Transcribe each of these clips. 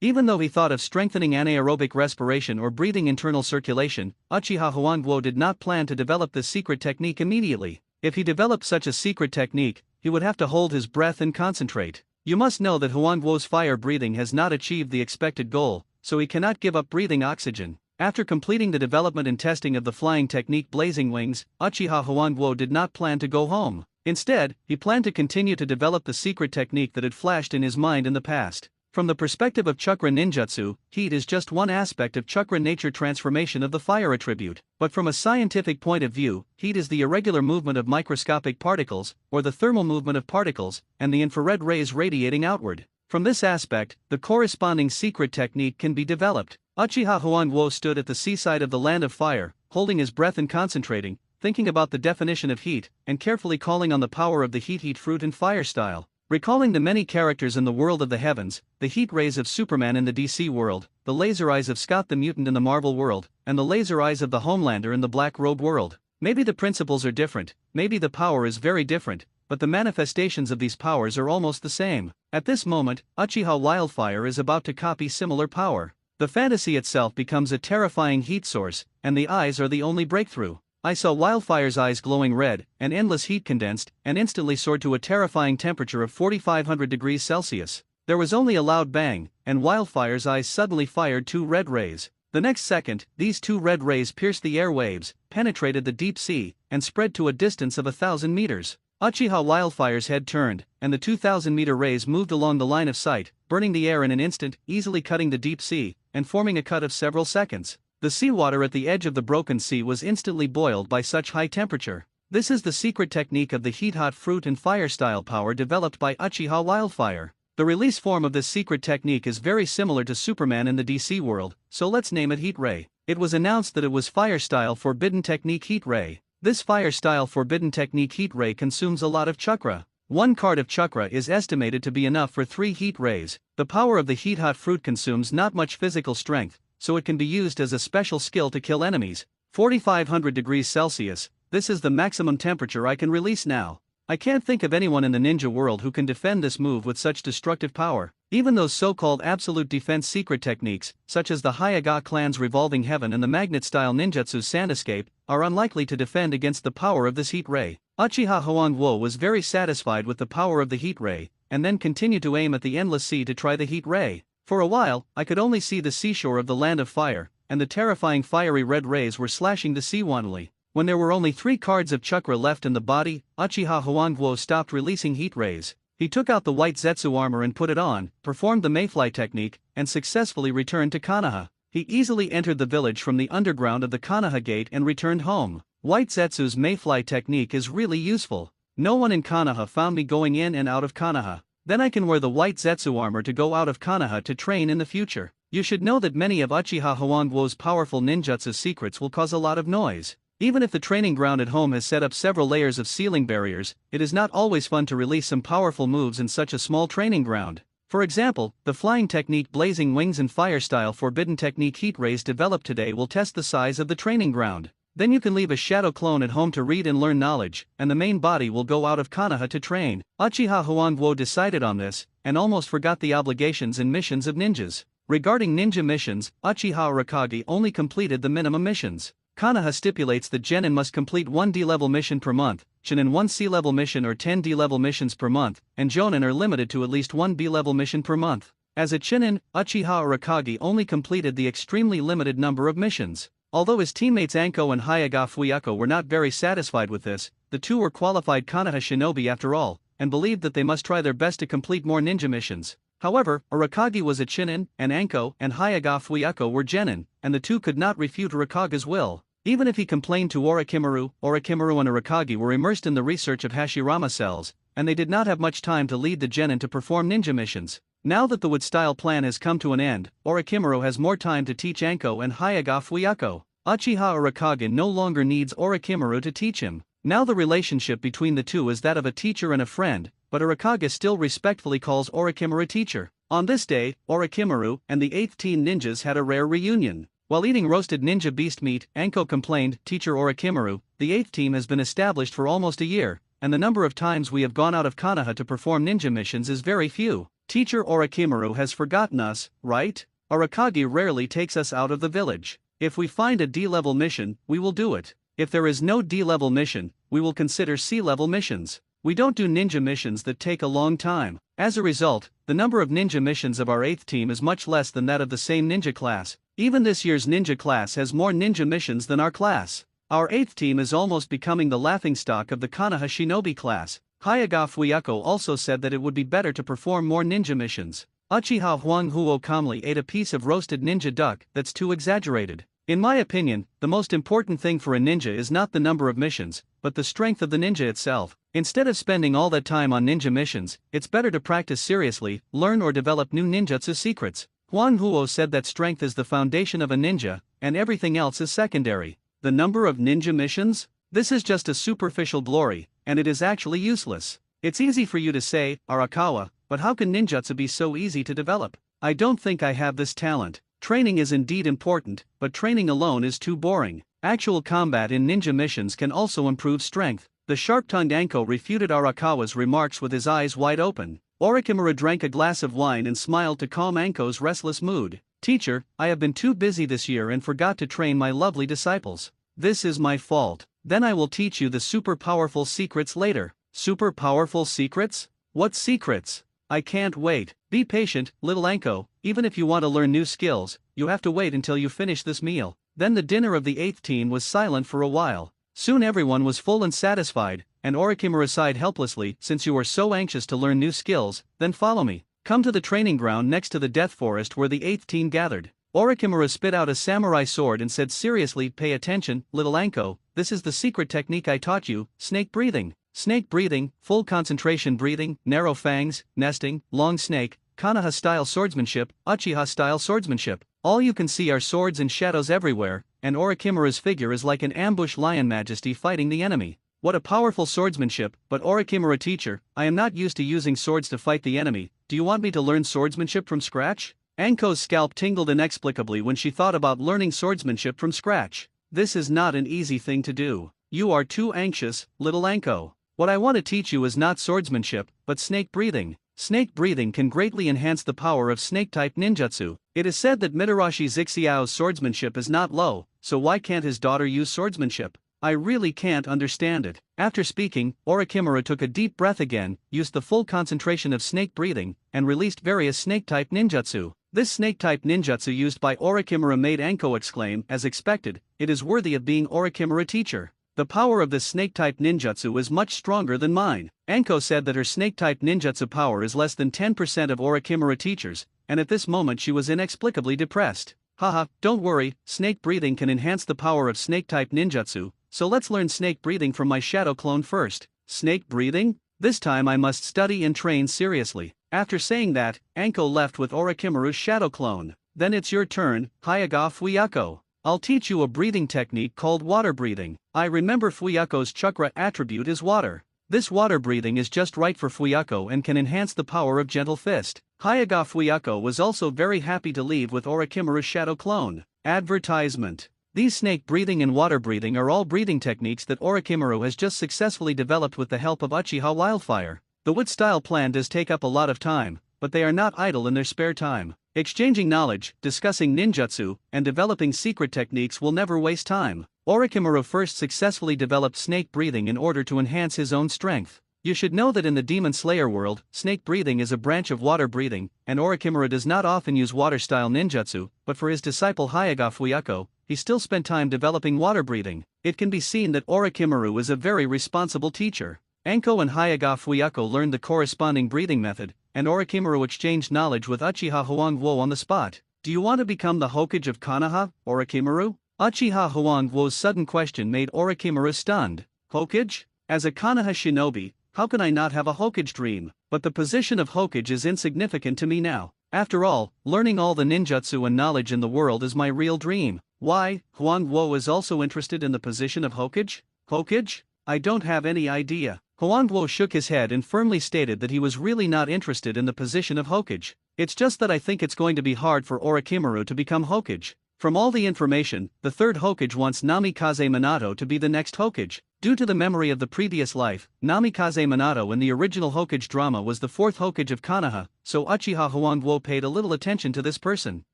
Even though he thought of strengthening anaerobic respiration or breathing internal circulation, Uchiha Huangguo did not plan to develop this secret technique immediately. If he developed such a secret technique, he would have to hold his breath and concentrate. You must know that Huangguo's fire breathing has not achieved the expected goal, so he cannot give up breathing oxygen. After completing the development and testing of the flying technique Blazing Wings, Uchiha Huangguo did not plan to go home. Instead, he planned to continue to develop the secret technique that had flashed in his mind in the past. From the perspective of chakra ninjutsu, heat is just one aspect of chakra nature transformation of the fire attribute. But from a scientific point of view, heat is the irregular movement of microscopic particles, or the thermal movement of particles, and the infrared rays radiating outward. From this aspect, the corresponding secret technique can be developed. Uchiha Huangguo stood at the seaside of the land of fire, holding his breath and concentrating, thinking about the definition of heat, and carefully calling on the power of the heat fruit and fire style. Recalling the many characters in the world of the heavens, the heat rays of Superman in the DC world, the laser eyes of Scott the Mutant in the Marvel world, and the laser eyes of the Homelander in the Black Robe world. Maybe the principles are different, maybe the power is very different, but the manifestations of these powers are almost the same. At this moment, Uchiha Wildfire is about to copy similar power. The fantasy itself becomes a terrifying heat source, and the eyes are the only breakthrough. I saw Wildfire's eyes glowing red, and endless heat condensed, and instantly soared to a terrifying temperature of 4,500 degrees Celsius. There was only a loud bang, and Wildfire's eyes suddenly fired 2 red rays. The next second, these 2 red rays pierced the airwaves, penetrated the deep sea, and spread to a distance of 1,000 meters. Uchiha Wildfire's head turned, and the 2,000-meter rays moved along the line of sight, burning the air in an instant, easily cutting the deep sea, and forming a cut of several seconds. The seawater at the edge of the broken sea was instantly boiled by such high temperature. This is the secret technique of the heat-hot fruit and fire-style power developed by Uchiha Wildfire. The release form of this secret technique is very similar to Superman in the DC world, so let's name it Heat Ray. It was announced that it was Fire-style Forbidden Technique Heat Ray. This Fire-style Forbidden Technique Heat Ray consumes a lot of chakra. 1 card of chakra is estimated to be enough for 3 heat rays. The power of the heat-hot fruit consumes not much physical strength, so it can be used as a special skill to kill enemies. 4,500 degrees Celsius, this is the maximum temperature I can release now. I can't think of anyone in the ninja world who can defend this move with such destructive power. Even those so-called absolute defense secret techniques, such as the Hyuga clan's Revolving Heaven and the Magnet-style ninjutsu's Sand Escape, are unlikely to defend against the power of this heat ray. Uchiha Huangguo was very satisfied with the power of the heat ray, and then continued to aim at the endless sea to try the heat ray. For a while, I could only see the seashore of the land of fire, and the terrifying fiery red rays were slashing the sea wannily. When there were only 3 cards of chakra left in the body, Uchiha Huangguo stopped releasing heat rays. He took out the white Zetsu armor and put it on, performed the Mayfly technique, and successfully returned to Konoha. He easily entered the village from the underground of the Konoha gate and returned home. White Zetsu's Mayfly technique is really useful. No one in Konoha found me going in and out of Konoha. Then I can wear the white Zetsu armor to go out of Konoha to train in the future. You should know that many of Uchiha Huangguo's powerful ninjutsu secrets will cause a lot of noise. Even if the training ground at home has set up several layers of ceiling barriers, it is not always fun to release some powerful moves in such a small training ground. For example, the flying technique Blazing Wings and Fire-style Forbidden Technique Heat Rays developed today will test the size of the training ground. Then you can leave a shadow clone at home to read and learn knowledge, and the main body will go out of Konoha to train. Uchiha Huangguo decided on this, and almost forgot the obligations and missions of ninjas. Regarding ninja missions, Uchiha Arakage only completed the minimum missions. Konoha stipulates that genin must complete 1 D-level mission per month, chunin 1 C-level mission or 10 D-level missions per month, and jonin are limited to at least 1 B-level mission per month. As a chunin, Uchiha Arakage only completed the extremely limited number of missions. Although his teammates Anko and Hyuga Fuyako were not very satisfied with this, the two were qualified Konoha shinobi after all, and believed that they must try their best to complete more ninja missions. However, Arakage was a chunin, and Anko and Hyuga Fuyako were genin, and the two could not refute Arakage's will. Even if he complained to Orochimaru, Orochimaru and Arakage were immersed in the research of Hashirama cells, and they did not have much time to lead the genin to perform ninja missions. Now that the wood-style plan has come to an end, Orochimaru has more time to teach Anko and Hyuga Fuyako. Uchiha Arakage no longer needs Orochimaru to teach him. Now the relationship between the two is that of a teacher and a friend, but Arakage still respectfully calls Orochimaru teacher. On this day, Orochimaru and the 8th teen ninjas had a rare reunion. While eating roasted ninja beast meat, Anko complained, "Teacher Orochimaru, the 8th team has been established for almost a year, and the number of times we have gone out of Konoha to perform ninja missions is very few. Teacher Orochimaru has forgotten us, right? Arakage rarely takes us out of the village. If we find a D-level mission, we will do it. If there is no D-level mission, we will consider C-level missions. We don't do ninja missions that take a long time. As a result, the number of ninja missions of our 8th team is much less than that of the same ninja class. Even this year's ninja class has more ninja missions than our class. Our 8th team is almost becoming the laughingstock of the Konoha Shinobi class. Hayaga Fuyako also said that it would be better to perform more ninja missions. Uchiha Huanghuo calmly ate a piece of roasted ninja duck. That's too exaggerated. In my opinion, the most important thing for a ninja is not the number of missions, but the strength of the ninja itself. Instead of spending all that time on ninja missions, it's better to practice seriously, learn or develop new ninjutsu secrets. Huanghuo said that strength is the foundation of a ninja, and everything else is secondary. The number of ninja missions? This is just a superficial glory, and it is actually useless. It's easy for you to say, Arakawa, but how can ninjutsu be so easy to develop? I don't think I have this talent. Training is indeed important, but training alone is too boring. Actual combat in ninja missions can also improve strength. The sharp-tongued Anko refuted Arakawa's remarks with his eyes wide open. Orochimaru drank a glass of wine and smiled to calm Anko's restless mood. Teacher, I have been too busy this year and forgot to train my lovely disciples. This is my fault. Then I will teach you the super powerful secrets later. Super powerful secrets? What secrets? I can't wait. Be patient, little Anko. Even if you want to learn new skills, you have to wait until you finish this meal. Then the dinner of the 8th team was silent for a while. Soon everyone was full and satisfied, and Orochimaru sighed helplessly. Since you are so anxious to learn new skills, then follow me. Come to the training ground next to the Death Forest where the 8th team gathered. Orochimaru spit out a samurai sword and said seriously, pay attention, little Anko, this is the secret technique I taught you, snake breathing. Snake breathing, full concentration breathing, narrow fangs, nesting, long snake, Konoha-style swordsmanship, Uchiha-style swordsmanship. All you can see are swords and shadows everywhere, and Orochimaru's figure is like an ambush lion majesty fighting the enemy. What a powerful swordsmanship, but Orochimaru teacher, I am not used to using swords to fight the enemy. Do you want me to learn swordsmanship from scratch? Anko's scalp tingled inexplicably when she thought about learning swordsmanship from scratch. This is not an easy thing to do. You are too anxious, little Anko. What I want to teach you is not swordsmanship, but snake breathing. Snake breathing can greatly enhance the power of snake-type ninjutsu. It is said that Mitarashi Zixiao's swordsmanship is not low, so why can't his daughter use swordsmanship? I really can't understand it. After speaking, Orochimaru took a deep breath again, used the full concentration of snake breathing, and released various snake-type ninjutsu. This snake-type ninjutsu used by Orochimaru made Anko exclaim, as expected, it is worthy of being Orochimaru teacher. The power of this snake-type ninjutsu is much stronger than mine. Anko said that her snake-type ninjutsu power is less than 10% of Orochimaru teachers, and at this moment she was inexplicably depressed. Haha, don't worry, snake breathing can enhance the power of snake-type ninjutsu, so let's learn snake breathing from my shadow clone first. Snake breathing? This time I must study and train seriously. After saying that, Anko left with Orochimaru's shadow clone. Then it's your turn, Hayaga Fuyako. I'll teach you a breathing technique called water breathing. I remember Fuyako's chakra attribute is water. This water breathing is just right for Fuyako and can enhance the power of Gentle Fist. Hayaga Fuyako was also very happy to leave with Orochimaru's shadow clone. Advertisement. These snake breathing and water breathing are all breathing techniques that Orochimaru has just successfully developed with the help of Uchiha Wildfire. The wood-style plan does take up a lot of time, but they are not idle in their spare time. Exchanging knowledge, discussing ninjutsu, and developing secret techniques will never waste time. Orochimaru first successfully developed snake breathing in order to enhance his own strength. You should know that in the Demon Slayer world, snake breathing is a branch of water breathing, and Orochimaru does not often use water-style ninjutsu, but for his disciple Hayaga Fuyako, he still spent time developing water breathing. It can be seen that Orochimaru is a very responsible teacher. Anko and Hayaga Fuyako learned the corresponding breathing method, and Orochimaru exchanged knowledge with Uchiha Huangwo on the spot. Do you want to become the Hokage of Konoha, Orochimaru? Uchiha Huangwo's sudden question made Orochimaru stunned. Hokage? As a Konoha shinobi, how can I not have a Hokage dream? But the position of Hokage is insignificant to me now. After all, learning all the ninjutsu and knowledge in the world is my real dream. Why, Huangwo is also interested in the position of Hokage? Hokage? I don't have any idea. Huangwo shook his head and firmly stated that he was really not interested in the position of Hokage. It's just that I think it's going to be hard for Orochimaru to become Hokage. From all the information, the third Hokage wants Namikaze Minato to be the next Hokage. Due to the memory of the previous life, Namikaze Minato in the original Hokage drama was the fourth Hokage of Konoha, so Uchiha Huangguo paid a little attention to this person.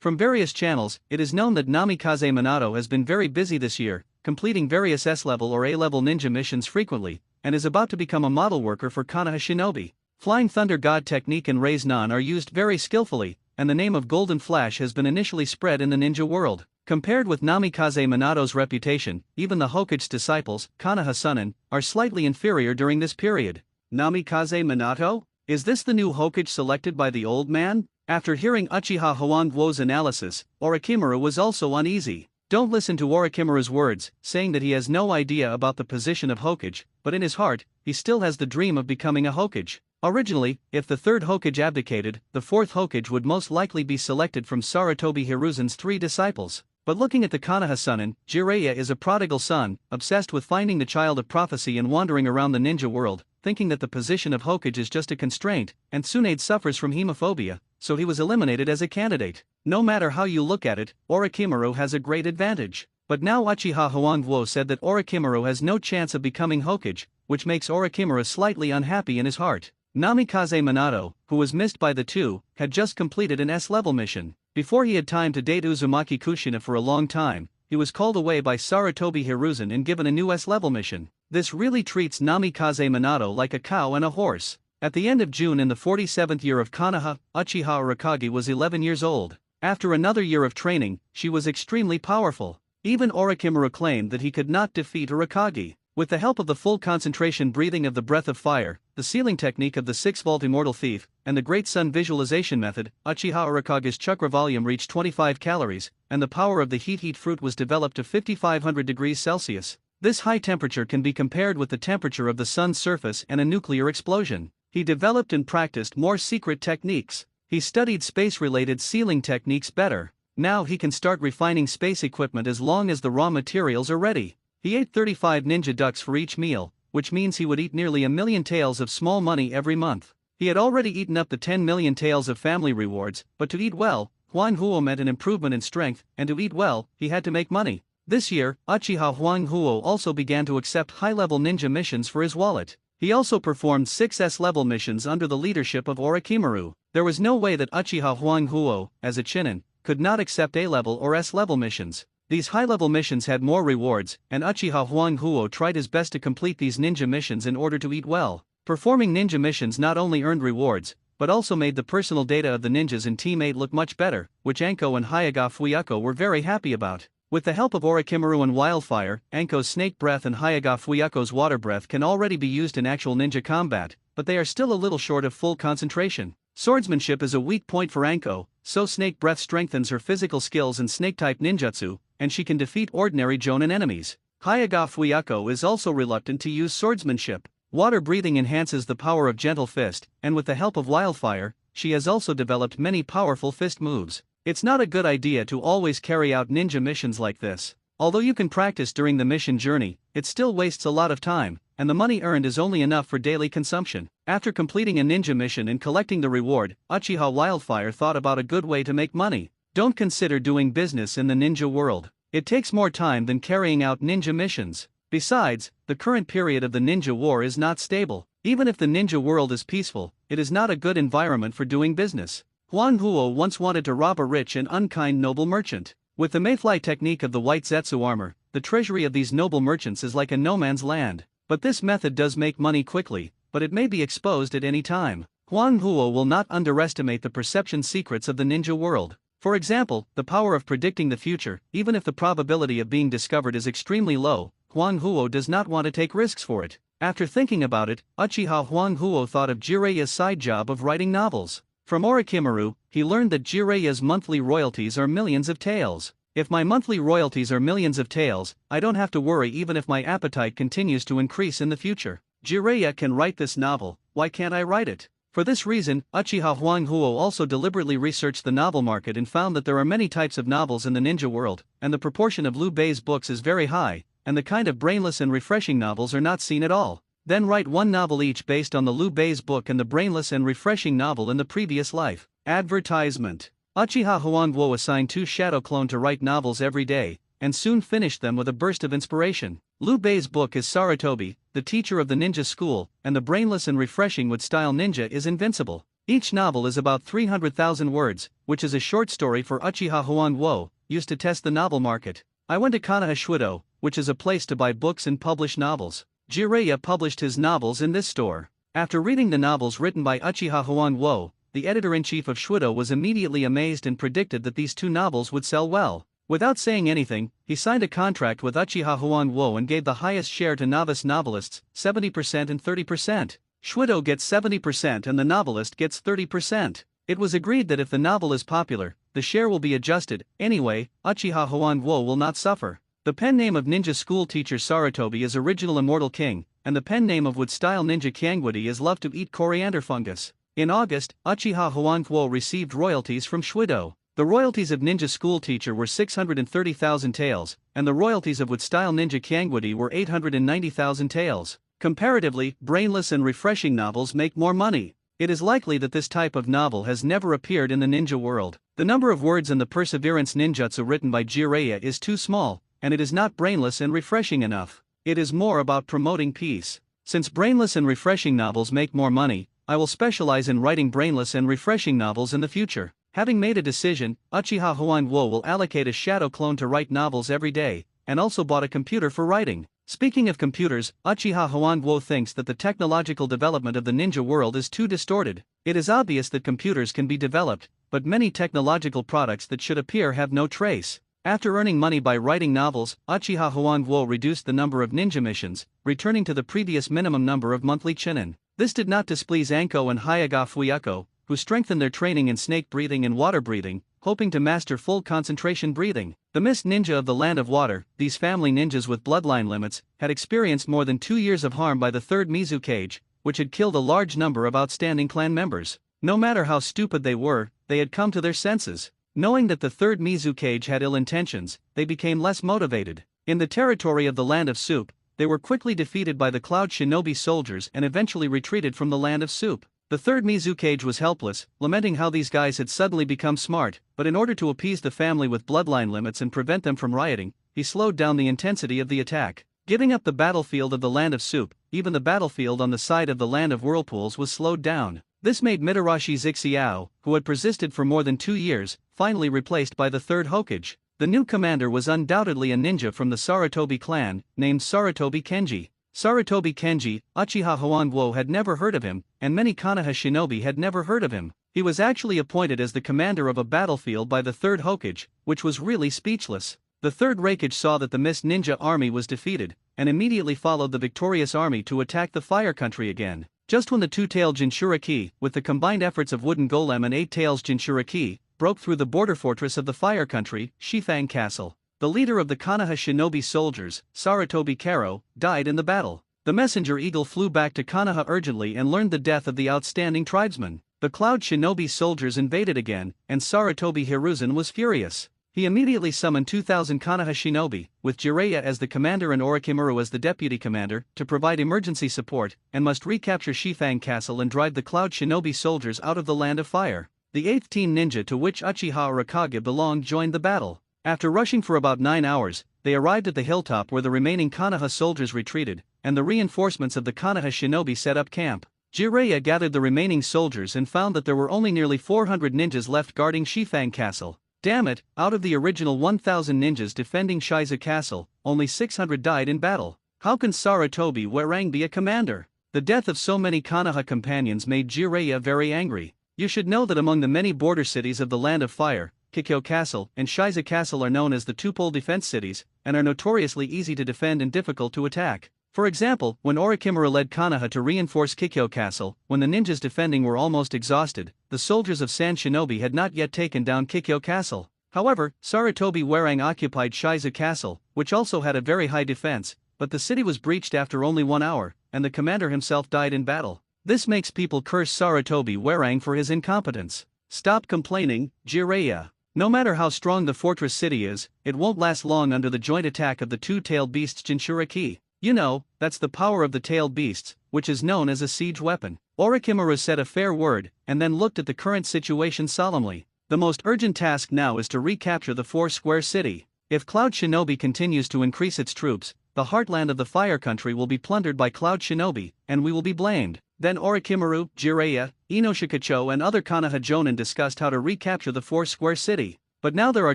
From various channels, it is known that Namikaze Minato has been very busy this year, completing various S-level or A-level ninja missions frequently, and is about to become a model worker for Konoha Shinobi. Flying Thunder God technique and Raise Nan are used very skillfully, and the name of Golden Flash has been initially spread in the ninja world. Compared with Namikaze Minato's reputation, even the Hokage's disciples, Konoha Sunin, are slightly inferior during this period. Namikaze Minato? Is this the new Hokage selected by the old man? After hearing Uchiha Huangguo's analysis, Orochimaru was also uneasy. Don't listen to Orochimaru's words, saying that he has no idea about the position of Hokage, but in his heart, he still has the dream of becoming a Hokage. Originally, if the third Hokage abdicated, the fourth Hokage would most likely be selected from Sarutobi Hiruzen's 3 disciples. But looking at the Konoha Sunin, Jiraiya is a prodigal son, obsessed with finding the child of prophecy and wandering around the ninja world, thinking that the position of Hokage is just a constraint, and Tsunade suffers from hemophobia, so he was eliminated as a candidate. No matter how you look at it, Orochimaru has a great advantage. But now Uchiha Huangguo said that Orochimaru has no chance of becoming Hokage, which makes Orochimaru slightly unhappy in his heart. Namikaze Minato, who was missed by the two, had just completed an S-level mission. Before he had time to date Uzumaki Kushina for a long time, he was called away by Sarutobi Hiruzen and given a new S-level mission. This really treats Namikaze Minato like a cow and a horse. At the end of June in the 47th year of Konoha, Uchiha Arakage was 11 years old. After another year of training, she was extremely powerful. Even Orochimaru claimed that he could not defeat Arakage. With the help of the full concentration breathing of the breath of fire, the sealing technique of the 6-vault immortal thief, and the great sun visualization method, Uchiha Arakage's chakra volume reached 25 calories, and the power of the heat fruit was developed to 5500 degrees Celsius. This high temperature can be compared with the temperature of the sun's surface and a nuclear explosion. He developed and practiced more secret techniques. He studied space-related sealing techniques better. Now he can start refining space equipment as long as the raw materials are ready. He ate 35 ninja ducks for each meal, which means he would eat nearly 1 million taels of small money every month. He had already eaten up the 10 million taels of family rewards, but to eat well, Huanghuo meant an improvement in strength, and to eat well, he had to make money. This year, Uchiha Huanghuo also began to accept high-level ninja missions for his wallet. He also performed 6 S-level missions under the leadership of Orochimaru. There was no way that Uchiha Huanghuo, as a Chunin, could not accept A-level or S-level missions. These high-level missions had more rewards, and Uchiha Huanghuo tried his best to complete these ninja missions in order to eat well. Performing ninja missions not only earned rewards, but also made the personal data of the ninjas in Team 8 look much better, which Anko and Hyaga Fuyako were very happy about. With the help of Orochimaru and Wildfire, Anko's snake breath and Hyaga Fuyako's water breath can already be used in actual ninja combat, but they are still a little short of full concentration. Swordsmanship is a weak point for Anko, so snake breath strengthens her physical skills in snake-type ninjutsu, and she can defeat ordinary Jonin enemies. Hyaga Fuyako is also reluctant to use swordsmanship. Water breathing enhances the power of Gentle Fist, and with the help of Wildfire, she has also developed many powerful fist moves. It's not a good idea to always carry out ninja missions like this. Although you can practice during the mission journey, it still wastes a lot of time, and the money earned is only enough for daily consumption. After completing a ninja mission and collecting the reward, Uchiha Wildfire thought about a good way to make money. Don't consider doing business in the ninja world. It takes more time than carrying out ninja missions. Besides, the current period of the ninja war is not stable. Even if the ninja world is peaceful, it is not a good environment for doing business. Huanghuo once wanted to rob a rich and unkind noble merchant. With the mayfly technique of the white Zetsu armor, the treasury of these noble merchants is like a no man's land. But this method does make money quickly, but it may be exposed at any time. Huanghuo will not underestimate the perception secrets of the ninja world. For example, the power of predicting the future, even if the probability of being discovered is extremely low, Huanghuo does not want to take risks for it. After thinking about it, Uchiha Huanghuo thought of Jiraiya's side job of writing novels. From Orochimaru, he learned that Jiraiya's monthly royalties are millions of taels. If my monthly royalties are millions of taels, I don't have to worry even if my appetite continues to increase in the future. Jiraiya can write this novel, why can't I write it? For this reason, Uchiha Huanghuo also deliberately researched the novel market and found that there are many types of novels in the ninja world, and the proportion of Liu Bei's books is very high, and the kind of brainless and refreshing novels are not seen at all. Then write one novel each based on the Liu Bei's book and the brainless and refreshing novel in the previous life. Advertisement. Uchiha Huangguo assigned 2 shadow clone to write novels every day, and soon finished them with a burst of inspiration. Liu Bei's book is Sarutobi, the teacher of the ninja school, and the brainless and refreshing wood-style ninja is invincible. Each novel is about 300,000 words, which is a short story for Uchiha Huan used to test the novel market. I went to Konoha Shudo, which is a place to buy books and publish novels. Jiraiya published his novels in this store. After reading the novels written by Uchiha Huan, the editor-in-chief of Shudo was immediately amazed and predicted that these two novels would sell well. Without saying anything, he signed a contract with Uchiha Huan and gave the highest share to novice novelists, 70% and 30%. Shudo gets 70% and the novelist gets 30%. It was agreed that if the novel is popular, the share will be adjusted. Anyway, Uchiha Huan will not suffer. The pen name of ninja school teacher Sarutobi is Original Immortal King, and the pen name of wood-style ninja Kyangwudi is Love to Eat Coriander Fungus. In August, Uchiha Huan received royalties from Shudo. The royalties of ninja school teacher were 630,000 taels, and the royalties of wood-style ninja Kyangwudi were 890,000 taels. Comparatively, brainless and refreshing novels make more money. It is likely that this type of novel has never appeared in the ninja world. The number of words in the Perseverance Ninjutsu written by Jiraiya is too small, and it is not brainless and refreshing enough. It is more about promoting peace. Since brainless and refreshing novels make more money, I will specialize in writing brainless and refreshing novels in the future. Having made a decision, Uchiha Huan will allocate a shadow clone to write novels every day, and also bought a computer for writing. Speaking of computers, Uchiha Huan thinks that the technological development of the ninja world is too distorted. It is obvious that computers can be developed, but many technological products that should appear have no trace. After earning money by writing novels, Uchiha Huan reduced the number of ninja missions, returning to the previous minimum number of monthly chinin. This did not displease Anko and Hyaga Fuyako, who strengthened their training in snake breathing and water breathing, hoping to master full concentration breathing. The mist ninja of the land of water, these family ninjas with bloodline limits, had experienced more than 2 years of harm by the third Mizu cage, which had killed a large number of outstanding clan members. No matter how stupid they were, they had come to their senses. Knowing that the third Mizu cage had ill intentions, they became less motivated. In the territory of the land of soup, they were quickly defeated by the Cloud Shinobi soldiers and eventually retreated from the land of soup. The third Mizu cage was helpless, lamenting how these guys had suddenly become smart, but in order to appease the family with bloodline limits and prevent them from rioting, he slowed down the intensity of the attack. Giving up the battlefield of the land of soup, even the battlefield on the side of the land of whirlpools was slowed down. This made Mitarashi Zixiao, who had persisted for more than 2 years, finally replaced by the third Hokage. The new commander was undoubtedly a ninja from the Sarutobi clan, named Sarutobi Kenji. Sarutobi Kenji, Uchiha Huan had never heard of him, and many Konoha shinobi had never heard of him. He was actually appointed as the commander of a battlefield by the third Hokage, which was really speechless. The third Raikage saw that the Mist Ninja army was defeated, and immediately followed the victorious army to attack the Fire Country again. Just when the two-tailed Jinchuriki, with the combined efforts of Wooden Golem and 8 Tails Jinchuriki, broke through the border fortress of the Fire Country, Shifang Castle, the leader of the Konoha shinobi soldiers, Sarutobi Karo, died in the battle. The messenger eagle flew back to Konoha urgently and learned the death of the outstanding tribesman. The Cloud Shinobi soldiers invaded again, and Sarutobi Hiruzen was furious. He immediately summoned 2,000 Konoha shinobi, with Jiraiya as the commander and Orochimaru as the deputy commander, to provide emergency support, and must recapture Shifang Castle and drive the Cloud Shinobi soldiers out of the Land of Fire. The 8th Teen Ninja to which Uchiha Arikage belonged joined the battle. After rushing for about 9 hours, they arrived at the hilltop where the remaining Konoha soldiers retreated, and the reinforcements of the Konoha shinobi set up camp. Jiraiya gathered the remaining soldiers and found that there were only nearly 400 ninjas left guarding Shifang Castle. Damn it, out of the original 1,000 ninjas defending Shiza Castle, only 600 died in battle. How can Sarutobi Warang be a commander? The death of so many Konoha companions made Jiraiya very angry. You should know that among the many border cities of the Land of Fire, Kikyo Castle and Shiza Castle are known as the two-pole defense cities, and are notoriously easy to defend and difficult to attack. For example, when Orochimaru led Konoha to reinforce Kikyo Castle, when the ninjas defending were almost exhausted, the soldiers of Sand Shinobi had not yet taken down Kikyo Castle. However, Sarutobi Warang occupied Shiza Castle, which also had a very high defense, but the city was breached after only 1 hour, and the commander himself died in battle. This makes people curse Sarutobi Warang for his incompetence. Stop complaining, Jiraiya. No matter how strong the fortress city is, it won't last long under the joint attack of the two-tailed beasts Jinchuriki. You know, that's the power of the tailed beasts, which is known as a siege weapon. Orochimaru said a fair word, and then looked at the current situation solemnly. The most urgent task now is to recapture the Four Square City. If Cloud Shinobi continues to increase its troops, the heartland of the Fire Country will be plundered by Cloud Shinobi, and we will be blamed. Then Orochimaru, Jiraiya, Inoshikacho and other Konoha Jonin discussed how to recapture the Four-Square City. But now there are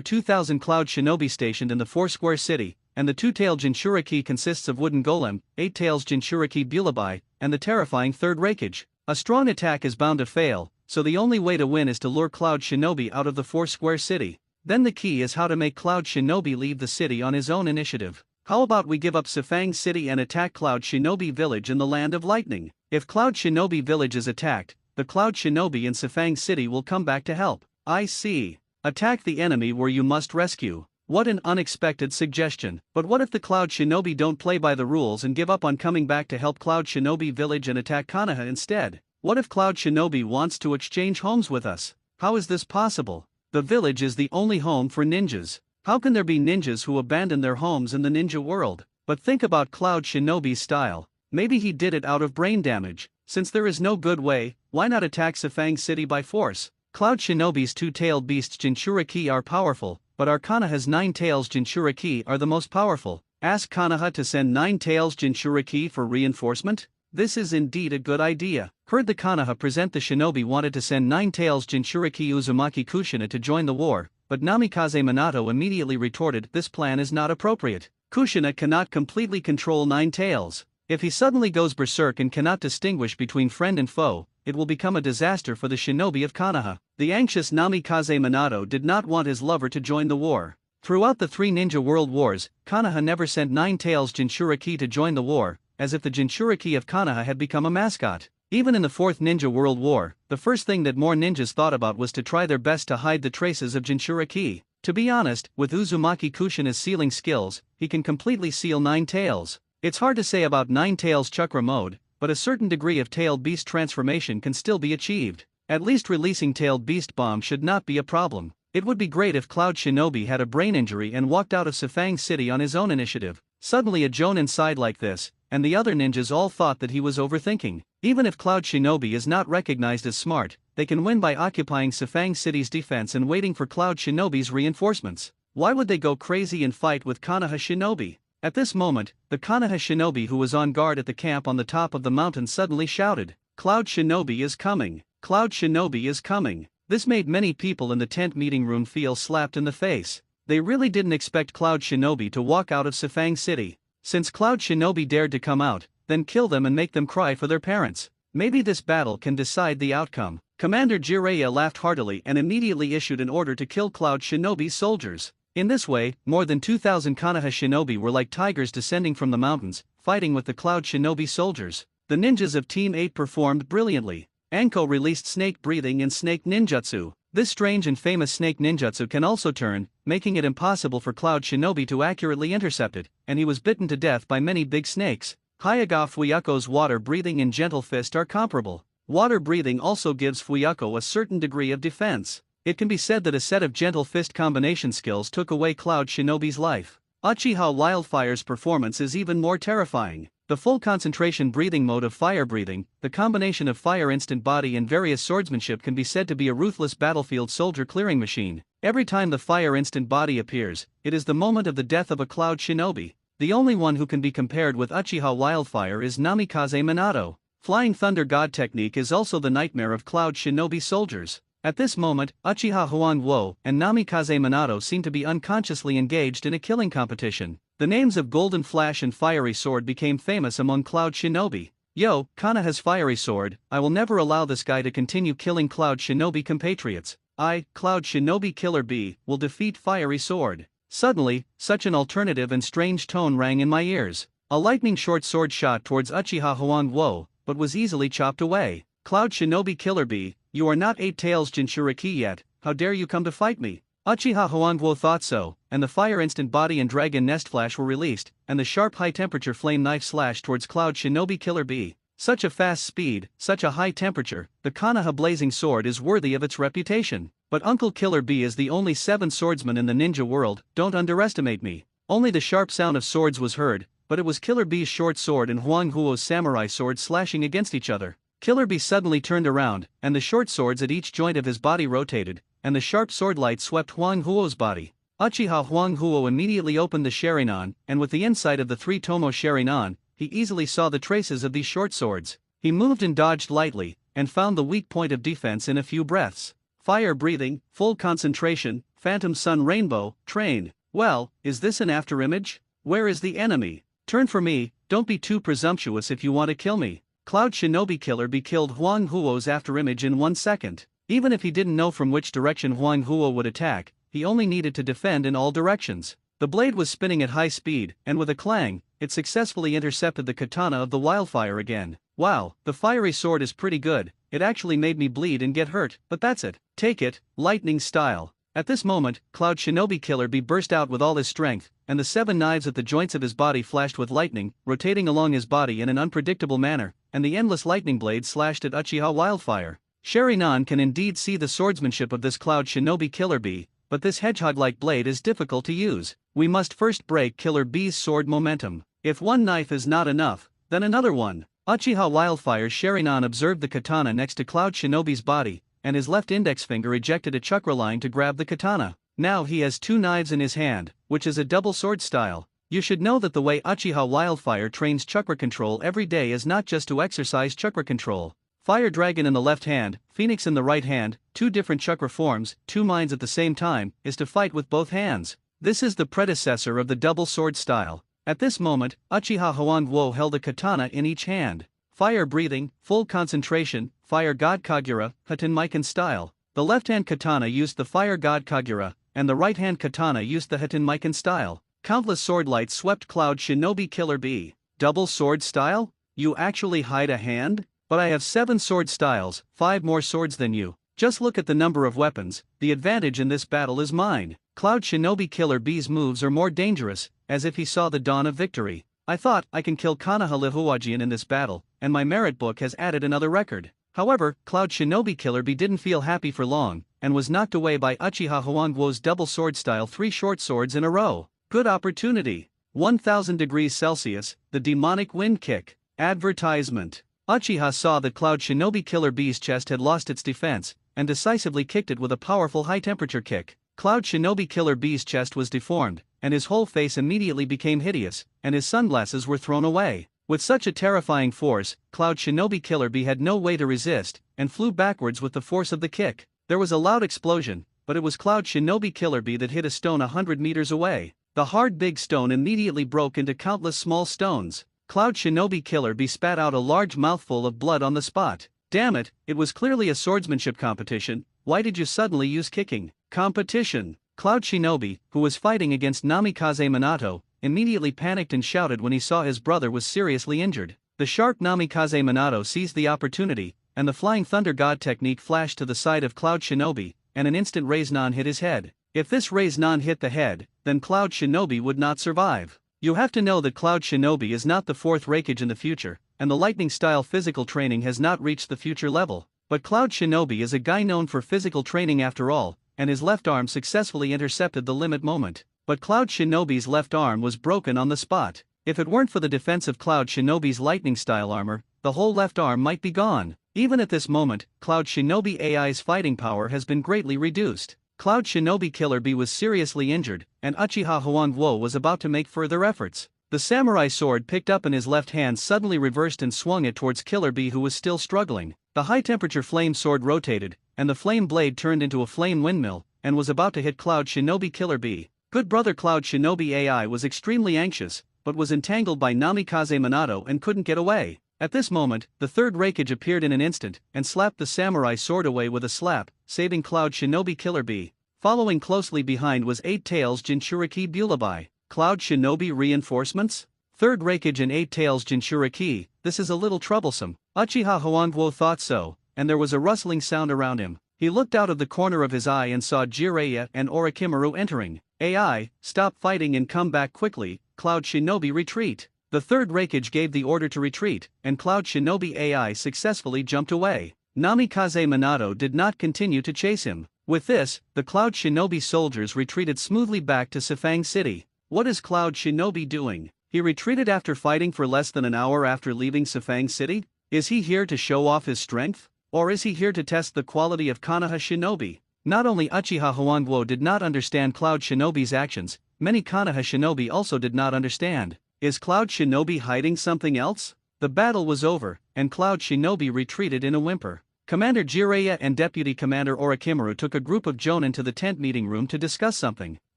2,000 Cloud Shinobi stationed in the Four-Square City, and the two-tailed Jinchuriki consists of Wooden Golem, 8 tails Jinchuriki Bulabai, and the terrifying Third Raikage. A strong attack is bound to fail, so the only way to win is to lure Cloud Shinobi out of the Four-Square City. Then the key is how to make Cloud Shinobi leave the city on his own initiative. How about we give up Sifang City and attack Cloud Shinobi Village in the Land of Lightning? If Cloud Shinobi Village is attacked, the Cloud Shinobi in Sifang City will come back to help. I see. Attack the enemy where you must rescue. What an unexpected suggestion. But what if the Cloud Shinobi don't play by the rules and give up on coming back to help Cloud Shinobi Village and attack Konoha instead? What if Cloud Shinobi wants to exchange homes with us? How is this possible? The village is the only home for ninjas. How can there be ninjas who abandon their homes in the ninja world? But think about Cloud Shinobi's style. Maybe he did it out of brain damage. Since there is no good way, why not attack Sifang City by force? Cloud Shinobi's two-tailed beasts Jinchuriki are powerful, but our Konoha's 9 tails Jinchuriki are the most powerful. Ask Konoha to send 9 tails Jinchuriki for reinforcement? This is indeed a good idea. Heard the Konoha present the shinobi wanted to send 9 tails Jinchuriki Uzumaki Kushina to join the war, but Namikaze Minato immediately retorted this plan is not appropriate. Kushina cannot completely control 9 tails. If he suddenly goes berserk and cannot distinguish between friend and foe, it will become a disaster for the shinobi of Konoha. The anxious Namikaze Minato did not want his lover to join the war. Throughout the 3 ninja world wars, Konoha never sent 9 tails Jinchuriki to join the war, as if the Jinchuriki of Konoha had become a mascot. Even in the 4th Ninja World War, the first thing that more ninjas thought about was to try their best to hide the traces of Jinchuriki. To be honest, with Uzumaki Kushina's sealing skills, he can completely seal 9 tails. It's hard to say about 9 tails chakra mode, but a certain degree of tailed beast transformation can still be achieved. At least releasing tailed beast bomb should not be a problem. It would be great if Cloud Shinobi had a brain injury and walked out of Sifang City on his own initiative. Suddenly a Jonin sighed like this, and the other ninjas all thought that he was overthinking. Even if Cloud Shinobi is not recognized as smart, they can win by occupying Sifang City's defense and waiting for Cloud Shinobi's reinforcements. Why would they go crazy and fight with Konoha Shinobi? At this moment, the Konoha Shinobi who was on guard at the camp on the top of the mountain suddenly shouted, "Cloud Shinobi is coming! Cloud Shinobi is coming!" This made many people in the tent meeting room feel slapped in the face. They really didn't expect Cloud Shinobi to walk out of Sifang City. Since Cloud Shinobi dared to come out, then kill them and make them cry for their parents. Maybe this battle can decide the outcome. Commander Jiraiya laughed heartily and immediately issued an order to kill Cloud Shinobi's soldiers. In this way, more than 2,000 Konoha Shinobi were like tigers descending from the mountains, fighting with the Cloud Shinobi soldiers. The ninjas of Team 8 performed brilliantly. Anko released snake breathing and snake ninjutsu. This strange and famous snake ninjutsu can also turn, making it impossible for Cloud Shinobi to accurately intercept it, and he was bitten to death by many big snakes. Hyaga Fuyako's water breathing and gentle fist are comparable. Water breathing also gives Fuyako a certain degree of defense. It can be said that a set of gentle fist combination skills took away Cloud Shinobi's life. Uchiha Wildfire's performance is even more terrifying. The full concentration breathing mode of fire breathing, the combination of fire instant body and various swordsmanship can be said to be a ruthless battlefield soldier clearing machine. Every time the fire instant body appears, it is the moment of the death of a Cloud Shinobi. The only one who can be compared with Uchiha Wildfire is Namikaze Minato. Flying Thunder God technique is also the nightmare of Cloud Shinobi soldiers. At this moment, Uchiha Huangwo and Namikaze Minato seem to be unconsciously engaged in a killing competition. The names of Golden Flash and Fiery Sword became famous among Cloud Shinobi. Yo, Konoha's Fiery Sword, I will never allow this guy to continue killing Cloud Shinobi compatriots. I, Cloud Shinobi Killer B, will defeat Fiery Sword. Suddenly, such an alternative and strange tone rang in my ears. A lightning short sword shot towards Uchiha Huangwo, but was easily chopped away. Cloud Shinobi Killer B, you are not 8 tails Jinchuriki yet, how dare you come to fight me? Uchiha Huangwo thought so, and the Fire Instant Body and Dragon Nest Flash were released, and the sharp high-temperature flame knife slashed towards Cloud Shinobi Killer B. Such a fast speed, such a high temperature, the Konoha Blazing Sword is worthy of its reputation. But Uncle Killer B is the only 7 swordsman in the ninja world, don't underestimate me. Only the sharp sound of swords was heard, but it was Killer B's short sword and Huang Huo's samurai sword slashing against each other. Killer B suddenly turned around, and the short swords at each joint of his body rotated, and the sharp sword light swept Huang Huo's body. Uchiha Huanghuo immediately opened the Sharingan, and with the insight of the 3 Tomo Sharingan, he easily saw the traces of these short swords. He moved and dodged lightly, and found the weak point of defense in a few breaths. Fire breathing, full concentration, phantom sun rainbow, train. Well, is this an afterimage? Where is the enemy? Turn for me, don't be too presumptuous if you want to kill me. Cloud Shinobi Killer Bee killed Huang Huo's afterimage in 1 second. Even if he didn't know from which direction Huang Huo would attack, he only needed to defend in all directions. The blade was spinning at high speed, and with a clang, it successfully intercepted the katana of the wildfire again. Wow, the fiery sword is pretty good, it actually made me bleed and get hurt, but that's it. Take it, lightning style. At this moment, Cloud Shinobi Killer Bee burst out with all his strength, and the 7 knives at the joints of his body flashed with lightning, rotating along his body in an unpredictable manner, and the endless lightning blades slashed at Uchiha Wildfire. Sharingan can indeed see the swordsmanship of this Cloud Shinobi Killer Bee, but this hedgehog-like blade is difficult to use. We must first break Killer Bee's sword momentum. If one knife is not enough, then another one. Uchiha Wildfire's Sharingan observed the katana next to Cloud Shinobi's body, and his left index finger ejected a chakra line to grab the katana. Now he has 2 knives in his hand, which is a double sword style. You should know that the way Uchiha Wildfire trains chakra control every day is not just to exercise chakra control. Fire Dragon in the left hand, Phoenix in the right hand, 2 different chakra forms, 2 minds at the same time, is to fight with both hands. This is the predecessor of the double sword style. At this moment, Uchiha Huanghuo held a katana in each hand. Fire breathing, full concentration, Fire God Kagura, Hatenmaiken style. The left-hand katana used the Fire God Kagura, and the right-hand katana used the Hatenmaiken style. Countless sword lights swept Cloud Shinobi Killer Bee. Double sword style? You actually hide a hand? But I have 7 sword styles, 5 more swords than you. Just look at the number of weapons, the advantage in this battle is mine. Cloud Shinobi Killer Bee's moves are more dangerous, as if he saw the dawn of victory. I thought I can kill Konoha Lihuajian in this battle, and my merit book has added another record. However, Cloud Shinobi Killer Bee didn't feel happy for long, and was knocked away by Uchiha Huanghuo's double sword style 3 short swords in a row. Good opportunity. 1000 degrees Celsius, the demonic wind kick. Advertisement. Uchiha saw that Cloud Shinobi Killer Bee's chest had lost its defense, and decisively kicked it with a powerful high-temperature kick. Cloud Shinobi Killer Bee's chest was deformed, and his whole face immediately became hideous, and his sunglasses were thrown away. With such a terrifying force, Cloud Shinobi Killer Bee had no way to resist, and flew backwards with the force of the kick. There was a loud explosion, but it was Cloud Shinobi Killer Bee that hit a stone 100 meters away. The hard big stone immediately broke into countless small stones. Cloud Shinobi Killer Bee spat out a large mouthful of blood on the spot. Damn it, it was clearly a swordsmanship competition, why did you suddenly use kicking? Competition. Cloud Shinobi, who was fighting against Namikaze Minato, immediately panicked and shouted when he saw his brother was seriously injured. The sharp Namikaze Minato seized the opportunity, and the Flying Thunder God technique flashed to the side of Cloud Shinobi, and an instant Raise-Non hit his head. If this Raise-Non hit the head, then Cloud Shinobi would not survive. You have to know that Cloud Shinobi is not the 4th Raikage in the future, and the lightning-style physical training has not reached the future level. But Cloud Shinobi is a guy known for physical training after all, and his left arm successfully intercepted the limit moment. But Cloud Shinobi's left arm was broken on the spot. If it weren't for the defense of Cloud Shinobi's lightning-style armor, the whole left arm might be gone. Even at this moment, Cloud Shinobi AI's fighting power has been greatly reduced. Cloud Shinobi Killer Bee was seriously injured, and Uchiha Huanghuo was about to make further efforts. The samurai sword picked up in his left hand suddenly reversed and swung it towards Killer Bee, who was still struggling. The high-temperature flame sword rotated, and the flame blade turned into a flame windmill, and was about to hit Cloud Shinobi Killer Bee. Good brother Cloud Shinobi AI was extremely anxious, but was entangled by Namikaze Minato and couldn't get away. At this moment, the 3rd Raikage appeared in an instant, and slapped the samurai sword away with a slap, saving Cloud Shinobi Killer Bee. Following closely behind was 8 Tails Jinchuriki Bulabai. Cloud Shinobi reinforcements? 3rd Raikage and 8 Tails Jinchuriki, this is a little troublesome. Uchiha Huanghuo thought so, and there was a rustling sound around him. He looked out of the corner of his eye and saw Jiraiya and Orochimaru entering. AI, stop fighting and come back quickly, Cloud Shinobi retreat. The 3rd Raikage gave the order to retreat, and Cloud Shinobi AI successfully jumped away. Namikaze Minato did not continue to chase him. With this, the Cloud Shinobi soldiers retreated smoothly back to Sifang City. What is Cloud Shinobi doing? He retreated after fighting for less than an hour after leaving Sifang City? Is he here to show off his strength? Or is he here to test the quality of Konoha Shinobi? Not only Uchiha Huangguo did not understand Cloud Shinobi's actions, many Konoha shinobi also did not understand. Is Cloud Shinobi hiding something else? The battle was over, and Cloud Shinobi retreated in a whimper. Commander Jiraiya and Deputy Commander Orochimaru took a group of Jonin to the tent meeting room to discuss something.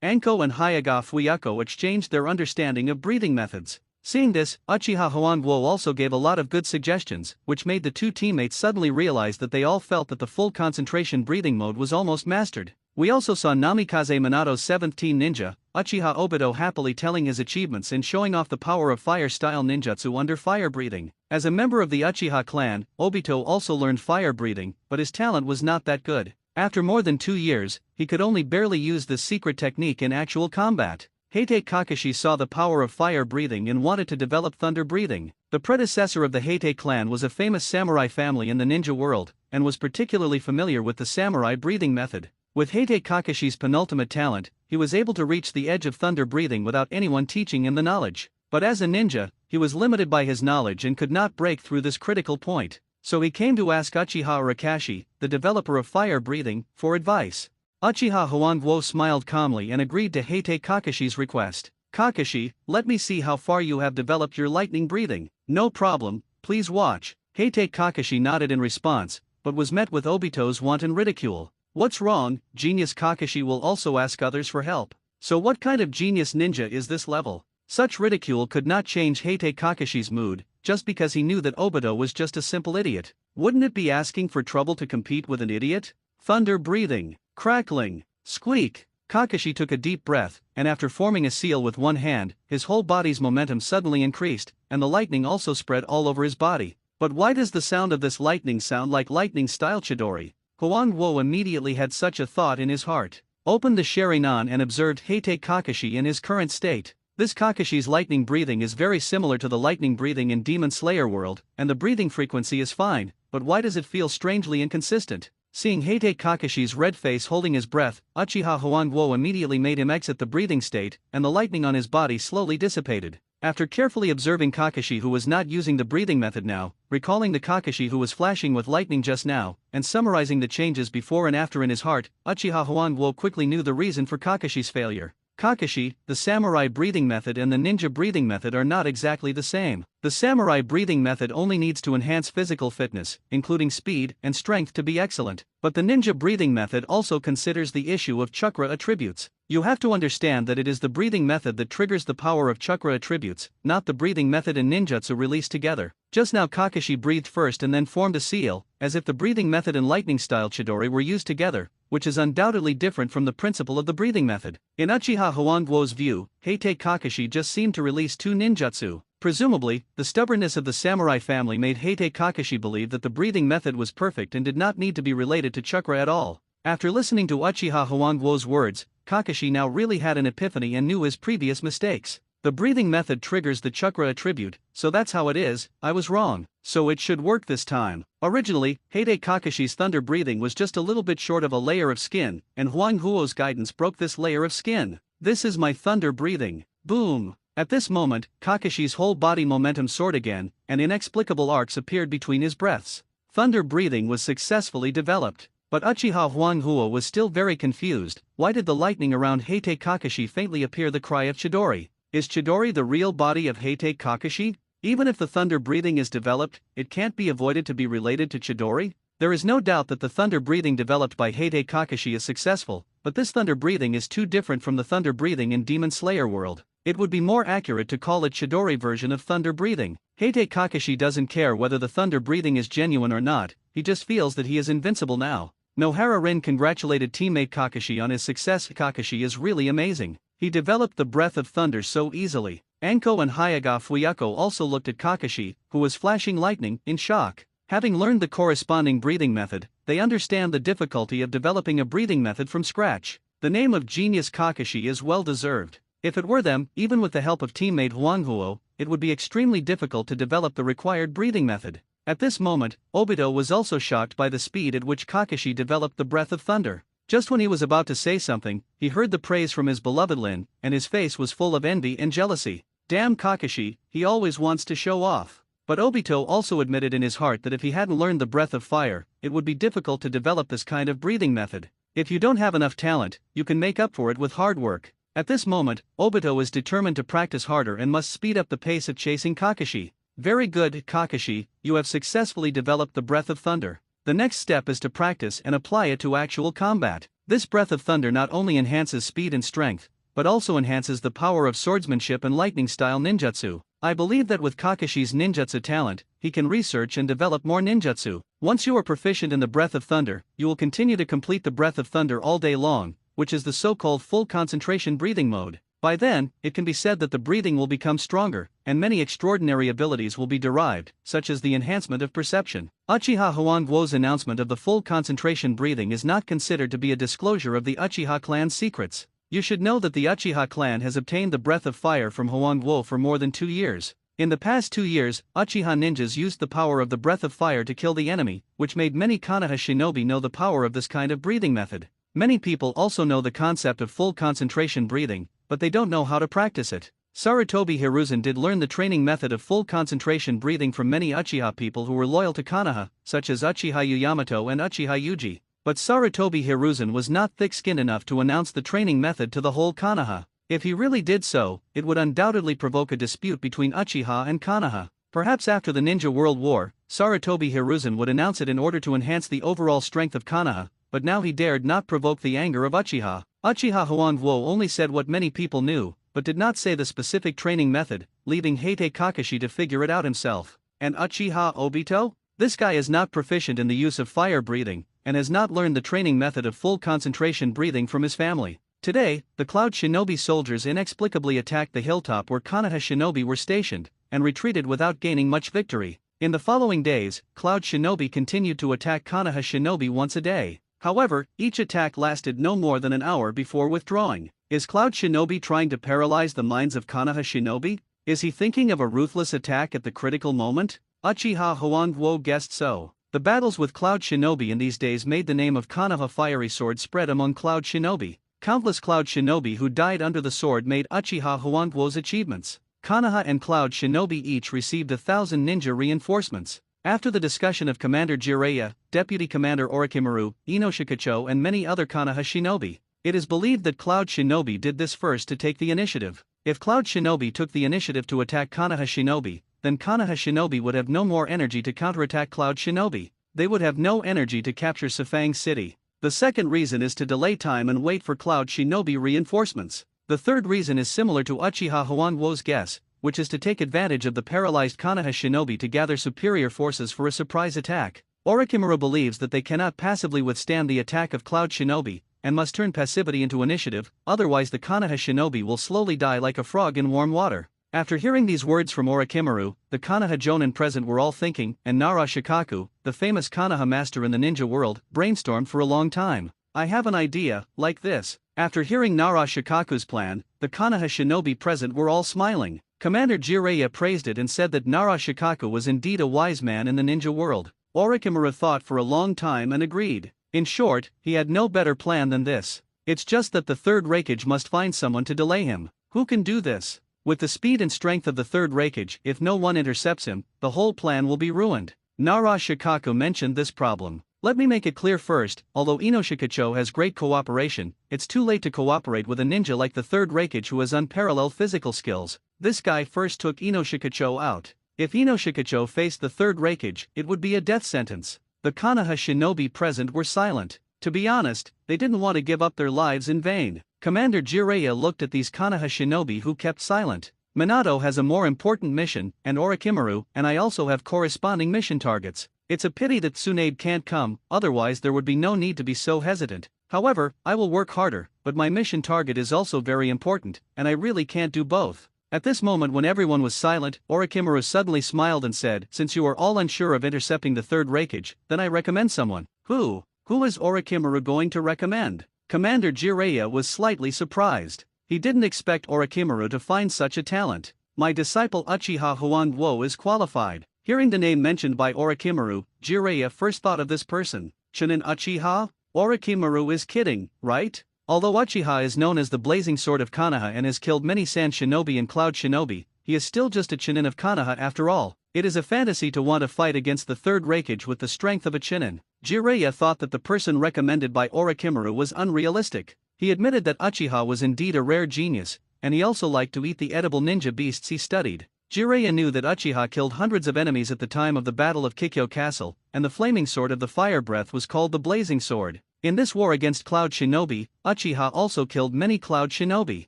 Anko and Hayaga Fuyako exchanged their understanding of breathing methods. Seeing this, Uchiha Huangguo also gave a lot of good suggestions, which made the two teammates suddenly realize that they all felt that the full concentration breathing mode was almost mastered. We also saw Namikaze Minato's 7th Teen Ninja, Uchiha Obito happily telling his achievements and showing off the power of fire-style ninjutsu under fire breathing. As a member of the Uchiha clan, Obito also learned fire breathing, but his talent was not that good. After more than 2 years, he could only barely use this secret technique in actual combat. Heite Kakashi saw the power of fire breathing and wanted to develop thunder breathing. The predecessor of the Heite clan was a famous samurai family in the ninja world, and was particularly familiar with the samurai breathing method. With Heite Kakashi's penultimate talent, he was able to reach the edge of thunder breathing without anyone teaching him the knowledge. But as a ninja, he was limited by his knowledge and could not break through this critical point. So he came to ask Uchiha Urakashi, the developer of fire breathing, for advice. Uchiha Huangguo smiled calmly and agreed to Heite Kakashi's request. Kakashi, let me see how far you have developed your lightning breathing. No problem, please watch. Heite Kakashi nodded in response, but was met with Obito's wanton ridicule. What's wrong? Genius Kakashi will also ask others for help. So what kind of genius ninja is this level? Such ridicule could not change Heite Kakashi's mood, just because he knew that Obito was just a simple idiot. Wouldn't it be asking for trouble to compete with an idiot? Thunder breathing. Crackling. Squeak. Kakashi took a deep breath, and after forming a seal with one hand, his whole body's momentum suddenly increased, and the lightning also spread all over his body. But why does the sound of this lightning sound like lightning-style Chidori? Huangguo immediately had such a thought in his heart. Opened the Sharingan and observed Heite Kakashi in his current state. This Kakashi's lightning breathing is very similar to the lightning breathing in Demon Slayer world, and the breathing frequency is fine, but why does it feel strangely inconsistent? Seeing Heite Kakashi's red face holding his breath, Uchiha Huangguo immediately made him exit the breathing state, and the lightning on his body slowly dissipated. After carefully observing Kakashi, who was not using the breathing method now, recalling the Kakashi who was flashing with lightning just now, and summarizing the changes before and after in his heart, Uchiha Huangguo quickly knew the reason for Kakashi's failure. Kakashi, the samurai breathing method and the ninja breathing method are not exactly the same. The samurai breathing method only needs to enhance physical fitness, including speed and strength, to be excellent, but the ninja breathing method also considers the issue of chakra attributes. You have to understand that it is the breathing method that triggers the power of chakra attributes, not the breathing method and ninjutsu released together. Just now Kakashi breathed first and then formed a seal, as if the breathing method and lightning-style Chidori were used together, which is undoubtedly different from the principle of the breathing method. In Uchiha Huangguo's view, Heite Kakashi just seemed to release two ninjutsu. Presumably, the stubbornness of the samurai family made Heite Kakashi believe that the breathing method was perfect and did not need to be related to chakra at all. After listening to Uchiha Huangguo's words, Kakashi now really had an epiphany and knew his previous mistakes. The breathing method triggers the chakra attribute, so that's how it is. I was wrong. So it should work this time. Originally, Heite Kakashi's thunder breathing was just a little bit short of a layer of skin, and Huangguo's guidance broke this layer of skin. This is my thunder breathing. Boom! At this moment, Kakashi's whole body momentum soared again, and inexplicable arcs appeared between his breaths. Thunder breathing was successfully developed. But Uchiha Huangguo was still very confused. Why did the lightning around Heite Kakashi faintly appear the cry of Chidori? Is Chidori the real body of Heite Kakashi? Even if the thunder breathing is developed, it can't be avoided to be related to Chidori? There is no doubt that the thunder breathing developed by Heite Kakashi is successful, but this thunder breathing is too different from the thunder breathing in Demon Slayer world. It would be more accurate to call it Chidori version of thunder breathing. Heite Kakashi doesn't care whether the thunder breathing is genuine or not, he just feels that he is invincible now. Nohara Rin congratulated teammate Kakashi on his success. Kakashi is really amazing. He developed the breath of thunder so easily. Anko and Hayaga Fuyako also looked at Kakashi, who was flashing lightning, in shock. Having learned the corresponding breathing method, they understand the difficulty of developing a breathing method from scratch. The name of Genius Kakashi is well deserved. If it were them, even with the help of teammate Huangguo, it would be extremely difficult to develop the required breathing method. At this moment, Obito was also shocked by the speed at which Kakashi developed the breath of thunder. Just when he was about to say something, he heard the praise from his beloved Lin, and his face was full of envy and jealousy. Damn Kakashi, he always wants to show off. But Obito also admitted in his heart that if he hadn't learned the breath of fire, it would be difficult to develop this kind of breathing method. If you don't have enough talent, you can make up for it with hard work. At this moment, Obito is determined to practice harder and must speed up the pace of chasing Kakashi. Very good, Kakashi, you have successfully developed the Breath of Thunder. The next step is to practice and apply it to actual combat. This Breath of Thunder not only enhances speed and strength, but also enhances the power of swordsmanship and lightning-style ninjutsu. I believe that with Kakashi's ninjutsu talent, he can research and develop more ninjutsu. Once you are proficient in the Breath of Thunder, you will continue to complete the Breath of Thunder all day long, which is the so-called full concentration breathing mode. By then, it can be said that the breathing will become stronger, and many extraordinary abilities will be derived, such as the enhancement of perception. Uchiha Huangguo's announcement of the full concentration breathing is not considered to be a disclosure of the Uchiha clan's secrets. You should know that the Uchiha clan has obtained the Breath of Fire from Huangguo for more than 2 years. In the past 2 years, Uchiha ninjas used the power of the Breath of Fire to kill the enemy, which made many Konoha shinobi know the power of this kind of breathing method. Many people also know the concept of full concentration breathing, but they don't know how to practice it. Sarutobi Hiruzen did learn the training method of full concentration breathing from many Uchiha people who were loyal to Konoha, such as Uchiha Yamato and Uchiha Yuji. But Sarutobi Hiruzen was not thick-skinned enough to announce the training method to the whole Konoha. If he really did so, it would undoubtedly provoke a dispute between Uchiha and Konoha. Perhaps after the Ninja World War, Sarutobi Hiruzen would announce it in order to enhance the overall strength of Konoha, but now he dared not provoke the anger of Uchiha. Uchiha Huangguo only said what many people knew, but did not say the specific training method, leaving Heite Kakashi to figure it out himself. And Uchiha Obito? This guy is not proficient in the use of fire breathing, and has not learned the training method of full concentration breathing from his family. Today, the Cloud Shinobi soldiers inexplicably attacked the hilltop where Konoha Shinobi were stationed, and retreated without gaining much victory. In the following days, Cloud Shinobi continued to attack Konoha Shinobi once a day. However, each attack lasted no more than an hour before withdrawing. Is Cloud Shinobi trying to paralyze the minds of Konoha Shinobi? Is he thinking of a ruthless attack at the critical moment? Uchiha Huangguo guessed so. The battles with Cloud Shinobi in these days made the name of Konoha Fiery Sword spread among Cloud Shinobi. Countless Cloud Shinobi who died under the sword made Uchiha Huangguo's achievements. Konoha and Cloud Shinobi each received 1,000 ninja reinforcements. After the discussion of Commander Jiraiya, Deputy Commander Orochimaru, Inoshikacho and many other Konoha Shinobi, it is believed that Cloud Shinobi did this first to take the initiative. If Cloud Shinobi took the initiative to attack Konoha Shinobi, then Konoha Shinobi would have no more energy to counterattack Cloud Shinobi. They would have no energy to capture Sifang City. The second reason is to delay time and wait for Cloud Shinobi reinforcements. The third reason is similar to Uchiha Huangguo's guess, which is to take advantage of the paralyzed Konoha Shinobi to gather superior forces for a surprise attack. Orochimaru believes that they cannot passively withstand the attack of Cloud Shinobi, and must turn passivity into initiative, otherwise the Konoha Shinobi will slowly die like a frog in warm water. After hearing these words from Orochimaru, the Konoha Jonin present were all thinking, and Nara Shikaku, the famous Konoha master in the ninja world, brainstormed for a long time. I have an idea, like this. After hearing Nara Shikaku's plan, the Konoha Shinobi present were all smiling. Commander Jiraiya praised it and said that Nara Shikaku was indeed a wise man in the ninja world. Orochimaru thought for a long time and agreed. In short, he had no better plan than this. It's just that the third Raikage must find someone to delay him. Who can do this? With the speed and strength of the third Raikage, if no one intercepts him, the whole plan will be ruined. Nara Shikaku mentioned this problem. Let me make it clear first, although Inoshikacho has great cooperation, it's too late to cooperate with a ninja like the third Raikage who has unparalleled physical skills. This guy first took Inoshikacho out. If Inoshikacho faced the third Raikage, it would be a death sentence. The Konoha Shinobi present were silent. To be honest, they didn't want to give up their lives in vain. Commander Jiraiya looked at these Konoha Shinobi who kept silent. Minato has a more important mission, and Orochimaru, and I also have corresponding mission targets. It's a pity that Tsunade can't come, otherwise there would be no need to be so hesitant. However, I will work harder, but my mission target is also very important, and I really can't do both. At this moment when everyone was silent, Orochimaru suddenly smiled and said, since you are all unsure of intercepting the third Raikage, then I recommend someone. Who? Who is Orochimaru going to recommend? Commander Jiraiya was slightly surprised. He didn't expect Orochimaru to find such a talent. My disciple Uchiha Huangguo is qualified. Hearing the name mentioned by Orochimaru, Jiraiya first thought of this person. Chunin Uchiha? Orochimaru is kidding, right? Although Uchiha is known as the Blazing Sword of Konoha and has killed many Sand Shinobi and Cloud Shinobi, he is still just a Chunin of Konoha after all. It is a fantasy to want to fight against the third Raikage with the strength of a Chunin. Jiraiya thought that the person recommended by Orochimaru was unrealistic. He admitted that Uchiha was indeed a rare genius, and he also liked to eat the edible ninja beasts he studied. Jiraiya knew that Uchiha killed hundreds of enemies at the time of the Battle of Kikyo Castle, and the flaming sword of the fire breath was called the Blazing Sword. In this war against Cloud Shinobi, Uchiha also killed many Cloud Shinobi.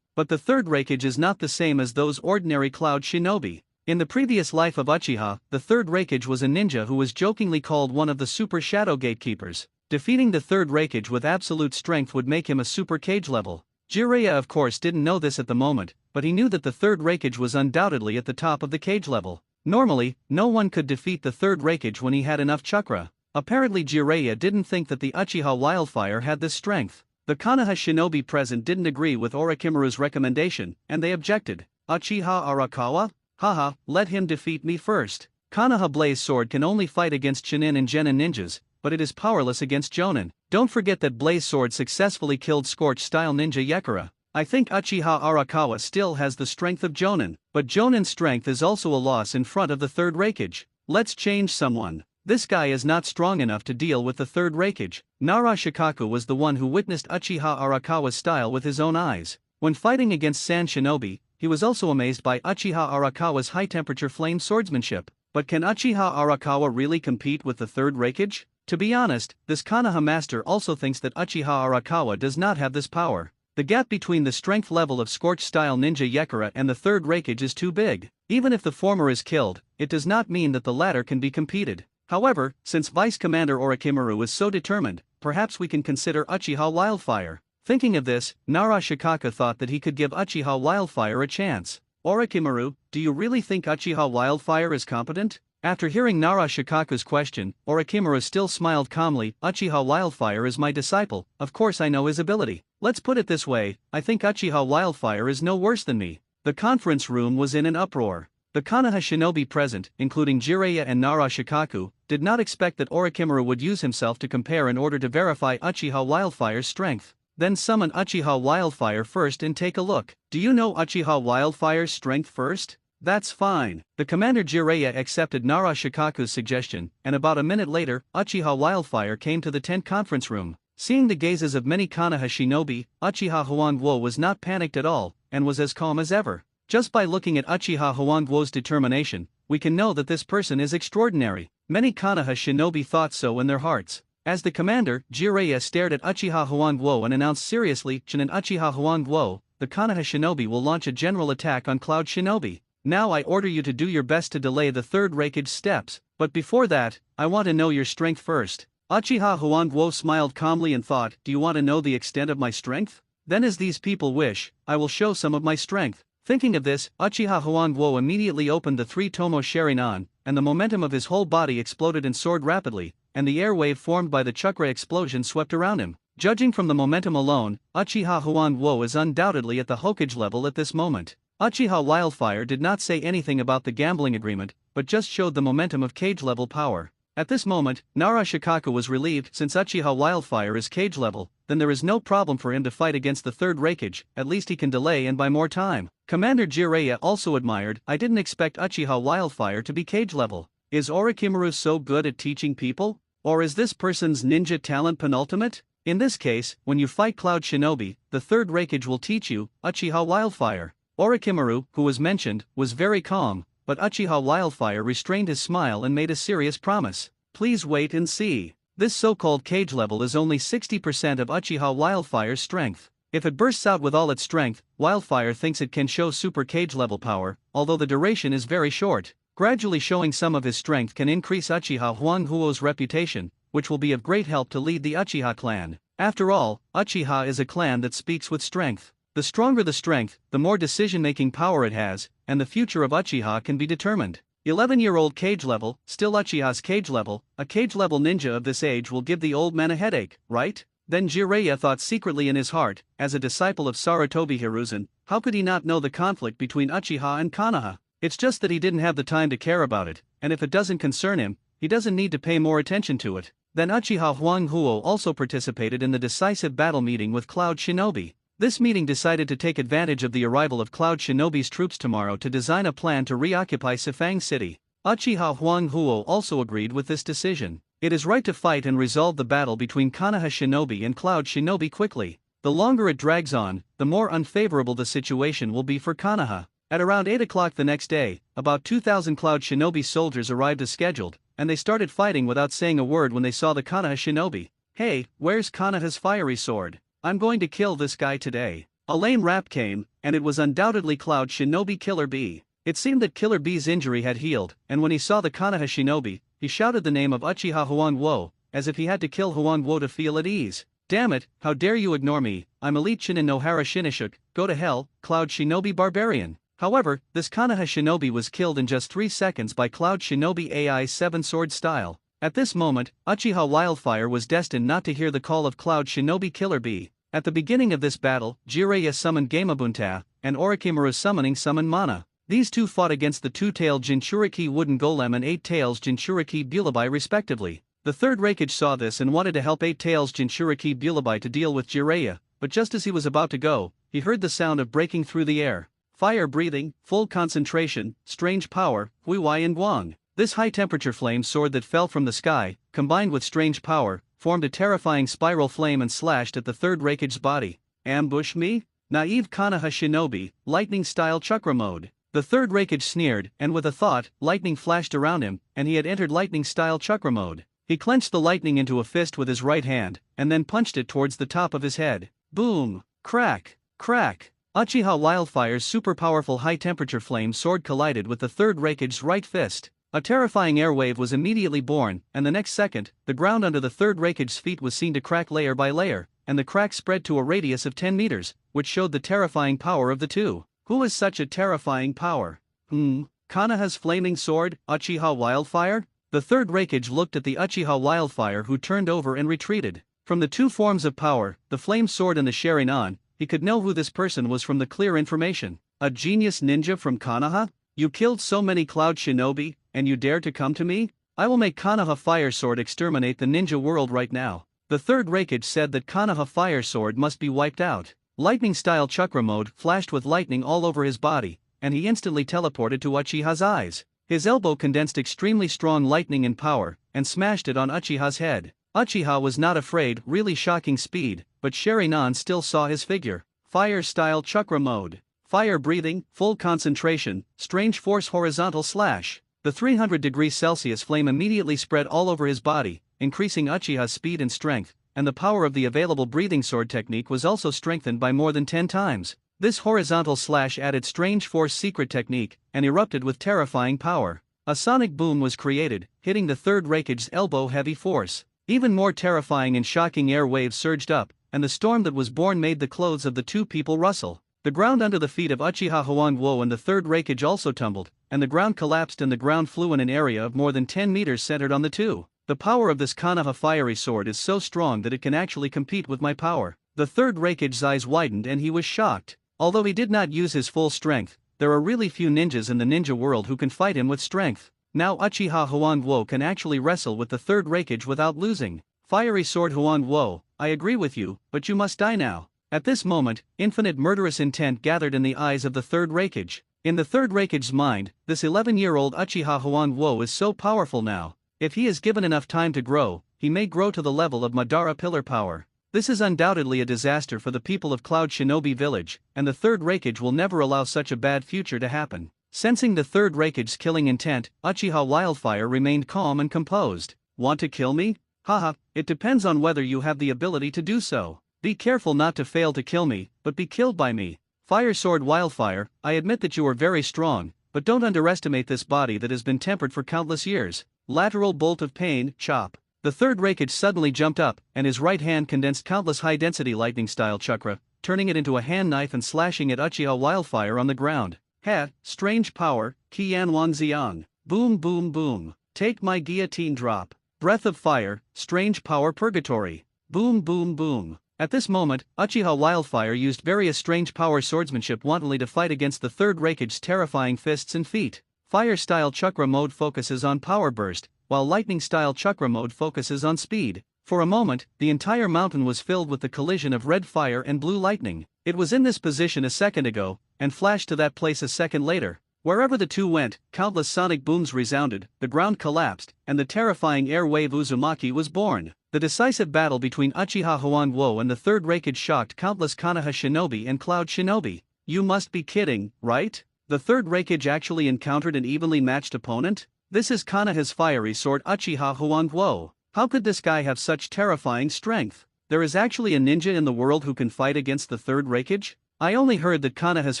But the third Raikage is not the same as those ordinary Cloud Shinobi. In the previous life of Uchiha, the third Raikage was a ninja who was jokingly called one of the Super Shadow Gatekeepers. Defeating the third Raikage with absolute strength would make him a Super Cage level. Jiraiya of course didn't know this at the moment, but he knew that the third Raikage was undoubtedly at the top of the cage level. Normally, no one could defeat the third Raikage when he had enough chakra. Apparently Jiraiya didn't think that the Uchiha Wildfire had this strength. The Konoha shinobi present didn't agree with Orochimaru's recommendation, and they objected. Uchiha Arakawa? Haha, let him defeat me first. Konoha Blaze Sword can only fight against Chunin and Genin ninjas, but it is powerless against Jonin. Don't forget that Blaze Sword successfully killed Scorch-style ninja Yekara. I think Uchiha Arakawa still has the strength of Jonin, but Jonin's strength is also a loss in front of the third Raikage. Let's change someone. This guy is not strong enough to deal with the third Raikage. Nara Shikaku was the one who witnessed Uchiha Arakawa's style with his own eyes. When fighting against Sand Shinobi, he was also amazed by Uchiha Arakawa's high-temperature flame swordsmanship. But can Uchiha Arakawa really compete with the third Raikage? To be honest, this Konoha master also thinks that Uchiha Arakawa does not have this power. The gap between the strength level of Scorch-style ninja Yekara and the third Raikage is too big. Even if the former is killed, it does not mean that the latter can be competed. However, since Vice Commander Orochimaru is so determined, perhaps we can consider Uchiha Wildfire. Thinking of this, Nara Shikaku thought that he could give Uchiha Wildfire a chance. Orochimaru, do you really think Uchiha Wildfire is competent? After hearing Nara Shikaku's question, Orochimaru still smiled calmly. Uchiha Wildfire is my disciple, of course I know his ability. Let's put it this way, I think Uchiha Wildfire is no worse than me. The conference room was in an uproar. The Konoha shinobi present, including Jiraiya and Nara Shikaku, did not expect that Orochimaru would use himself to compare in order to verify Uchiha Wildfire's strength. Then summon Uchiha Wildfire first and take a look. Do you know Uchiha Wildfire's strength first? That's fine. The commander Jiraiya accepted Nara Shikaku's suggestion, and about a minute later, Uchiha Wildfire came to the tent conference room. Seeing the gazes of many Konoha shinobi, Uchiha Huangguo was not panicked at all, and was as calm as ever. Just by looking at Uchiha Huangguo's determination, we can know that this person is extraordinary. Many Konoha shinobi thought so in their hearts. As the commander, Jiraiya stared at Uchiha Huangguo and announced seriously, Chunin Uchiha Huangguo, the Konoha shinobi will launch a general attack on Cloud Shinobi. Now I order you to do your best to delay the third Raikage steps, but before that, I want to know your strength first. Uchiha Huangguo smiled calmly and thought, do you want to know the extent of my strength? Then as these people wish, I will show some of my strength. Thinking of this, Uchiha Huangguo immediately opened the three Tomo Sharingan, and the momentum of his whole body exploded and soared rapidly, and the air wave formed by the chakra explosion swept around him. Judging from the momentum alone, Uchiha Huangguo is undoubtedly at the Hokage level at this moment. Uchiha Wildfire did not say anything about the gambling agreement, but just showed the momentum of cage level power. At this moment, Nara Shikaku was relieved since Uchiha Wildfire is cage level, then there is no problem for him to fight against the third Raikage, at least he can delay and buy more time. Commander Jiraiya also admired, I didn't expect Uchiha Wildfire to be cage level. Is Orochimaru so good at teaching people? Or is this person's ninja talent penultimate? In this case, when you fight Cloud Shinobi, the third Raikage will teach you, Uchiha Wildfire. Orochimaru, who was mentioned, was very calm, but Uchiha Wildfire restrained his smile and made a serious promise. Please wait and see. This so-called cage level is only 60% of Uchiha Wildfire's strength. If it bursts out with all its strength, Wildfire thinks it can show super cage level power, although the duration is very short. Gradually showing some of his strength can increase Uchiha Huangguo's reputation, which will be of great help to lead the Uchiha clan. After all, Uchiha is a clan that speaks with strength. The stronger the strength, the more decision-making power it has, and the future of Uchiha can be determined. 11-year-old cage level, still Uchiha's cage level, a cage level ninja of this age will give the old man a headache, right? Then Jiraiya thought secretly in his heart, as a disciple of Sarutobi Hiruzen, how could he not know the conflict between Uchiha and Konoha? It's just that he didn't have the time to care about it, and if it doesn't concern him, he doesn't need to pay more attention to it. Then Uchiha Huangguo also participated in the decisive battle meeting with Cloud Shinobi. This meeting decided to take advantage of the arrival of Cloud Shinobi's troops tomorrow to design a plan to reoccupy Sifang City. Uchiha Huang Huo also agreed with this decision. It is right to fight and resolve the battle between Konoha Shinobi and Cloud Shinobi quickly. The longer it drags on, the more unfavorable the situation will be for Konoha. At around 8 o'clock the next day, about 2,000 Cloud Shinobi soldiers arrived as scheduled, and they started fighting without saying a word when they saw the Konoha Shinobi. "Hey, where's Konoha's fiery sword? I'm going to kill this guy today." A lame rap came, and it was undoubtedly Cloud Shinobi Killer B. It seemed that Killer B's injury had healed, and when he saw the Konoha Shinobi, he shouted the name of Uchiha Huang Wo, as if he had to kill Huang Wo to feel at ease. "Damn it, how dare you ignore me, I'm Elite Shinin Nohara Shinishuk, go to hell, Cloud Shinobi Barbarian." However, this Konoha Shinobi was killed in just 3 seconds by Cloud Shinobi AI's 7-sword style. At this moment, Uchiha Wildfire was destined not to hear the call of Cloud Shinobi Killer B. At the beginning of this battle, Jiraiya summoned Gamabunta, and Orochimaru summoned Mana. These two fought against the 2-tailed Jinchuriki Wooden Golem and 8 Tails Jinchuriki Bulabai respectively. The third Raikage saw this and wanted to help 8 Tails Jinchuriki Bulabai to deal with Jiraiya, but just as he was about to go, he heard the sound of breaking through the air. Fire breathing, full concentration, strange power, Huiwai and Guang. This high-temperature flame sword that fell from the sky, combined with strange power, formed a terrifying spiral flame and slashed at the third Raikage's body. "Ambush me? Naive Konoha Shinobi, lightning-style chakra mode." The third Raikage sneered, and with a thought, lightning flashed around him, and he had entered lightning-style chakra mode. He clenched the lightning into a fist with his right hand, and then punched it towards the top of his head. Boom! Crack! Crack! Uchiha Wildfire's super-powerful high-temperature flame sword collided with the third Raikage's right fist. A terrifying air wave was immediately born, and the next second, the ground under the third Raikage's feet was seen to crack layer by layer, and the crack spread to a radius of 10 meters, which showed the terrifying power of the two. Who is such a terrifying power? Konoha's flaming sword, Uchiha Wildfire? The third Raikage looked at the Uchiha Wildfire, who turned over and retreated. From the two forms of power, the flame sword and the Sharingan, he could know who this person was from the clear information. A genius ninja from Konoha? You killed so many Cloud Shinobi, and you dare to come to me? I will make Konoha Fire Sword exterminate the ninja world right now. The third Raikage said that Konoha Fire Sword must be wiped out. Lightning-style chakra mode flashed with lightning all over his body, and he instantly teleported to Uchiha's eyes. His elbow condensed extremely strong lightning and power, and smashed it on Uchiha's head. Uchiha was not afraid, really shocking speed, but Sharingan still saw his figure. Fire-style chakra mode. Fire breathing, full concentration, strange force horizontal slash. The 300 degrees Celsius flame immediately spread all over his body, increasing Uchiha's speed and strength, and the power of the available breathing sword technique was also strengthened by more than 10 times. This horizontal slash added strange force secret technique, and erupted with terrifying power. A sonic boom was created, hitting the third Raikage's elbow heavy force. Even more terrifying and shocking air waves surged up, and the storm that was born made the clothes of the two people rustle. The ground under the feet of Uchiha Huang Wo and the third Raikage also tumbled, and the ground collapsed and the ground flew in an area of more than 10 meters centered on the two. The power of this Konoha fiery sword is so strong that it can actually compete with my power. The third Raikage's eyes widened and he was shocked. Although he did not use his full strength, there are really few ninjas in the ninja world who can fight him with strength. Now Uchiha Huang Wo can actually wrestle with the third Raikage without losing. Fiery sword Huang Wo, I agree with you, but you must die now. At this moment, infinite murderous intent gathered in the eyes of the third Raikage. In the third Raikage's mind, this 11-year-old Uchiha Huang Wo is so powerful now. If he is given enough time to grow, he may grow to the level of Madara pillar power. This is undoubtedly a disaster for the people of Cloud Shinobi Village, and the third Raikage will never allow such a bad future to happen. Sensing the third Raikage's killing intent, Uchiha Wildfire remained calm and composed. Want to kill me? Haha, it depends on whether you have the ability to do so. Be careful not to fail to kill me, but be killed by me. Fire Sword Wildfire, I admit that you are very strong, but don't underestimate this body that has been tempered for countless years. Lateral Bolt of Pain, chop. The third Raikage suddenly jumped up, and his right hand condensed countless high-density lightning-style chakra, turning it into a hand knife and slashing at Uchiha Wildfire on the ground. Ha, strange power, Qianwan Xiang. Boom boom boom. Take my guillotine drop. Breath of fire, strange power purgatory. Boom boom boom. At this moment, Uchiha Wildfire used various strange power swordsmanship wantonly to fight against the third Raikage's terrifying fists and feet. Fire-style chakra mode focuses on power burst, while lightning-style chakra mode focuses on speed. For a moment, the entire mountain was filled with the collision of red fire and blue lightning. It was in this position a second ago, and flashed to that place a second later. Wherever the two went, countless sonic booms resounded, the ground collapsed, and the terrifying air wave Uzumaki was born. The decisive battle between Uchiha Huangwo and the Third Raikage shocked countless Konoha shinobi and Cloud shinobi. You must be kidding, right? The Third Raikage actually encountered an evenly matched opponent? This is Konoha's fiery sword Uchiha Huangwo. How could this guy have such terrifying strength? There is actually a ninja in the world who can fight against the Third Raikage? I only heard that Konoha's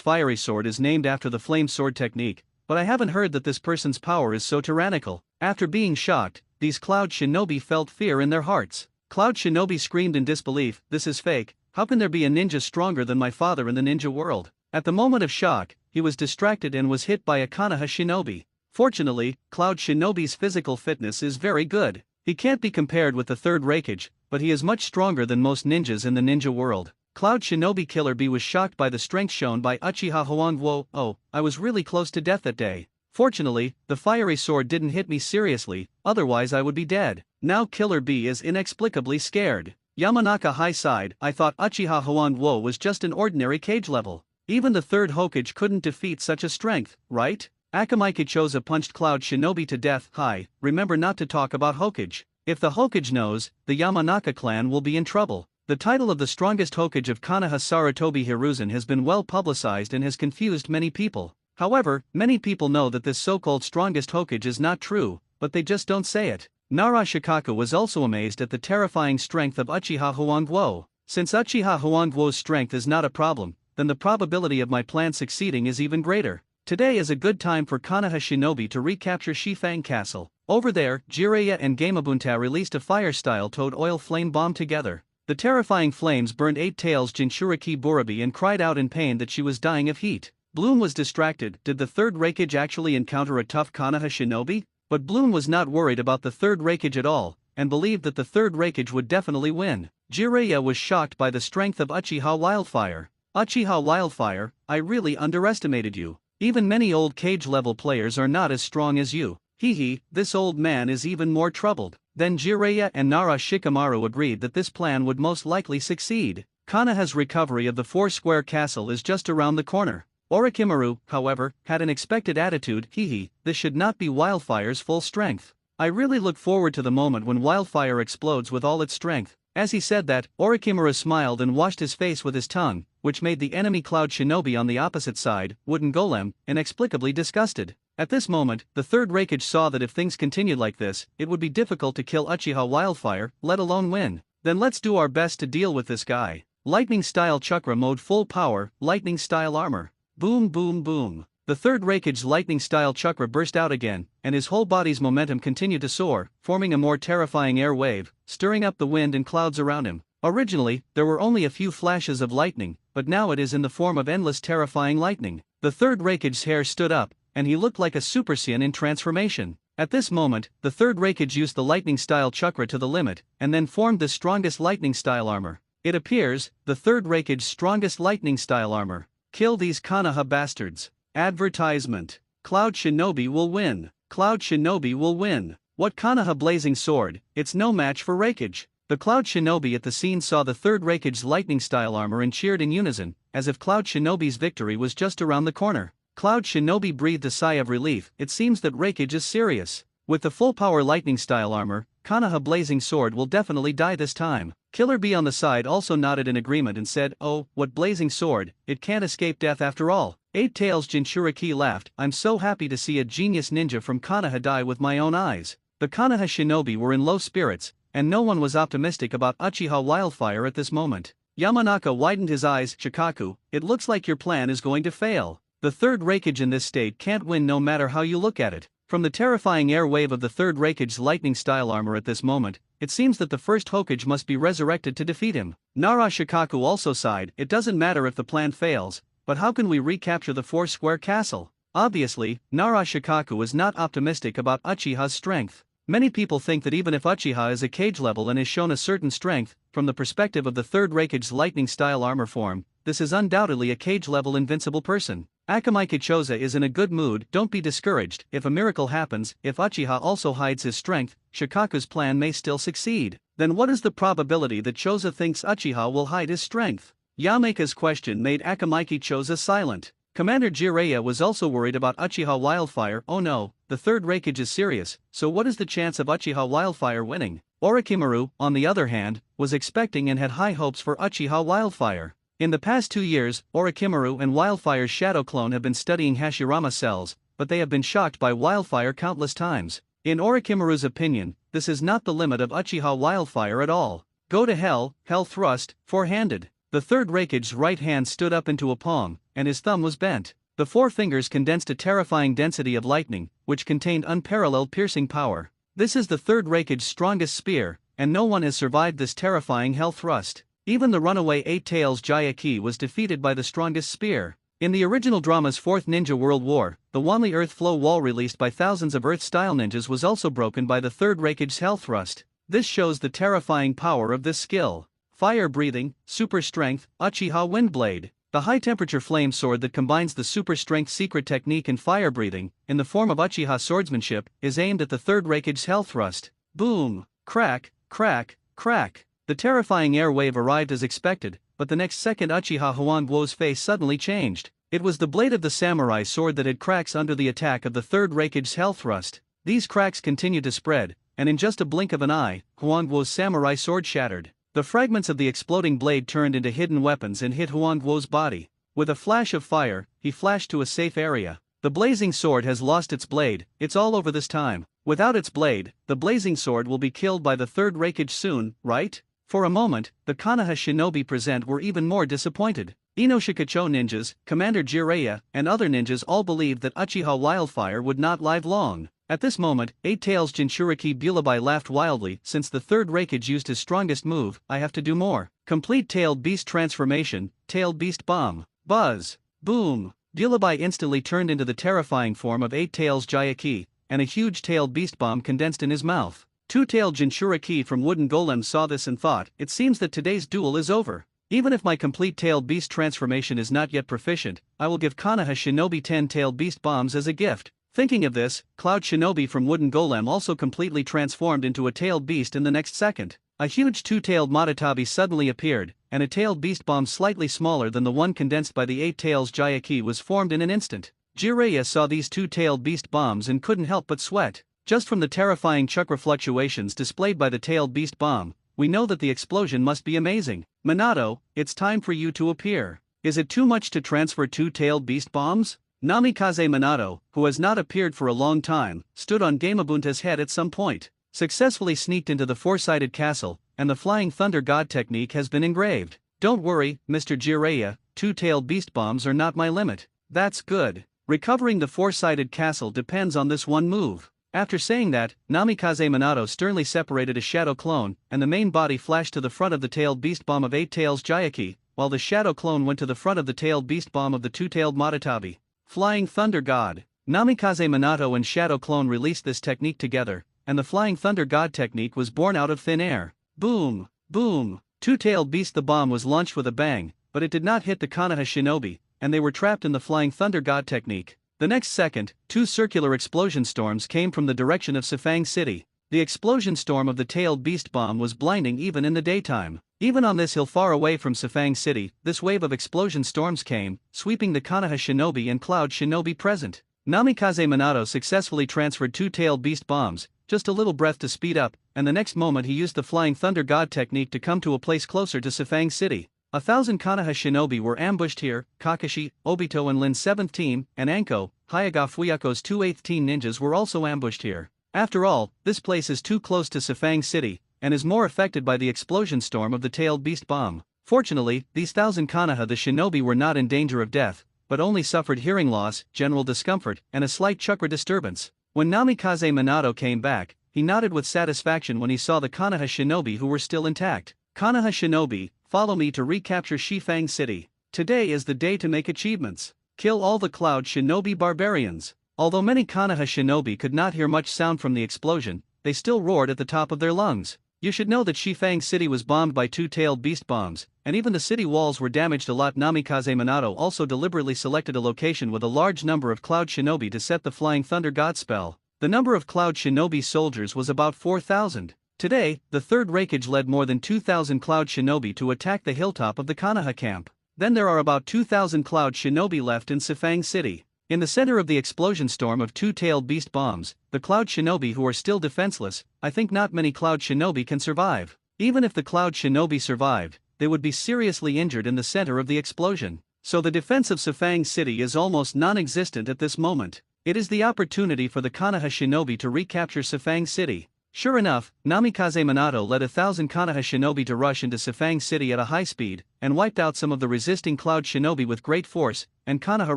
fiery sword is named after the flame sword technique, but I haven't heard that this person's power is so tyrannical. After being shocked, these Cloud shinobi felt fear in their hearts. Cloud shinobi screamed in disbelief, "This is fake, how can there be a ninja stronger than my father in the ninja world?" At the moment of shock, he was distracted and was hit by a Konoha shinobi. Fortunately, Cloud shinobi's physical fitness is very good. He can't be compared with the Third Raikage, but he is much stronger than most ninjas in the ninja world. Cloud shinobi Killer B was shocked by the strength shown by Uchiha Huangwo. "Oh, I was really close to death that day. Fortunately, the fiery sword didn't hit me seriously, otherwise I would be dead." Now Killer B is inexplicably scared. Yamanaka High sighed, "I thought Uchiha Huangwo was just an ordinary cage level. Even the Third Hokage couldn't defeat such a strength, right?" Akamai Kichoza punched Cloud shinobi to death. "Hi, remember not to talk about Hokage. If the Hokage knows, the Yamanaka clan will be in trouble." The title of the strongest Hokage of Konoha Sarutobi Hiruzen has been well publicized and has confused many people. However, many people know that this so-called strongest Hokage is not true, but they just don't say it. Nara Shikaku was also amazed at the terrifying strength of Uchiha Huangwo. "Since Uchiha Huangwo's strength is not a problem, then the probability of my plan succeeding is even greater. Today is a good time for Konoha shinobi to recapture Shifang Castle." Over there, Jiraiya and Gamabunta released a fire-style toad oil flame bomb together. The terrifying flames burned Eight Tails Jinchuriki Burabi and cried out in pain that she was dying of heat. Bloom was distracted. Did the Third Raikage actually encounter a tough Konoha shinobi? But Bloom was not worried about the Third Raikage at all, and believed that the Third Raikage would definitely win. Jiraiya was shocked by the strength of Uchiha Wildfire. "Uchiha Wildfire, I really underestimated you. Even many old cage-level players are not as strong as you. Hehe, this old man is even more troubled." Then Jiraiya and Nara Shikamaru agreed that this plan would most likely succeed. Konoha's recovery of the Four-Square Castle is just around the corner. Orochimaru, however, had an expected attitude. "Hehe, this should not be Wildfire's full strength. I really look forward to the moment when Wildfire explodes with all its strength." As he said that, Orochimaru smiled and washed his face with his tongue, which made the enemy Cloud shinobi on the opposite side, Wooden Golem, inexplicably disgusted. At this moment, the Third Raikage saw that if things continued like this, it would be difficult to kill Uchiha Wildfire, let alone win. "Then let's do our best to deal with this guy." Lightning Style Chakra Mode Full Power, Lightning Style Armor. Boom boom boom. The Third Raikage's Lightning Style Chakra burst out again, and his whole body's momentum continued to soar, forming a more terrifying air wave, stirring up the wind and clouds around him. Originally, there were only a few flashes of lightning, but now it is in the form of endless terrifying lightning. The Third Raikage's hair stood up, and he looked like a Super Saiyan in transformation. At this moment, the Third Raikage used the Lightning Style Chakra to the limit, and then formed the strongest Lightning Style Armor. It appears, the Third Raikage's strongest Lightning Style Armor. Kill these Konoha bastards. Advertisement. Cloud shinobi will win. Cloud shinobi will win. What Konoha blazing sword, it's no match for Raikage. The Cloud shinobi at the scene saw the Third Raikage's Lightning Style Armor and cheered in unison, as if Cloud shinobi's victory was just around the corner. Cloud shinobi breathed a sigh of relief. It seems that Raikage is serious. With the full-power Lightning Style Armor, Konoha blazing sword will definitely die this time. Killer B on the side also nodded in agreement and said, "Oh, what blazing sword, it can't escape death after all." Eight Tails Jinchuriki laughed, "I'm so happy to see a genius ninja from Konoha die with my own eyes." The Konoha shinobi were in low spirits, and no one was optimistic about Uchiha Wildfire at this moment. Yamanaka widened his eyes. "Shikaku, it looks like your plan is going to fail. The Third Raikage in this state can't win no matter how you look at it." From the terrifying air wave of the Third Raikage's Lightning Style Armor at this moment, it seems that the first Hokage must be resurrected to defeat him. Nara Shikaku also sighed, "It doesn't matter if the plan fails, but how can we recapture the Four-Square Castle?" Obviously, Nara Shikaku is not optimistic about Uchiha's strength. Many people think that even if Uchiha is a cage level and is shown a certain strength, from the perspective of the Third Raikage's Lightning Style Armor form, this is undoubtedly a cage level invincible person. Akamai Kichoza is in a good mood. "Don't be discouraged. If a miracle happens, if Uchiha also hides his strength, Shikaku's plan may still succeed. Then what is the probability that Choza thinks Uchiha will hide his strength?" Yameka's question made Akamai Kichoza silent. Commander Jiraiya was also worried about Uchiha Wildfire. Oh no, the third Raikage is serious, so what is the chance of Uchiha Wildfire winning? Orochimaru, on the other hand, was expecting and had high hopes for Uchiha Wildfire. In the past 2 years, Orochimaru and Wildfire's shadow clone have been studying Hashirama cells, but they have been shocked by Wildfire countless times. In Orochimaru's opinion, this is not the limit of Uchiha Wildfire at all. Go to hell, hell thrust, four-handed. The third Raikage's right hand stood up into a palm, and his thumb was bent. The four fingers condensed a terrifying density of lightning, which contained unparalleled piercing power. This is the third Raikage's strongest spear, and no one has survived this terrifying hell thrust. Even the runaway Eight Tails Jayaki was defeated by the strongest spear. In the original drama's Fourth Ninja World War, the Wanli Earth Flow wall released by thousands of Earth-style ninjas was also broken by the third Raikage's hell thrust. This shows the terrifying power of this skill. Fire breathing, super strength, Uchiha Windblade. The high-temperature flame sword that combines the super strength secret technique and fire breathing, in the form of Uchiha swordsmanship, is aimed at the third Raikage's hell thrust. Boom! Crack, crack, crack. The terrifying air wave arrived as expected, but the next second Uchiha Huangguo's face suddenly changed. It was the blade of the samurai sword that had cracks under the attack of the third Raikage's hell thrust. These cracks continued to spread, and in just a blink of an eye, Huangguo's samurai sword shattered. The fragments of the exploding blade turned into hidden weapons and hit Huangguo's body. With a flash of fire, he flashed to a safe area. The blazing sword has lost its blade, it's all over this time. Without its blade, the blazing sword will be killed by the third Raikage soon, right? For a moment, the Konoha shinobi present were even more disappointed. Inoshikacho ninjas, Commander Jiraiya, and other ninjas all believed that Uchiha Wildfire would not live long. At this moment, Eight Tails Jinchuriki Bulabai laughed wildly. Since the third Raikage used his strongest move, I have to do more. Complete Tailed Beast Transformation, Tailed Beast Bomb. Buzz. Boom. Bulabai instantly turned into the terrifying form of Eight Tails Jayaki, and a huge Tailed Beast Bomb condensed in his mouth. Two-tailed Jinchuriki from Wooden Golem saw this and thought, it seems that today's duel is over. Even if my complete Tailed Beast transformation is not yet proficient, I will give Konoha Shinobi 10 Tailed Beast Bombs as a gift. Thinking of this, Cloud Shinobi from Wooden Golem also completely transformed into a tailed beast in the next second. A huge two-tailed Matatabi suddenly appeared, and a tailed beast bomb slightly smaller than the one condensed by the Eight Tails Jayaki was formed in an instant. Jiraiya saw these two-tailed beast bombs and couldn't help but sweat. Just from the terrifying chakra fluctuations displayed by the tailed beast bomb, we know that the explosion must be amazing. Minato, it's time for you to appear. Is it too much to transfer two tailed beast bombs? Namikaze Minato, who has not appeared for a long time, stood on Gamabunta's head at some point, successfully sneaked into the four-sided castle, and the Flying Thunder God technique has been engraved. Don't worry, Mr. Jiraiya, two-tailed beast bombs are not my limit. That's good. Recovering the four-sided castle depends on this one move. After saying that, Namikaze Minato sternly separated a shadow clone, and the main body flashed to the front of the tailed beast bomb of Eight Tails Jayaki, while the shadow clone went to the front of the tailed beast bomb of the two-tailed Matatabi. Flying Thunder God. Namikaze Minato and shadow clone released this technique together, and the Flying Thunder God technique was born out of thin air. Boom, boom. Two-tailed beast. The bomb was launched with a bang, but it did not hit the Konoha shinobi, and they were trapped in the Flying Thunder God technique. The next second, two circular explosion storms came from the direction of Sifang City. The explosion storm of the tailed beast bomb was blinding even in the daytime. Even on this hill far away from Sifang City, this wave of explosion storms came, sweeping the Konoha shinobi and Cloud shinobi present. Namikaze Minato successfully transferred two tailed beast bombs, just a little breath to speed up, and the next moment he used the Flying Thunder God technique to come to a place closer to Sifang City. 1,000 Konoha shinobi were ambushed here. Kakashi, Obito and Lin's 7th team, and Anko, Hyaga Fuyako's 2 8th team ninjas were also ambushed here. After all, this place is too close to Sifang City, and is more affected by the explosion storm of the tailed beast bomb. Fortunately, these 1,000 Konoha the shinobi were not in danger of death, but only suffered hearing loss, general discomfort, and a slight chakra disturbance. When Namikaze Minato came back, he nodded with satisfaction when he saw the Konoha shinobi who were still intact. Konoha shinobi, follow me to recapture Shifang City. Today is the day to make achievements. Kill all the Cloud shinobi barbarians. Although many Konoha shinobi could not hear much sound from the explosion, they still roared at the top of their lungs. You should know that Shifang City was bombed by two-tailed beast bombs, and even the city walls were damaged a lot. Namikaze Minato also deliberately selected a location with a large number of Cloud shinobi to set the Flying Thunder God spell. The number of Cloud shinobi soldiers was about 4,000. Today, the third Raikage led more than 2,000 Cloud shinobi to attack the hilltop of the Konoha camp. Then there are about 2,000 Cloud Shinobi left in Sifang City. In the center of the explosion storm of two-tailed beast bombs, the Cloud Shinobi who are still defenseless. I think not many Cloud Shinobi can survive. Even if the Cloud Shinobi survived, they would be seriously injured in the center of the explosion. So the defense of Sifang City is almost non-existent at this moment. It is the opportunity for the Konoha Shinobi to recapture Sifang City. Sure enough, Namikaze Minato led 1,000 Konoha Shinobi to rush into Sifang City at a high speed, and wiped out some of the resisting Cloud Shinobi with great force, and Konoha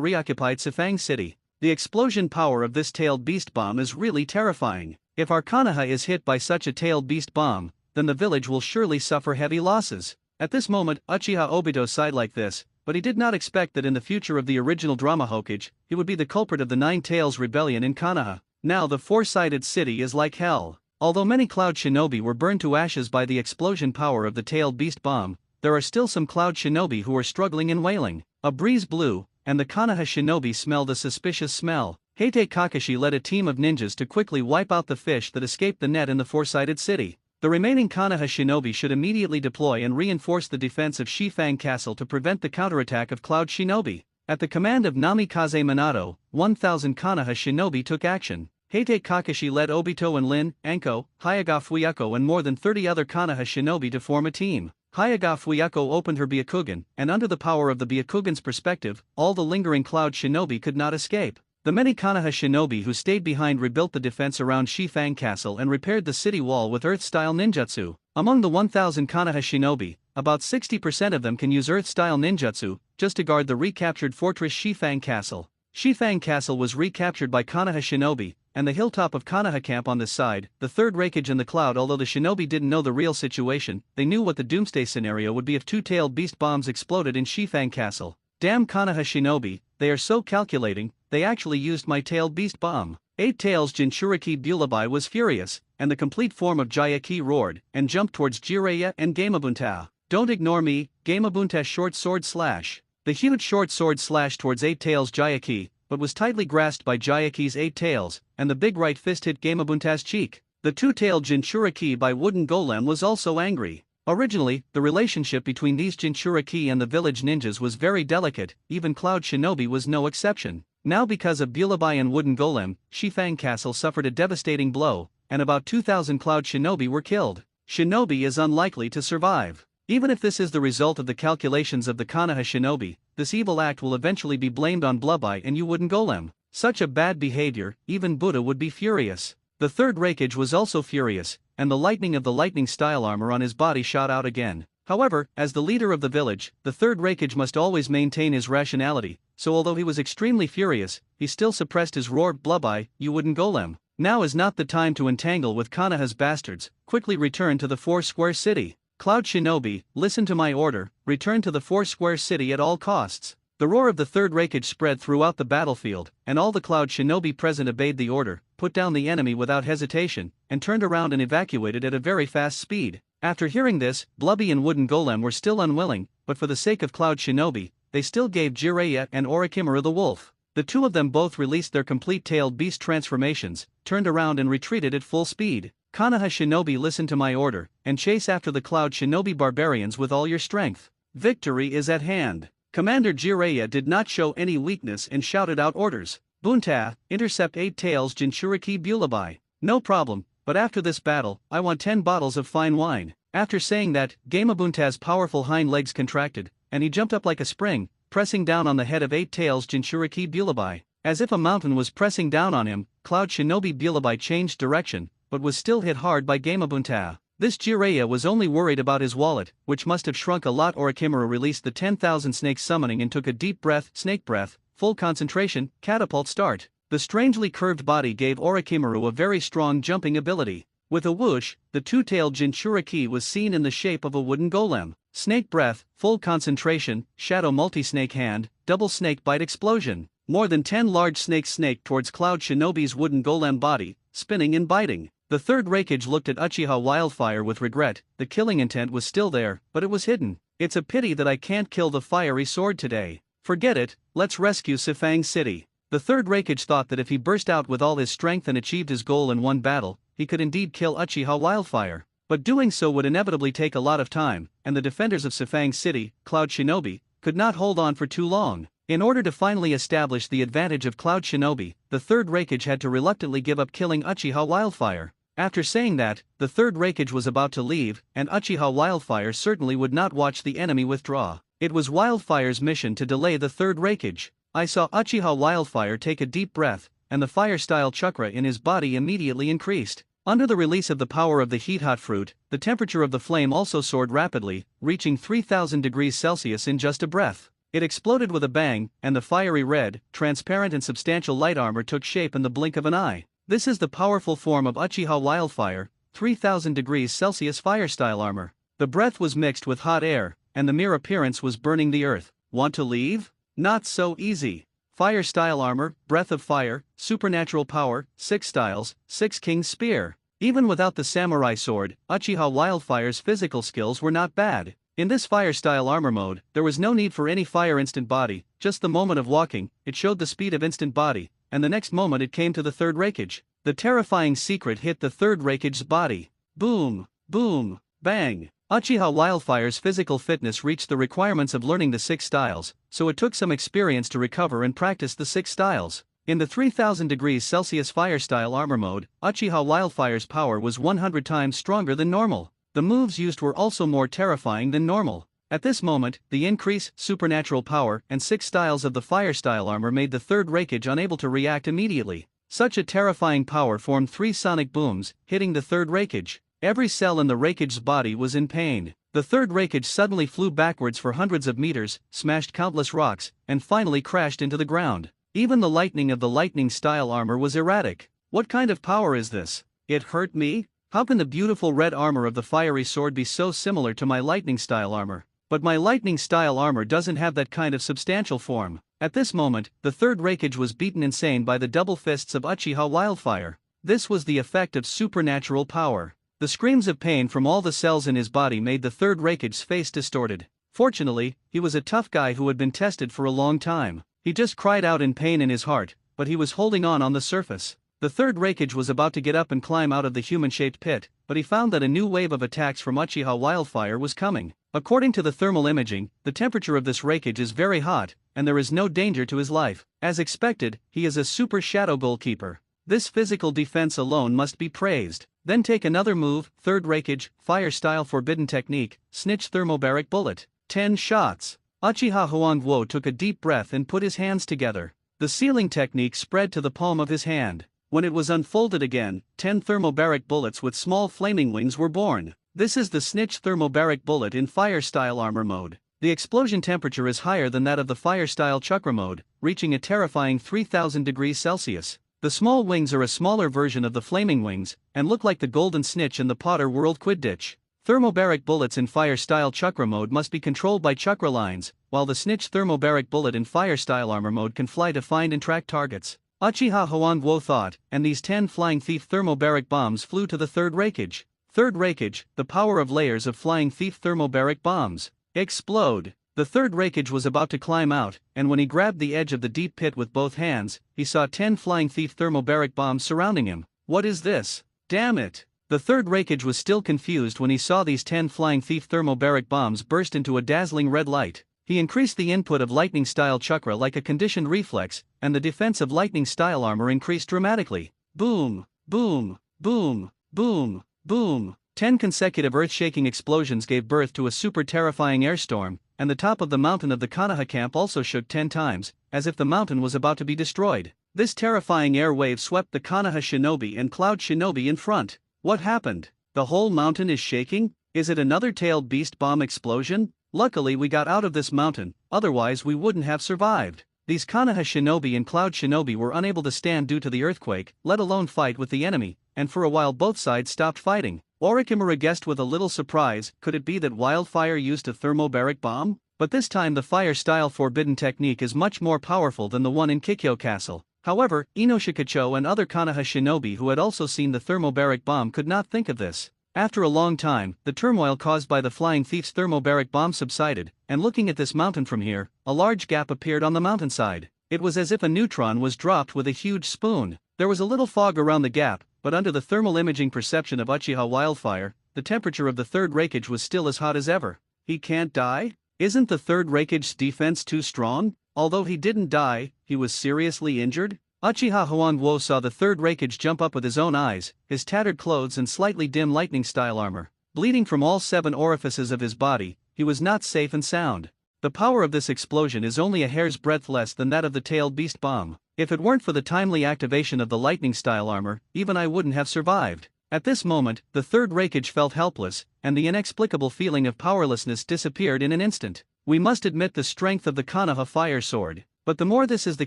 reoccupied Sifang City. The explosion power of this tailed beast bomb is really terrifying. If our Konoha is hit by such a tailed beast bomb, then the village will surely suffer heavy losses. At this moment, Uchiha Obito sighed like this, but he did not expect that in the future of the original drama Hokage, he would be the culprit of the Nine Tails rebellion in Konoha. Now the four-sided city is like hell. Although many Cloud Shinobi were burned to ashes by the explosion power of the tailed beast bomb, there are still some Cloud Shinobi who are struggling and wailing. A breeze blew, and the Konoha Shinobi smelled a suspicious smell. Heite Kakashi led a team of ninjas to quickly wipe out the fish that escaped the net in the four-sided city. The remaining Konoha Shinobi should immediately deploy and reinforce the defense of Shifang Castle to prevent the counterattack of Cloud Shinobi. At the command of Namikaze Minato, 1,000 Konoha Shinobi took action. Heite Kakashi led Obito and Lin, Anko, Hyaga Fuyako and more than 30 other Konoha Shinobi to form a team. Hyaga Fuyako opened her Byakugan, and under the power of the Byakugan's perspective, all the lingering Cloud Shinobi could not escape. The many Konoha Shinobi who stayed behind rebuilt the defense around Shifang Castle and repaired the city wall with Earth-style ninjutsu. Among the 1,000 Konoha Shinobi, about 60% of them can use Earth-style ninjutsu, just to guard the recaptured fortress Shifang Castle. Shifang Castle was recaptured by Konoha Shinobi, and the hilltop of Konoha Camp on this side, the third Raikage in the cloud. Although the Shinobi didn't know the real situation, they knew what the doomsday scenario would be if two-tailed beast bombs exploded in Shifang Castle. Damn Konoha Shinobi, they are so calculating, they actually used my tailed beast bomb. Eight Tails Jinchuriki Bulabai was furious, and the complete form of Jayaki roared, and jumped towards Jiraiya and Gamabunta. Don't ignore me, Gamabunta short sword slash. The huge short sword slashed towards Eight Tails Jayaki, but was tightly grasped by Jayaki's eight tails, and the big right fist hit Gamabunta's cheek. The two-tailed Jinchuriki by Wooden Golem was also angry. Originally, the relationship between these Jinchuriki and the village ninjas was very delicate, even Cloud Shinobi was no exception. Now because of Bulabai and Wooden Golem, Shifang Castle suffered a devastating blow, and about 2,000 Cloud Shinobi were killed. Shinobi is unlikely to survive. Even if this is the result of the calculations of the Konoha Shinobi, this evil act will eventually be blamed on Blubai and you Wooden Golem. Such a bad behavior, even Buddha would be furious. The third Raikage was also furious, and the lightning of the lightning style armor on his body shot out again. However, as the leader of the village, the third Raikage must always maintain his rationality, so although he was extremely furious, he still suppressed his roar. Blubai, you Wooden Golem. Now is not the time to entangle with Konoha's bastards, quickly return to the four-square city. Cloud Shinobi, listen to my order, return to the four-square city at all costs. The roar of the third Raikage spread throughout the battlefield, and all the Cloud Shinobi present obeyed the order, put down the enemy without hesitation, and turned around and evacuated at a very fast speed. After hearing this, Blubby and Wooden Golem were still unwilling, but for the sake of Cloud Shinobi, they still gave Jiraiya and Orochimaru the wolf. The two of them both released their complete tailed beast transformations, turned around and retreated at full speed. Konoha Shinobi, listen to my order, and chase after the Cloud Shinobi barbarians with all your strength. Victory is at hand. Commander Jiraiya did not show any weakness and shouted out orders. Bunta, intercept Eight Tails Jinchuriki Bulabai. No problem, but after this battle, I want 10 bottles of fine wine. After saying that, Gamabunta's powerful hind legs contracted, and he jumped up like a spring, pressing down on the head of Eight Tails Jinchuriki Bulabai. As if a mountain was pressing down on him, Cloud Shinobi Bulabai changed direction, but was still hit hard by Gamabunta. This Jiraiya was only worried about his wallet, which must have shrunk a lot. Orochimaru released the 10,000 snakes summoning and took a deep breath, snake breath, full concentration, catapult start. The strangely curved body gave Orochimaru a very strong jumping ability. With a whoosh, the two-tailed Jinchuriki was seen in the shape of a wooden golem. Snake breath, full concentration, shadow multi-snake hand, double snake bite explosion. More than 10 large snakes snaked towards Cloud Shinobi's wooden golem body, spinning and biting. The third Raikage looked at Uchiha Wildfire with regret. The killing intent was still there, but it was hidden. It's a pity that I can't kill the fiery sword today. Forget it, let's rescue Sifang City. The third Raikage thought that if he burst out with all his strength and achieved his goal in one battle, he could indeed kill Uchiha Wildfire. But doing so would inevitably take a lot of time, and the defenders of Sifang City, Cloud Shinobi, could not hold on for too long. In order to finally establish the advantage of Cloud Shinobi, the third Raikage had to reluctantly give up killing Uchiha Wildfire. After saying that, the third Raikage was about to leave, and Uchiha Wildfire certainly would not watch the enemy withdraw. It was Wildfire's mission to delay the third Raikage. I saw Uchiha Wildfire take a deep breath, and the fire-style chakra in his body immediately increased. Under the release of the power of the heat-hot fruit, the temperature of the flame also soared rapidly, reaching 3000 degrees Celsius in just a breath. It exploded with a bang, and the fiery red, transparent and substantial light armor took shape in the blink of an eye. This is the powerful form of Uchiha Wildfire, 3000 degrees Celsius fire-style armor. The breath was mixed with hot air, and the mere appearance was burning the earth. Want to leave? Not so easy. Fire-style armor, breath of fire, supernatural power, 6 styles, 6 king's spear. Even without the samurai sword, Uchiha Wildfire's physical skills were not bad. In this fire-style armor mode, there was no need for any fire instant body, just the moment of walking, it showed the speed of instant body, and the next moment it came to the third Raikage. The terrifying secret hit the third Raikage's body. Boom, boom, bang. Uchiha Wildfire's physical fitness reached the requirements of learning the 6 styles, so it took some experience to recover and practice the 6 styles. In the 3000 degrees Celsius fire-style armor mode, Uchiha Wildfire's power was 100 times stronger than normal. The moves used were also more terrifying than normal. At this moment, the increase, supernatural power, and 6 styles of the fire-style armor made the third Raikage unable to react immediately. Such a terrifying power formed 3 sonic booms, hitting the third Raikage. Every cell in the Raikage's body was in pain. The third Raikage suddenly flew backwards for hundreds of meters, smashed countless rocks, and finally crashed into the ground. Even the lightning of the lightning-style armor was erratic. What kind of power is this? It hurt me? How can the beautiful red armor of the fiery sword be so similar to my lightning-style armor? But my lightning-style armor doesn't have that kind of substantial form. At this moment, the third Raikage was beaten insane by the double fists of Uchiha Wildfire. This was the effect of supernatural power. The screams of pain from all the cells in his body made the third Raikage's face distorted. Fortunately, he was a tough guy who had been tested for a long time. He just cried out in pain in his heart, but he was holding on the surface. The third Raikage was about to get up and climb out of the human-shaped pit, but he found that a new wave of attacks from Uchiha Wildfire was coming. According to the thermal imaging, the temperature of this Raikage is very hot, and there is no danger to his life. As expected, he is a super shadow goalkeeper. This physical defense alone must be praised. Then take another move, third Raikage, fire-style forbidden technique, snitch thermobaric bullet. 10 shots. Uchiha Huangguo took a deep breath and put his hands together. The sealing technique spread to the palm of his hand. When it was unfolded again, 10 thermobaric bullets with small flaming wings were born. This is the snitch thermobaric bullet in fire-style armor mode. The explosion temperature is higher than that of the fire-style chakra mode, reaching a terrifying 3000 degrees Celsius. The small wings are a smaller version of the flaming wings, and look like the golden snitch in the Potter World Quidditch. Thermobaric bullets in fire-style chakra mode must be controlled by chakra lines, while the snitch thermobaric bullet in fire-style armor mode can fly to find and track targets. Uchiha Huangguo thought, and these 10 flying thief thermobaric bombs flew to the third Raikage. Third Raikage, the power of layers of flying thief thermobaric bombs. Explode! The third Raikage was about to climb out, and when he grabbed the edge of the deep pit with both hands, he saw 10 flying thief thermobaric bombs surrounding him. What is this? Damn it! The third Raikage was still confused when he saw these 10 flying thief thermobaric bombs burst into a dazzling red light. He increased the input of lightning-style chakra like a conditioned reflex, and the defense of lightning-style armor increased dramatically. Boom, boom, boom, boom, boom. 10 consecutive earth-shaking explosions gave birth to a super terrifying airstorm, and the top of the mountain of the Konoha camp also shook 10 times, as if the mountain was about to be destroyed. This terrifying air wave swept the Konoha shinobi and Cloud shinobi in front. What happened? The whole mountain is shaking? Is it another tailed beast bomb explosion? Luckily we got out of this mountain, otherwise we wouldn't have survived. These Konoha shinobi and Cloud shinobi were unable to stand due to the earthquake, let alone fight with the enemy, and for a while both sides stopped fighting. Orikimura guessed with a little surprise, could it be that Wildfire used a thermobaric bomb? But this time the fire-style forbidden technique is much more powerful than the one in Kikyo Castle. However, Inoshikacho and other Konoha shinobi who had also seen the thermobaric bomb could not think of this. After a long time, the turmoil caused by the flying thief's thermobaric bomb subsided, and looking at this mountain from here, a large gap appeared on the mountainside. It was as if a neutron was dropped with a huge spoon. There was a little fog around the gap, but under the thermal imaging perception of Uchiha Wildfire, the temperature of the third Raikage was still as hot as ever. He can't die? Isn't the third Raikage's defense too strong? Although he didn't die, he was seriously injured? Uchiha Huangguo saw the third Raikage jump up with his own eyes, his tattered clothes and slightly dim lightning-style armor. Bleeding from all 7 orifices of his body, he was not safe and sound. The power of this explosion is only a hair's breadth less than that of the tailed beast bomb. If it weren't for the timely activation of the lightning-style armor, even I wouldn't have survived. At this moment, the third Raikage felt helpless, and the inexplicable feeling of powerlessness disappeared in an instant. We must admit the strength of the Konoha fire sword, but the more this is the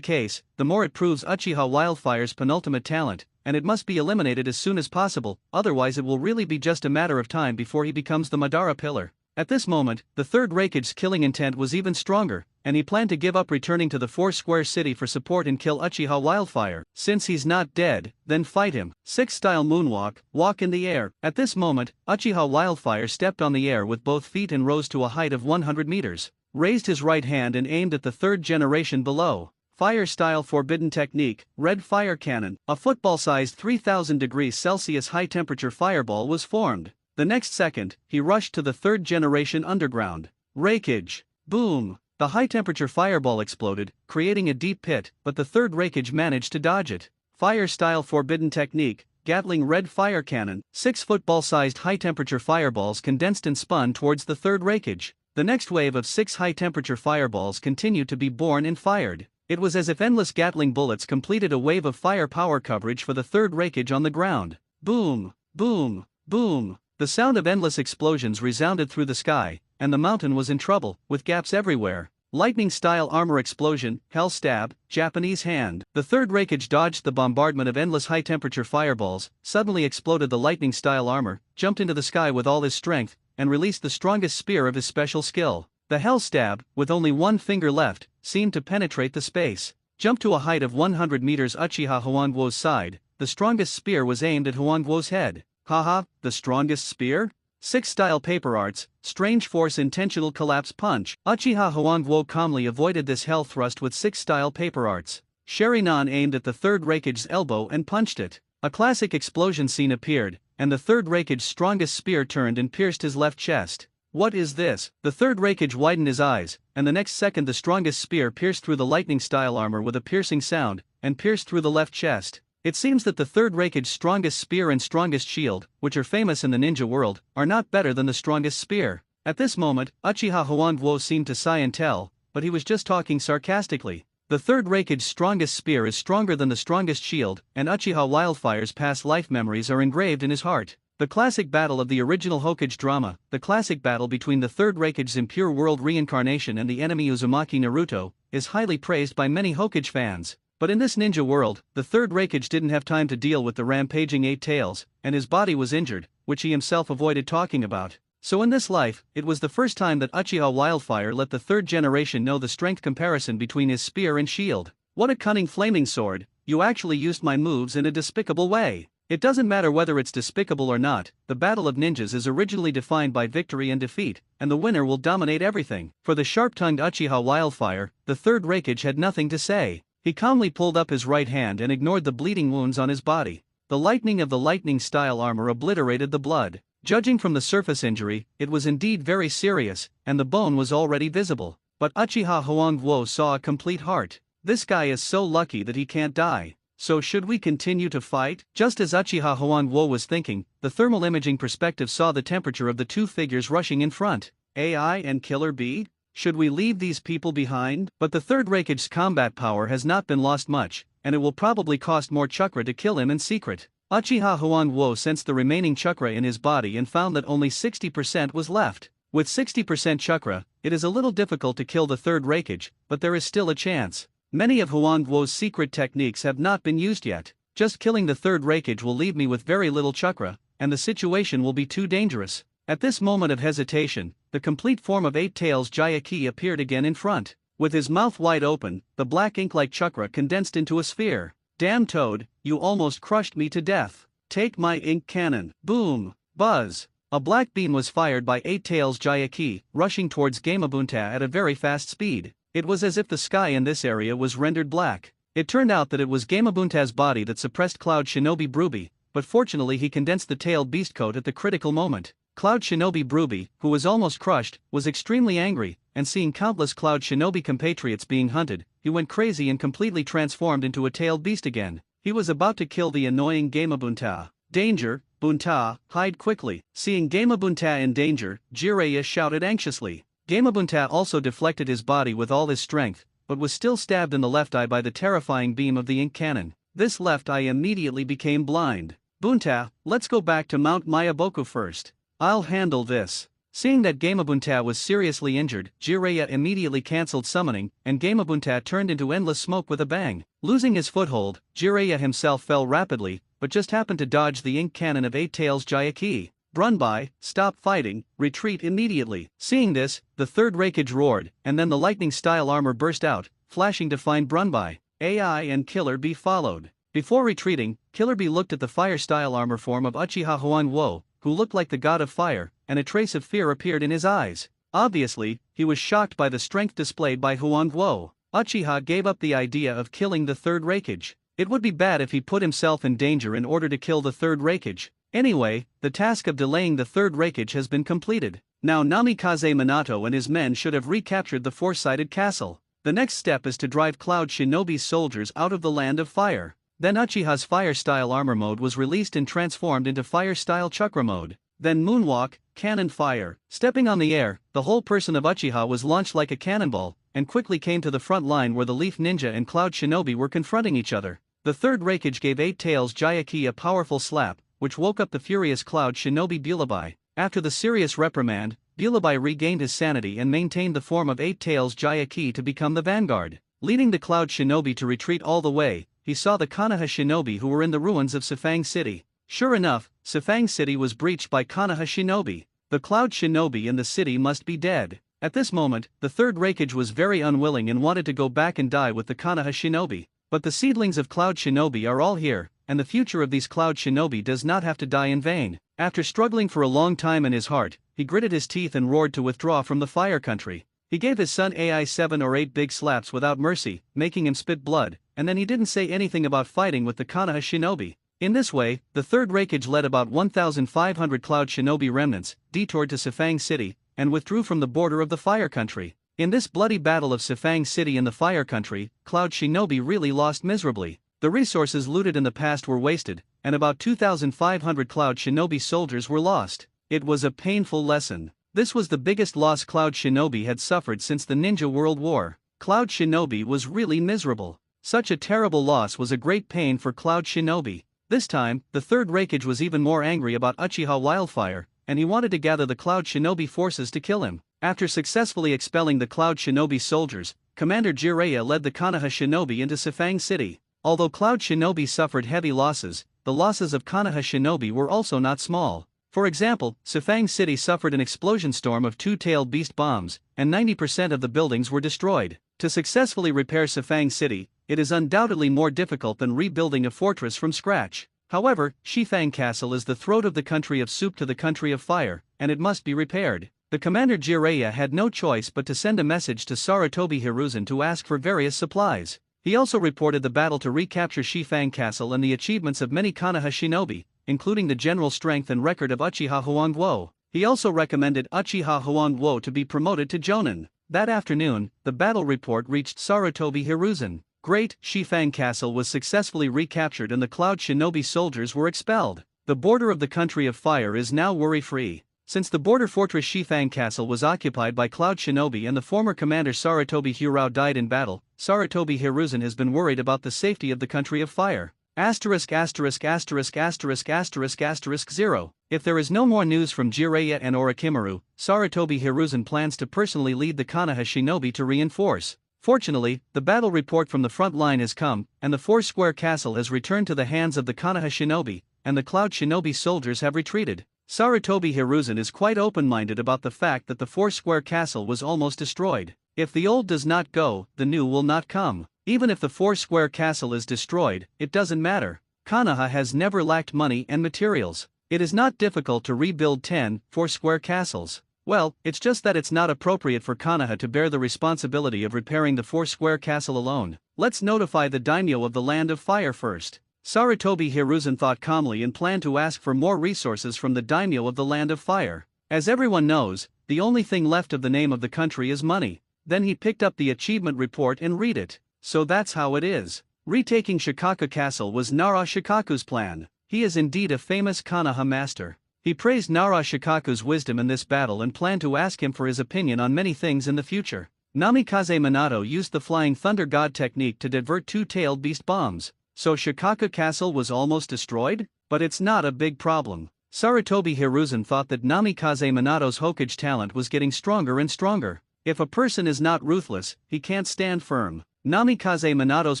case, the more it proves Uchiha Wildfire's penultimate talent, and it must be eliminated as soon as possible, otherwise it will really be just a matter of time before he becomes the Madara pillar. At this moment, the third Raikage's killing intent was even stronger, and he planned to give up returning to the Four-Square City for support and kill Uchiha Wildfire. Since he's not dead, then fight him. 6-style moonwalk, walk in the air. At this moment, Uchiha Wildfire stepped on the air with both feet and rose to a height of 100 meters. Raised his right hand and aimed at the third generation below. Fire-style forbidden technique, red fire cannon. A football-sized 3000 degrees Celsius high-temperature fireball was formed. The next second, he rushed to the third generation underground. Raikage. Boom! The high-temperature fireball exploded, creating a deep pit, but the third Raikage managed to dodge it. Fire-style forbidden technique, Gatling red fire cannon. 6 football-sized high-temperature fireballs condensed and spun towards the third Raikage. The next wave of 6 high-temperature fireballs continued to be born and fired. It was as if endless Gatling bullets completed a wave of fire power coverage for the third Raikage on the ground. Boom! Boom! Boom! The sound of endless explosions resounded through the sky, and the mountain was in trouble, with gaps everywhere. Lightning-style armor explosion, hell stab, Japanese hand. The third Raikage dodged the bombardment of endless high-temperature fireballs, suddenly exploded the lightning-style armor, jumped into the sky with all his strength, and released the strongest spear of his special skill. The hell stab, with only one finger left, seemed to penetrate the space. Jumped to a height of 100 meters Uchiha Huangguo's side, the strongest spear was aimed at Huangguo's head. Haha, the strongest spear? 6-style paper arts, strange force intentional collapse punch. Uchiha Huangguo calmly avoided this hell thrust with 6-style paper arts. Sharinan aimed at the third Raikage's elbow and punched it. A classic explosion scene appeared, and the third Raikage's strongest spear turned and pierced his left chest. What is this? The third Raikage widened his eyes, and the next second the strongest spear pierced through the lightning-style armor with a piercing sound, and pierced through the left chest. It seems that the third Raikage's strongest spear and strongest shield, which are famous in the ninja world, are not better than the strongest spear. At this moment, Uchiha Huangguo seemed to sigh and tell, but he was just talking sarcastically. The third Raikage's strongest spear is stronger than the strongest shield, and Uchiha Wildfire's past life memories are engraved in his heart. The classic battle of the original Hokage drama, the classic battle between the third Raikage's impure world reincarnation and the enemy Uzumaki Naruto, is highly praised by many Hokage fans. But in this ninja world, the third Raikage didn't have time to deal with the rampaging 8 tails, and his body was injured, which he himself avoided talking about. So in this life, it was the first time that Uchiha Wildfire let the third generation know the strength comparison between his spear and shield. What a cunning flaming sword, you actually used my moves in a despicable way. It doesn't matter whether it's despicable or not, the battle of ninjas is originally defined by victory and defeat, and the winner will dominate everything. For the sharp-tongued Uchiha Wildfire, the third Raikage had nothing to say. He calmly pulled up his right hand and ignored the bleeding wounds on his body. The lightning of the lightning-style armor obliterated the blood. Judging from the surface injury, it was indeed very serious, and the bone was already visible. But Uchiha Huangguo saw a complete heart. This guy is so lucky that he can't die. So should we continue to fight? Just as Uchiha Huangguo was thinking, the thermal imaging perspective saw the temperature of the 2 figures rushing in front. AI and Killer Bee? Should we leave these people behind? But the third Raikage's combat power has not been lost much, and it will probably cost more chakra to kill him in secret. Uchiha Huangguo sensed the remaining chakra in his body and found that only 60% was left. With 60% chakra, it is a little difficult to kill the third Raikage, but there is still a chance. Many of Huangguo's secret techniques have not been used yet. Just killing the third Raikage will leave me with very little chakra, and the situation will be too dangerous. At this moment of hesitation, the complete form of 8 Tails Jayaki appeared again in front. With his mouth wide open, the black ink-like chakra condensed into a sphere. Damn Toad, you almost crushed me to death. Take my ink cannon. Boom! Buzz! A black beam was fired by 8 Tails Jayaki, rushing towards Gamabunta at a very fast speed. It was as if the sky in this area was rendered black. It turned out that it was Gamabunta's body that suppressed Cloud Shinobi Bruby, but fortunately he condensed the tailed beast coat at the critical moment. Cloud Shinobi Bruby, who was almost crushed, was extremely angry, and seeing countless Cloud Shinobi compatriots being hunted, he went crazy and completely transformed into a tailed beast again. He was about to kill the annoying Gamabunta. Danger, Bunta, hide quickly. Seeing Gamabunta in danger, Jiraiya shouted anxiously. Gamabunta also deflected his body with all his strength, but was still stabbed in the left eye by the terrifying beam of the ink cannon. This left eye immediately became blind. Bunta, let's go back to Mount Mayaboku first. I'll handle this. Seeing that Gamabunta was seriously injured, Jiraiya immediately cancelled summoning, and Gamabunta turned into endless smoke with a bang. Losing his foothold, Jiraiya himself fell rapidly, but just happened to dodge the ink cannon of Eight Tails Jayaki. Brunbai, stop fighting, retreat immediately. Seeing this, the third Raikage roared, and then the lightning-style armor burst out, flashing to find Brunbai. AI and Killer Bee followed. Before retreating, Killer Bee looked at the fire-style armor form of Uchiha Huanguo, who looked like the god of fire, and a trace of fear appeared in his eyes. Obviously, he was shocked by the strength displayed by Huanguo. Uchiha gave up the idea of killing the third Raikage. It would be bad if he put himself in danger in order to kill the third Raikage. Anyway, the task of delaying the third Raikage has been completed. Now Namikaze Minato and his men should have recaptured the four-sided castle. The next step is to drive Cloud Shinobi's soldiers out of the land of fire. Then Uchiha's fire-style armor mode was released and transformed into fire-style chakra mode. Then moonwalk, cannon fire. Stepping on the air, the whole person of Uchiha was launched like a cannonball, and quickly came to the front line where the Leaf Ninja and Cloud Shinobi were confronting each other. The third Raikage gave Eight Tails Jayaki a powerful slap, which woke up the furious Cloud Shinobi Bulabai. After the serious reprimand, Bulabai regained his sanity and maintained the form of Eight Tails Jayaki to become the vanguard. Leading the Cloud Shinobi to retreat all the way, he saw the Konoha Shinobi who were in the ruins of Sifang City. Sure enough, Sifang City was breached by Konoha Shinobi. The Cloud Shinobi in the city must be dead. At this moment, the third Raikage was very unwilling and wanted to go back and die with the Konoha Shinobi. But the seedlings of Cloud Shinobi are all here, and the future of these Cloud Shinobi does not have to die in vain. After struggling for a long time in his heart, he gritted his teeth and roared to withdraw from the fire country. He gave his son AI 7 or 8 big slaps without mercy, making him spit blood, and then he didn't say anything about fighting with the Konoha Shinobi. In this way, the third Raikage led about 1,500 Cloud Shinobi remnants, detoured to Sifang City, and withdrew from the border of the fire country. In this bloody battle of Sifang City in the fire country, Cloud Shinobi really lost miserably. The resources looted in the past were wasted, and about 2,500 Cloud Shinobi soldiers were lost. It was a painful lesson. This was the biggest loss Cloud Shinobi had suffered since the Ninja World War. Cloud Shinobi was really miserable. Such a terrible loss was a great pain for Cloud Shinobi. This time, the third Raikage was even more angry about Uchiha Wildfire, and he wanted to gather the Cloud Shinobi forces to kill him. After successfully expelling the Cloud Shinobi soldiers, Commander Jiraiya led the Konoha Shinobi into Sifang City. Although Cloud Shinobi suffered heavy losses, the losses of Konoha Shinobi were also not small. For example, Sifang City suffered an explosion storm of two-tailed beast bombs, and 90% of the buildings were destroyed. To successfully repair Sifang City, it is undoubtedly more difficult than rebuilding a fortress from scratch. However, Shifang Castle is the throat of the country of soup to the country of fire, and it must be repaired. The Commander Jiraiya had no choice but to send a message to Sarutobi Hiruzen to ask for various supplies. He also reported the battle to recapture Shifang Castle and the achievements of many Konoha Shinobi, including the general strength and record of Uchiha Huanguo. He also recommended Uchiha Huanguo to be promoted to Jonin. That afternoon, the battle report reached Sarutobi Hiruzen. Great, Shifang Castle was successfully recaptured and the Cloud Shinobi soldiers were expelled. The border of the country of fire is now worry-free. Since the border fortress Shifang Castle was occupied by Cloud Shinobi and the former commander Sarutobi Hirao died in battle, Sarutobi Hiruzen has been worried about the safety of the country of fire. Asterisk asterisk asterisk asterisk asterisk asterisk 0. If there is no more news from Jiraiya and Orochimaru, Sarutobi Hiruzen plans to personally lead the Konoha Shinobi to reinforce. Fortunately, the battle report from the front line has come, and the four-square castle has returned to the hands of the Konoha Shinobi, and the Cloud Shinobi soldiers have retreated. Sarutobi Hiruzen is quite open-minded about the fact that the four-square castle was almost destroyed. If the old does not go, the new will not come. Even if the four-square castle is destroyed, it doesn't matter. Konoha has never lacked money and materials. It is not difficult to rebuild 10 four-square castles. Well, it's just that it's not appropriate for Konoha to bear the responsibility of repairing the four-square castle alone. Let's notify the daimyo of the Land of Fire first. Sarutobi Hiruzen thought calmly and planned to ask for more resources from the daimyo of the Land of Fire. As everyone knows, the only thing left of the name of the country is money. Then he picked up the achievement report and read it. So that's how it is. Retaking Shikaku Castle was Nara Shikaku's plan. He is indeed a famous Konoha master. He praised Nara Shikaku's wisdom in this battle and planned to ask him for his opinion on many things in the future. Namikaze Minato used the Flying Thunder God technique to divert two-tailed beast bombs. So Shikaku Castle was almost destroyed? But it's not a big problem. Sarutobi Hiruzen thought that Namikaze Minato's Hokage talent was getting stronger and stronger. If a person is not ruthless, he can't stand firm. Namikaze Minato's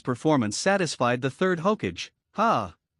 performance satisfied the third Hokage.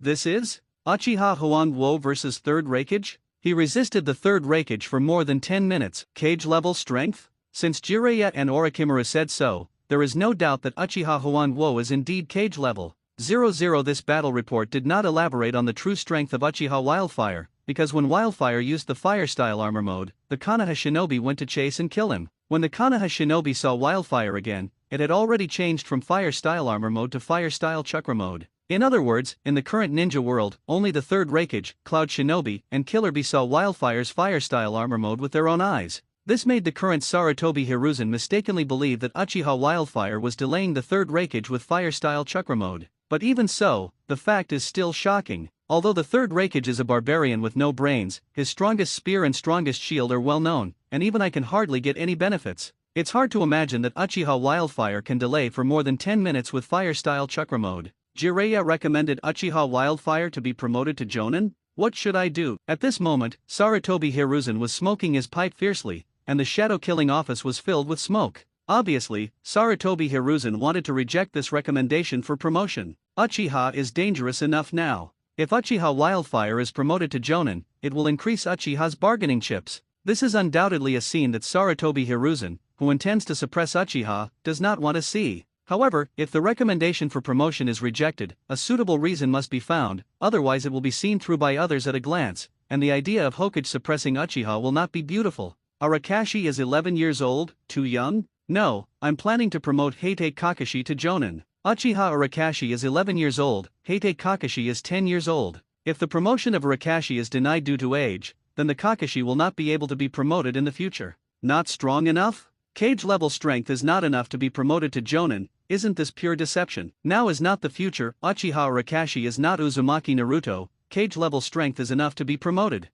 This is Uchiha Huangwo vs. third Raikage? He resisted the third Raikage for more than 10 minutes. Cage level strength? Since Jiraiya and Orochimaru said so, there is no doubt that Uchiha Huangwo is indeed cage level. 00 This battle report did not elaborate on the true strength of Uchiha Wildfire, because when Wildfire used the Fire-style armor mode, the Konoha shinobi went to chase and kill him. When the Konoha shinobi saw Wildfire again, it had already changed from Fire-style armor mode to Fire-style chakra mode. In other words, in the current ninja world, only the third Raikage, Cloud Shinobi, and Killer Bee saw Wildfire's Fire-style armor mode with their own eyes. This made the current Sarutobi Hiruzen mistakenly believe that Uchiha Wildfire was delaying the third Raikage with Fire-style chakra mode. But even so, the fact is still shocking. Although the third Raikage is a barbarian with no brains, his strongest spear and strongest shield are well known, and even I can hardly get any benefits. It's hard to imagine that Uchiha Wildfire can delay for more than 10 minutes with Fire-style chakra mode. Jiraiya recommended Uchiha Wildfire to be promoted to Jonin? What should I do? At this moment, Sarutobi Hiruzen was smoking his pipe fiercely, and the shadow-killing office was filled with smoke. Obviously, Sarutobi Hiruzen wanted to reject this recommendation for promotion. Uchiha is dangerous enough now. If Uchiha Wildfire is promoted to Jonin, it will increase Uchiha's bargaining chips. This is undoubtedly a scene that Sarutobi Hiruzen, who intends to suppress Uchiha, does not want to see. However, if the recommendation for promotion is rejected, a suitable reason must be found, otherwise it will be seen through by others at a glance, and the idea of Hokage suppressing Uchiha will not be beautiful. Arakashi is 11 years old, too young? No, I'm planning to promote Heite Kakashi to Jonin. Uchiha Arakashi is 11 years old, Heite Kakashi is 10 years old. If the promotion of Arakashi is denied due to age, then the Kakashi will not be able to be promoted in the future. Not strong enough? Cage level strength is not enough to be promoted to Jonin. Isn't this pure deception? Now is not the future. Uchiha Arakashi is not Uzumaki Naruto. Cage level strength is enough to be promoted.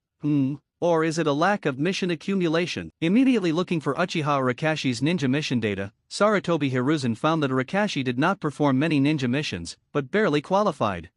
Or is it a lack of mission accumulation? Immediately looking for Uchiha Arakashi's ninja mission data, Sarutobi Hiruzen found that Arakashi did not perform many ninja missions, but barely qualified.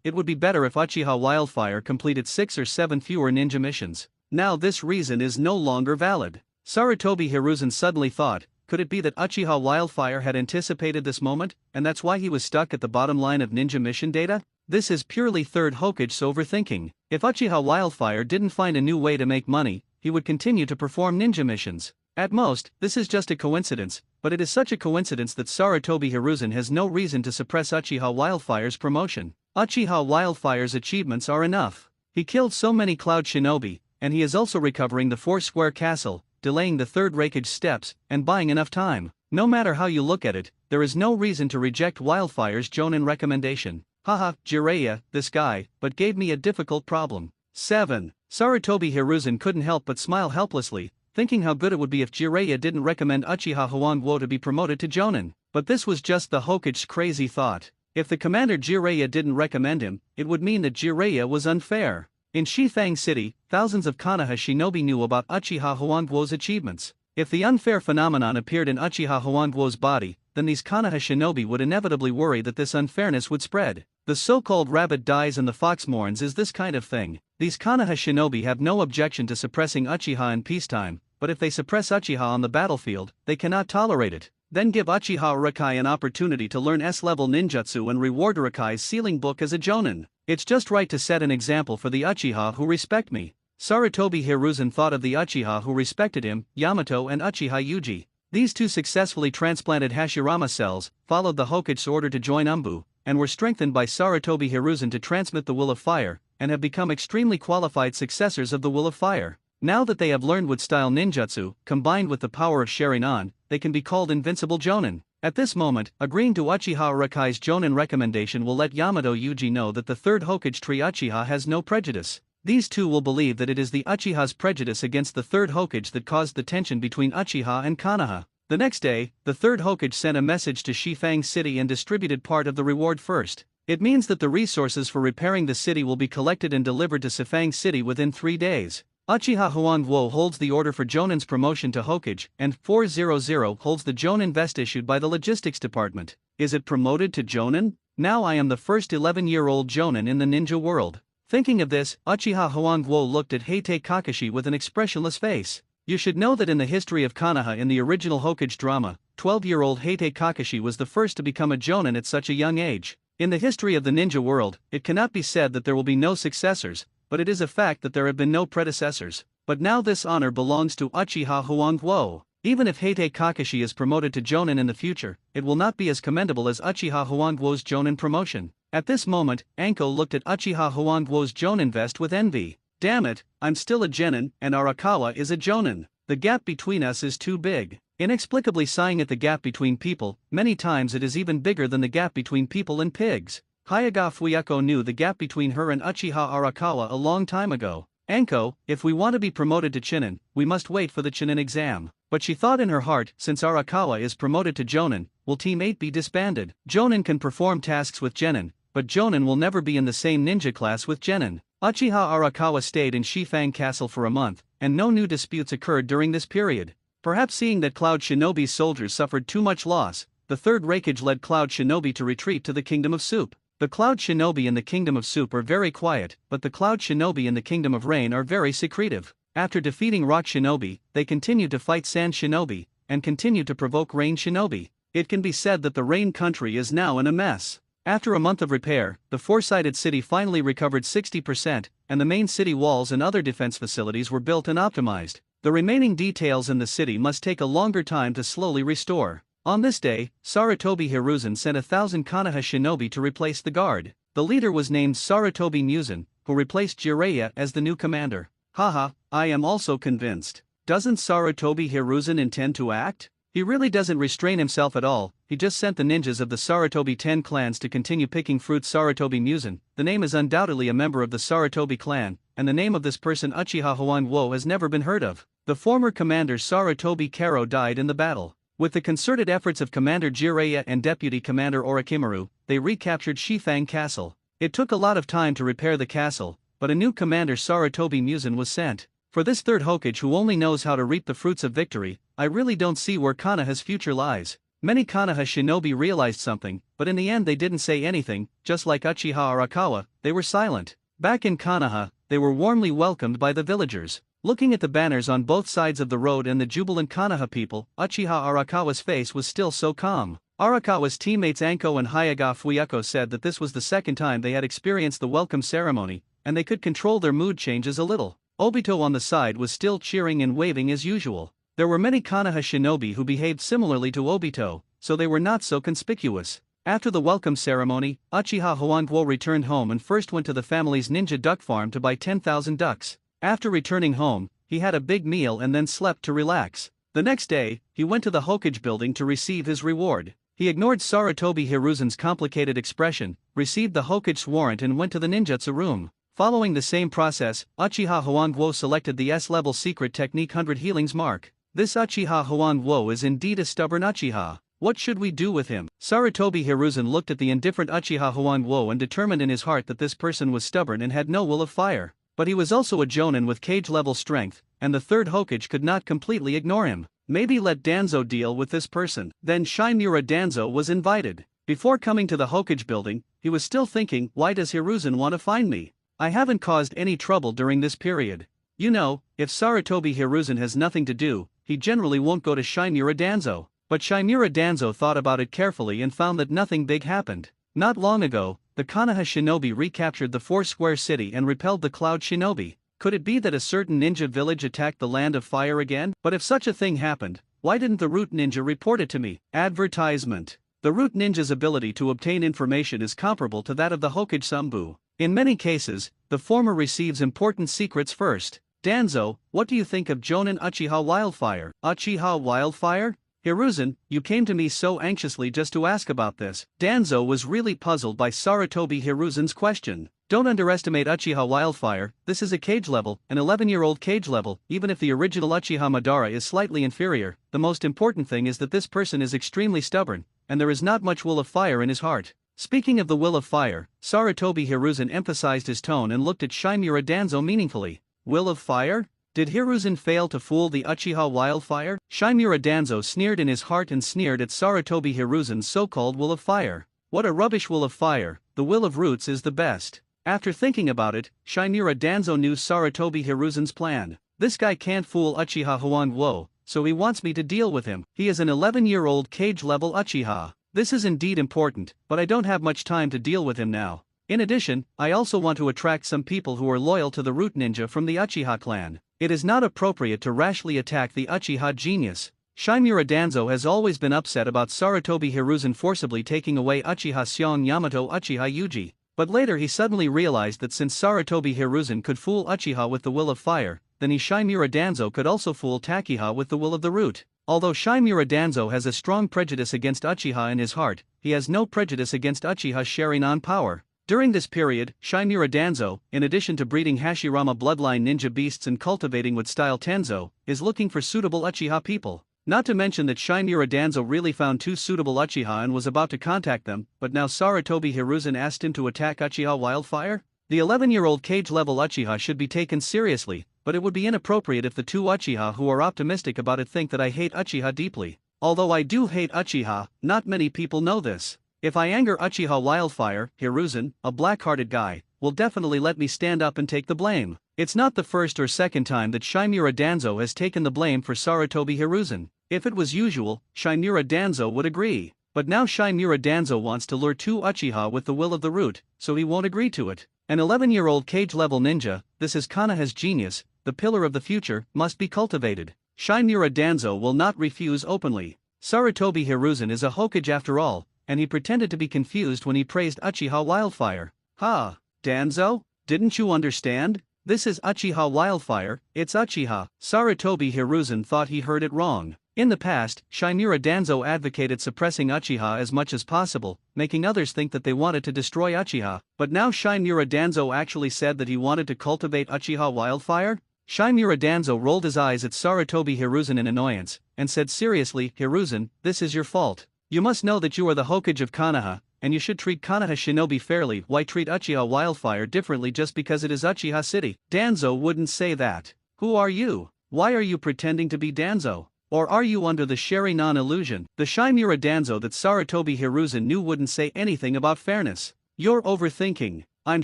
It would be better if Uchiha Wildfire completed 6 or 7 fewer ninja missions. Now this reason is no longer valid. Sarutobi Hiruzen suddenly thought, could it be that Uchiha Wildfire had anticipated this moment, and that's why he was stuck at the bottom line of ninja mission data? This is purely third Hokage's overthinking. If Uchiha Wildfire didn't find a new way to make money, he would continue to perform ninja missions. At most, this is just a coincidence, but it is such a coincidence that Sarutobi Hiruzen has no reason to suppress Uchiha Wildfire's promotion. Uchiha Wildfire's achievements are enough. He killed so many Cloud Shinobi, and he is also recovering the 4-square castle, delaying the third Raikage steps, and buying enough time. No matter how you look at it, there is no reason to reject Wildfire's Jonin recommendation. Jiraiya, this guy, but gave me a difficult problem. 7. Sarutobi Hiruzen couldn't help but smile helplessly, thinking how good it would be if Jiraiya didn't recommend Uchiha Huangwo to be promoted to Jonin. But this was just the Hokage's crazy thought. If the commander Jiraiya didn't recommend him, it would mean that Jiraiya was unfair. In Shithang City, thousands of Konoha shinobi knew about Uchiha Huangwo's achievements. If the unfair phenomenon appeared in Uchiha Huangwo's body, then these Konoha shinobi would inevitably worry that this unfairness would spread. The so-called rabbit dies and the fox mourns is this kind of thing. These Konoha shinobi have no objection to suppressing Uchiha in peacetime, but if they suppress Uchiha on the battlefield, they cannot tolerate it. Then give Uchiha Urakai an opportunity to learn S-level ninjutsu and reward Urakai's sealing book as a Jonin. It's just right to set an example for the Uchiha who respect me. Sarutobi Hiruzen thought of the Uchiha who respected him, Yamato and Uchiha Yuji. These two successfully transplanted Hashirama cells, followed the Hokage's order to join Umbu, and were strengthened by Sarutobi Hiruzen to transmit the Will of Fire, and have become extremely qualified successors of the Will of Fire. Now that they have learned wood-style ninjutsu, combined with the power of Sharingan, they can be called invincible Jonin. At this moment, agreeing to Uchiha Arakai's Jonin recommendation will let Yamato Yuji know that the third Hokage tree Uchiha has no prejudice. These two will believe that it is the Uchiha's prejudice against the third Hokage that caused the tension between Uchiha and Konoha. The next day, the third Hokage sent a message to Shifang City and distributed part of the reward first. It means that the resources for repairing the city will be collected and delivered to Shifang City within 3 days. Uchiha Huangguo holds the order for Jonin's promotion to Hokage, and 400 holds the Jonin vest issued by the logistics department. Is it promoted to Jonin? Now I am the first 11-year-old Jonin in the ninja world. Thinking of this, Uchiha Huangguo looked at Heite Kakashi with an expressionless face. You should know that in the history of Konoha in the original Hokage drama, 12-year-old Heite Kakashi was the first to become a Jonin at such a young age. In the history of the ninja world, it cannot be said that there will be no successors, but it is a fact that there have been no predecessors. But now this honor belongs to Uchiha Huangguo. Even if Heite Kakashi is promoted to Jonin in the future, it will not be as commendable as Uchiha Huangguo's Jonin promotion. At this moment, Anko looked at Uchiha Huangguo's Jonin vest with envy. Damn it, I'm still a genin, and Arakawa is a Jonin. The gap between us is too big. Inexplicably sighing at the gap between people, many times it is even bigger than the gap between people and pigs. Hyaga Fuyako knew the gap between her and Uchiha Arakawa a long time ago. Anko, if we want to be promoted to Chunin, we must wait for the Chunin exam. But she thought in her heart, since Arakawa is promoted to Jonin, will Team 8 be disbanded? Jonin can perform tasks with Genin, but Jonin will never be in the same ninja class with Genin. Uchiha Arakawa stayed in Shifang Castle for a month, and no new disputes occurred during this period. Perhaps seeing that Cloud Shinobi's soldiers suffered too much loss, the third Raikage led Cloud Shinobi to retreat to the Kingdom of Soup. The Cloud Shinobi in the Kingdom of Soup are very quiet, but the Cloud Shinobi in the Kingdom of Rain are very secretive. After defeating Rock Shinobi, they continued to fight Sand Shinobi, and continued to provoke Rain Shinobi. It can be said that the Rain country is now in a mess. After a month of repair, the four-sided city finally recovered 60%, and the main city walls and other defense facilities were built and optimized. The remaining details in the city must take a longer time to slowly restore. On this day, Sarutobi Hiruzen sent 1,000 Konoha shinobi to replace the guard. The leader was named Sarutobi Muzan, who replaced Jiraiya as the new commander. Haha, I am also convinced. Doesn't Sarutobi Hiruzen intend to act? He really doesn't restrain himself at all. He just sent the ninjas of the Sarutobi 10 clans to continue picking fruit. Sarutobi Muzan, the name is undoubtedly a member of the Sarutobi clan, and the name of this person Uchiha Huangguo has never been heard of. The former commander Sarutobi Karo died in the battle. With the concerted efforts of Commander Jiraiya and Deputy Commander Orochimaru, they recaptured Shifang Castle. It took a lot of time to repair the castle, but a new commander Sarutobi Muzan was sent. For this third Hokage who only knows how to reap the fruits of victory, I really don't see where Konoha's future lies. Many Konoha shinobi realized something, but in the end they didn't say anything. Just like Uchiha Arakawa, they were silent. Back in Konoha, they were warmly welcomed by the villagers. Looking at the banners on both sides of the road and the jubilant Konoha people, Uchiha Arakawa's face was still so calm. Arakawa's teammates Anko and Hyaga Fuyako said that this was the second time they had experienced the welcome ceremony, and they could control their mood changes a little. Obito on the side was still cheering and waving as usual. There were many Konoha shinobi who behaved similarly to Obito, so they were not so conspicuous. After the welcome ceremony, Uchiha Huangguo returned home and first went to the family's ninja duck farm to buy 10,000 ducks. After returning home, he had a big meal and then slept to relax. The next day, he went to the Hokage building to receive his reward. He ignored Sarutobi Hiruzen's complicated expression, received the Hokage's warrant and went to the ninjutsu room. Following the same process, Uchiha Huangguo selected the S-level secret technique 100 healings mark. This Uchiha Huangguo is indeed a stubborn Uchiha. What should we do with him? Sarutobi Hiruzen looked at the indifferent Uchiha Huangguo and determined in his heart that this person was stubborn and had no will of fire. But he was also a Jonin with cage-level strength, and the third Hokage could not completely ignore him. Maybe let Danzo deal with this person. Then Shimura Danzo was invited. Before coming to the Hokage building, he was still thinking, why does Hiruzen want to find me? I haven't caused any trouble during this period. You know, if Sarutobi Hiruzen has nothing to do, he generally won't go to Shimura Danzo. But Shimura Danzo thought about it carefully and found that nothing big happened. Not long ago, the Konoha shinobi recaptured the Four-Square City and repelled the Cloud Shinobi. Could it be that a certain ninja village attacked the Land of Fire again? But if such a thing happened, why didn't the Root Ninja report it to me? Advertisement. The Root Ninja's ability to obtain information is comparable to that of the Hokage Sambu. In many cases, the former receives important secrets first. Danzo, what do you think of Jonin Uchiha Wildfire? Uchiha Wildfire? Hiruzen, you came to me so anxiously just to ask about this. Danzo was really puzzled by Sarutobi Hiruzen's question. Don't underestimate Uchiha Wildfire, this is a cage level, an 11-year-old cage level. Even if the original Uchiha Madara is slightly inferior, the most important thing is that this person is extremely stubborn, and there is not much will of fire in his heart. Speaking of the will of fire, Sarutobi Hiruzen emphasized his tone and looked at Shimura Danzo meaningfully. Will of fire? Did Hiruzen fail to fool the Uchiha Wildfire? Shimura Danzo sneered in his heart and sneered at Sarutobi Hiruzen's so-called will of fire. What a rubbish will of fire, the will of roots is the best. After thinking about it, Shimura Danzo knew Sarutobi Hiruzen's plan. This guy can't fool Uchiha Huangguo, so he wants me to deal with him. He is an 11-year-old cage-level Uchiha. This is indeed important, but I don't have much time to deal with him now. In addition, I also want to attract some people who are loyal to the root ninja from the Uchiha clan. It is not appropriate to rashly attack the Uchiha genius. Shimura Danzo has always been upset about Sarutobi Hiruzen forcibly taking away Uchiha Seong Yamato Uchiha Yuji. But later he suddenly realized that since Sarutobi Hiruzen could fool Uchiha with the will of fire, then Shimura Danzo could also fool Takiha with the will of the root. Although Shimura Danzo has a strong prejudice against Uchiha in his heart, he has no prejudice against Uchiha's Sharingan power. During this period, Shimura Danzo, in addition to breeding Hashirama bloodline ninja beasts and cultivating wood style Tenzo, is looking for suitable Uchiha people. Not to mention that Shimura Danzo really found 2 suitable Uchiha and was about to contact them, but now Sarutobi Hiruzen asked him to attack Uchiha Wildfire? The 11-year-old cage-level Uchiha should be taken seriously, but it would be inappropriate if the 2 Uchiha who are optimistic about it think that I hate Uchiha deeply. Although I do hate Uchiha, not many people know this. If I anger Uchiha Wildfire, Hiruzen, a black-hearted guy, will definitely let me stand up and take the blame. It's not the first or second time that Shimura Danzo has taken the blame for Sarutobi Hiruzen. If it was usual, Shimura Danzo would agree. But now Shimura Danzo wants to lure 2 Uchiha with the will of the root, so he won't agree to it. An 11-year-old cage-level ninja, this is Konoha's genius, the pillar of the future, must be cultivated. Shimura Danzo will not refuse openly. Sarutobi Hiruzen is a Hokage after all, and he pretended to be confused when he praised Uchiha Wildfire. Ha! Danzo? Didn't you understand? This is Uchiha Wildfire, it's Uchiha. Sarutobi Hiruzen thought he heard it wrong. In the past, Shimura Danzo advocated suppressing Uchiha as much as possible, making others think that they wanted to destroy Uchiha, but now Shimura Danzo actually said that he wanted to cultivate Uchiha Wildfire? Shimura Danzo rolled his eyes at Sarutobi Hiruzen in annoyance, and said seriously, Hiruzen, this is your fault. You must know that you are the Hokage of Konoha, and you should treat Konoha Shinobi fairly. Why treat Uchiha Wildfire differently just because it is Uchiha City? Danzo wouldn't say that. Who are you? Why are you pretending to be Danzo? Or are you under the Sharingan illusion? The Shimura Danzo that Sarutobi Hiruzen knew wouldn't say anything about fairness. You're overthinking. I'm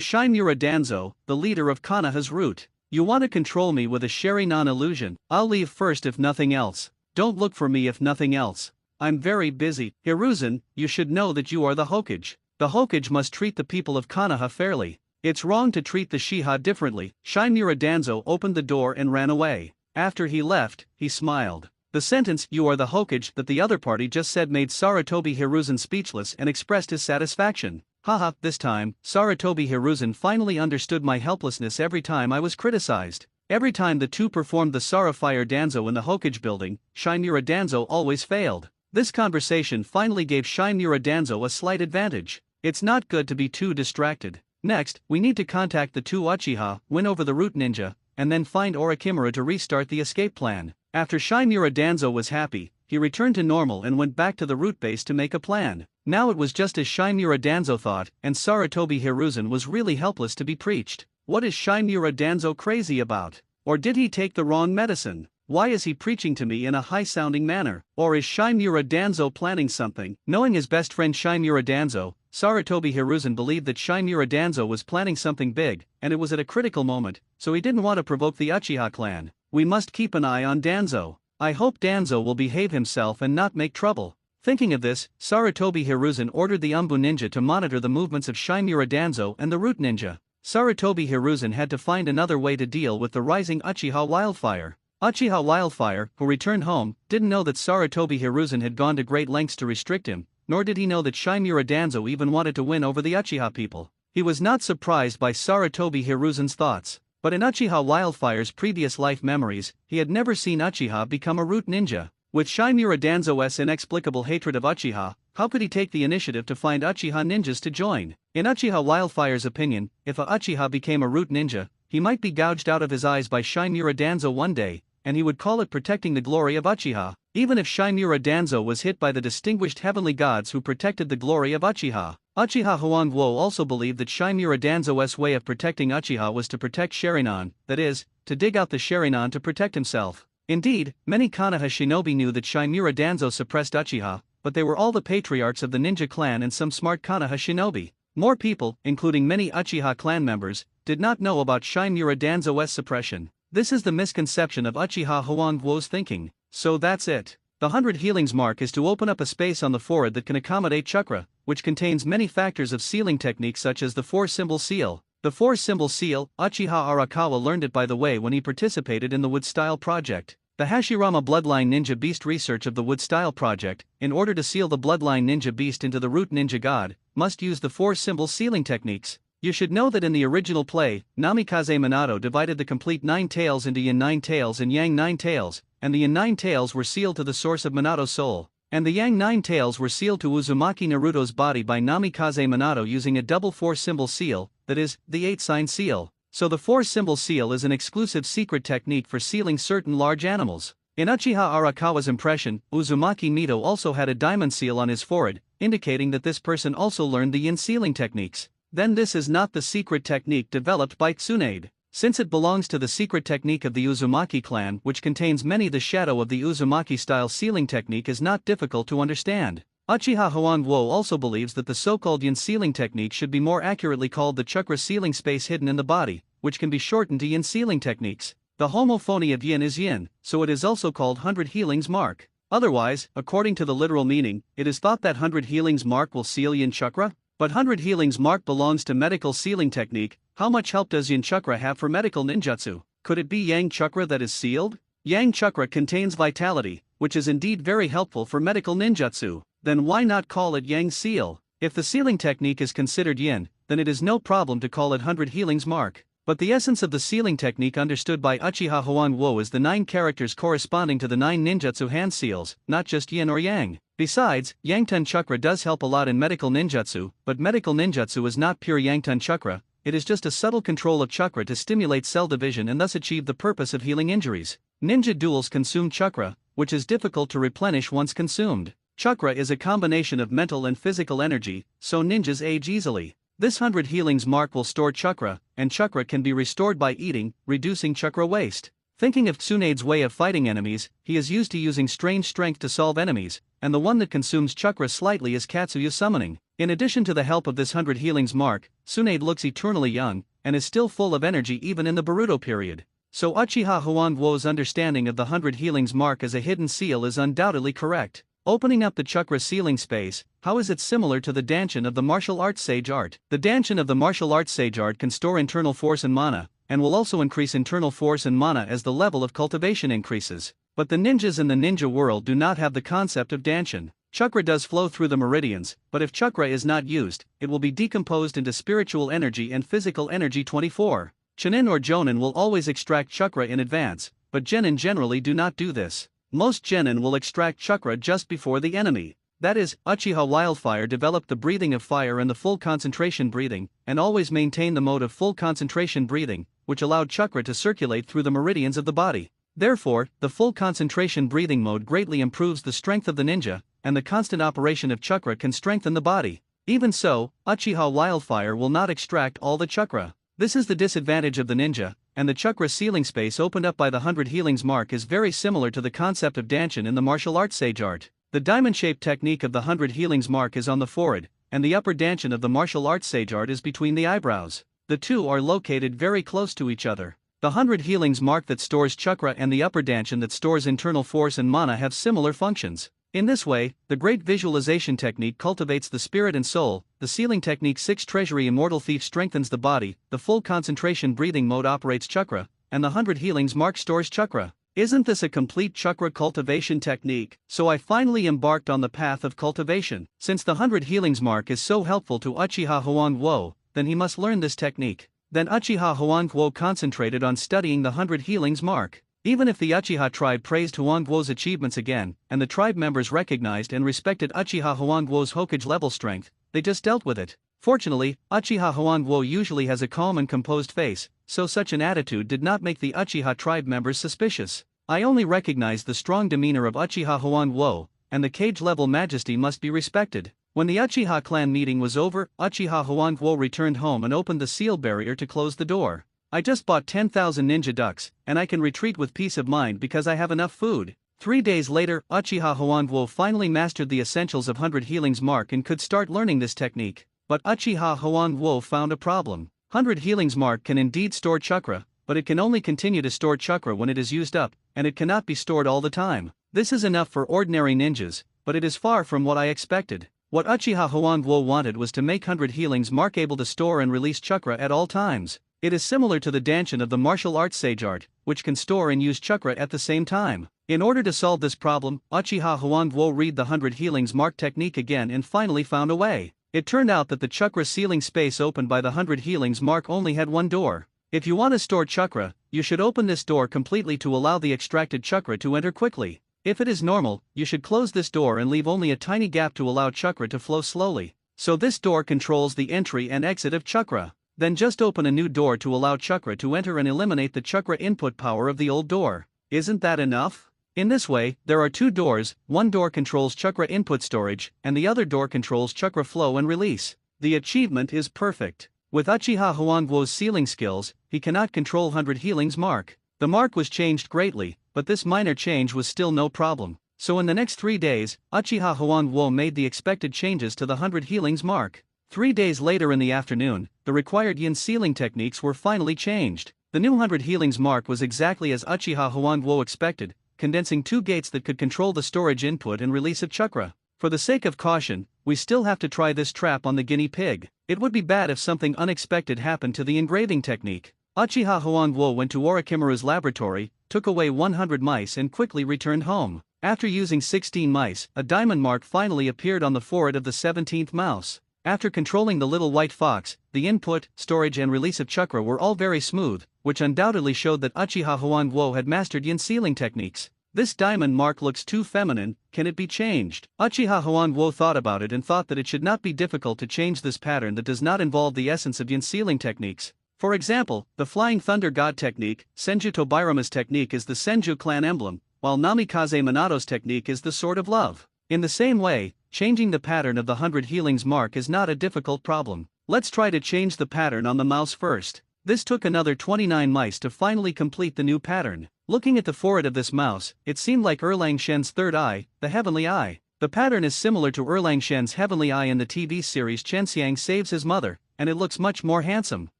Shimura Danzo, the leader of Konoha's root. You want to control me with a Sharingan illusion? I'll leave first if nothing else. Don't look for me if nothing else. I'm very busy. Hiruzen, you should know that you are the Hokage. The Hokage must treat the people of Konoha fairly. It's wrong to treat the Shiha differently. Shimura Danzo opened the door and ran away. After he left, he smiled. The sentence, you are the Hokage, that the other party just said made Sarutobi Hiruzen speechless and expressed his satisfaction. Haha, this time, Sarutobi Hiruzen finally understood my helplessness every time I was criticized. Every time the 2 performed the Sarafire Danzo in the Hokage building, Shimura Danzo always failed. This conversation finally gave Shimura Danzo a slight advantage. It's not good to be too distracted. Next, we need to contact the 2 Uchiha, win over the root ninja, and then find Orochimaru to restart the escape plan. After Shimura Danzo was happy, he returned to normal and went back to the root base to make a plan. Now it was just as Shimura Danzo thought, and Sarutobi Hiruzen was really helpless to be preached. What is Shimura Danzo crazy about? Or did he take the wrong medicine? Why is he preaching to me in a high-sounding manner? Or is Shimura Danzo planning something? Knowing his best friend Shimura Danzo, Sarutobi Hiruzen believed that Shimura Danzo was planning something big, and it was at a critical moment, so he didn't want to provoke the Uchiha clan. We must keep an eye on Danzo. I hope Danzo will behave himself and not make trouble. Thinking of this, Sarutobi Hiruzen ordered the Umbu ninja to monitor the movements of Shimura Danzo and the root ninja. Sarutobi Hiruzen had to find another way to deal with the rising Uchiha Wildfire. Uchiha Wildfire, who returned home, didn't know that Sarutobi Hiruzen had gone to great lengths to restrict him, nor did he know that Shimura Danzo even wanted to win over the Uchiha people. He was not surprised by Sarutobi Hiruzen's thoughts. But in Uchiha Wildfire's previous life memories, he had never seen Uchiha become a root ninja. With Shimura Danzo's inexplicable hatred of Uchiha, how could he take the initiative to find Uchiha ninjas to join? In Uchiha Wildfire's opinion, if a Uchiha became a root ninja, he might be gouged out of his eyes by Shimura Danzo one day, and he would call it protecting the glory of Uchiha. Even if Shimura Danzo was hit by the distinguished heavenly gods who protected the glory of Uchiha. Uchiha Huangguo also believed that Shimura Danzo's way of protecting Uchiha was to protect Sharingan, that is, to dig out the Sharingan to protect himself. Indeed, many Konoha shinobi knew that Shimura Danzo suppressed Uchiha, but they were all the patriarchs of the ninja clan and some smart Konoha shinobi. More people, including many Uchiha clan members, did not know about Shimura Danzo's suppression. This is the misconception of Uchiha Huangguo's thinking. So that's it. The 100 Healings mark is to open up a space on the forehead that can accommodate chakra, which contains many factors of sealing techniques such as the 4-symbol seal. The 4-symbol seal, Uchiha Arakawa learned it by the way when he participated in the Wood Style Project. The Hashirama Bloodline Ninja Beast research of the Wood Style Project, in order to seal the Bloodline Ninja Beast into the Root Ninja God, must use the 4-symbol sealing techniques. You should know that in the original play, Namikaze Minato divided the complete 9 tails into Yin 9 tails and Yang 9 tails, and the Yin 9 tails were sealed to the source of Minato's soul, and the Yang 9 tails were sealed to Uzumaki Naruto's body by Namikaze Minato using a double 4-symbol seal, that is, the 8-sign seal. So the 4-symbol seal is an exclusive secret technique for sealing certain large animals. In Uchiha Arakawa's impression, Uzumaki Mito also had a diamond seal on his forehead, indicating that this person also learned the Yin sealing techniques. Then this is not the secret technique developed by Tsunade. Since it belongs to the secret technique of the Uzumaki clan, which contains many, the shadow of the Uzumaki-style sealing technique is not difficult to understand. Uchiha Huangguo also believes that the so-called Yin sealing technique should be more accurately called the chakra sealing space hidden in the body, which can be shortened to Yin sealing techniques. The homophony of Yin is Yin, so it is also called 100 Healings mark. Otherwise, according to the literal meaning, it is thought that 100 Healings mark will seal Yin chakra? But 100 Healings mark belongs to medical sealing technique. How much help does Yin chakra have for medical ninjutsu? Could it be Yang chakra that is sealed? Yang chakra contains vitality, which is indeed very helpful for medical ninjutsu. Then why not call it Yang seal? If the sealing technique is considered Yin, then it is no problem to call it 100 Healings mark. But the essence of the sealing technique understood by Uchiha Huangguo is the 9 characters corresponding to the 9 ninjutsu hand seals, not just Yin or Yang. Besides, Yangten chakra does help a lot in medical ninjutsu, but medical ninjutsu is not pure Yangten chakra, it is just a subtle control of chakra to stimulate cell division and thus achieve the purpose of healing injuries. Ninja duels consume chakra, which is difficult to replenish once consumed. Chakra is a combination of mental and physical energy, so ninjas age easily. This 100 Healings mark will store chakra, and chakra can be restored by eating, reducing chakra waste. Thinking of Tsunade's way of fighting enemies, he is used to using strange strength to solve enemies, and the one that consumes chakra slightly is Katsuya summoning. In addition to the help of this 100 Healings mark, Tsunade looks eternally young, and is still full of energy even in the Boruto period. So Uchiha Huangguo's understanding of the 100 Healings mark as a hidden seal is undoubtedly correct. Opening up the chakra sealing space, how is it similar to the Danshin of the martial arts sage art? The Danshin of the martial arts sage art can store internal force and mana, and will also increase internal force and mana as the level of cultivation increases. But the ninjas in the ninja world do not have the concept of Danshin. Chakra does flow through the meridians, but if chakra is not used, it will be decomposed into spiritual energy and physical energy. 24. Chunin or Jonin will always extract chakra in advance, but genin generally do not do this. Most genin will extract chakra just before the enemy. That is, Uchiha Wildfire developed the breathing of fire and the full concentration breathing, and always maintained the mode of full concentration breathing, which allowed chakra to circulate through the meridians of the body. Therefore, the full concentration breathing mode greatly improves the strength of the ninja, and the constant operation of chakra can strengthen the body. Even so, Uchiha Wildfire will not extract all the chakra. This is the disadvantage of the ninja, and the chakra sealing space opened up by the 100 Healings mark is very similar to the concept of Danshin in the martial arts sage art. The diamond-shaped technique of the 100 Healings mark is on the forehead, and the upper Danshin of the martial arts sage art is between the eyebrows. The two are located very close to each other. The 100 Healings mark that stores chakra and the upper Danshin that stores internal force and mana have similar functions. In this way, the Great Visualization Technique cultivates the spirit and soul, the Sealing Technique 6 Treasury Immortal Thief strengthens the body, the Full Concentration Breathing Mode operates chakra, and the 100 Healings mark stores chakra. Isn't this a complete chakra cultivation technique? So I finally embarked on the path of cultivation. Since the 100 Healings mark is so helpful to Uchiha Huangguo, then he must learn this technique. Then Uchiha Huangguo concentrated on studying the 100 Healings mark. Even if the Uchiha tribe praised Huangguo's achievements again, and the tribe members recognized and respected Uchiha Huangguo's Hokage level strength, they just dealt with it. Fortunately, Uchiha Huangguo usually has a calm and composed face, so such an attitude did not make the Uchiha tribe members suspicious. I only recognized the strong demeanor of Uchiha Huangguo, and the cage-level majesty must be respected. When the Uchiha clan meeting was over, Uchiha Huangguo returned home and opened the seal barrier to close the door. I just bought 10,000 ninja ducks, and I can retreat with peace of mind because I have enough food. 3 days later, Uchiha Huangguo finally mastered the essentials of 100 Healings Mark and could start learning this technique. But Uchiha Huangguo found a problem. 100 Healings Mark can indeed store chakra, but it can only continue to store chakra when it is used up, and it cannot be stored all the time. This is enough for ordinary ninjas, but it is far from what I expected. What Uchiha Huangguo wanted was to make 100 Healings Mark able to store and release chakra at all times. It is similar to the Danshin of the martial arts sage art, which can store and use chakra at the same time. In order to solve this problem, Uchiha Huangguo read the 100 Healings Mark technique again and finally found a way. It turned out that the chakra sealing space opened by the 100 Healings Mark only had one door. If you want to store chakra, you should open this door completely to allow the extracted chakra to enter quickly. If it is normal, you should close this door and leave only a tiny gap to allow chakra to flow slowly. So this door controls the entry and exit of chakra. Then just open a new door to allow chakra to enter and eliminate the chakra input power of the old door. Isn't that enough? In this way, there are two doors, one door controls chakra input storage, and the other door controls chakra flow and release. The achievement is perfect. With Uchiha Huangguo's sealing skills, he cannot control 100 Healings Mark. The mark was changed greatly, but this minor change was still no problem. So in the next 3 days, Uchiha Huangguo made the expected changes to the 100 Healings Mark. 3 days later in the afternoon, the required yin sealing techniques were finally changed. The new 100 Healings Mark was exactly as Uchiha Huangguo expected, condensing 2 gates that could control the storage input and release of chakra. For the sake of caution, we still have to try this trap on the guinea pig. It would be bad if something unexpected happened to the engraving technique. Uchiha Huangguo went to Orochimaru's laboratory, took away 100 mice and quickly returned home. After using 16 mice, a diamond mark finally appeared on the forehead of the 17th mouse. After controlling the little white fox, the input, storage and release of chakra were all very smooth, which undoubtedly showed that Uchiha Huangguo had mastered yin sealing techniques. This diamond mark looks too feminine, can it be changed? Uchiha Huangguo thought about it and thought that it should not be difficult to change this pattern that does not involve the essence of yin sealing techniques. For example, the Flying Thunder God technique, Senju Tobirama's technique is the Senju clan emblem, while Namikaze Minato's technique is the Sword of Love. In the same way, changing the pattern of the 100 Healings Mark is not a difficult problem. Let's try to change the pattern on the mouse first. This took another 29 mice to finally complete the new pattern. Looking at the forehead of this mouse, it seemed like Erlang Shen's third eye, the Heavenly Eye. The pattern is similar to Erlang Shen's Heavenly Eye in the TV series Chen Xiang Saves His Mother, and it looks much more handsome.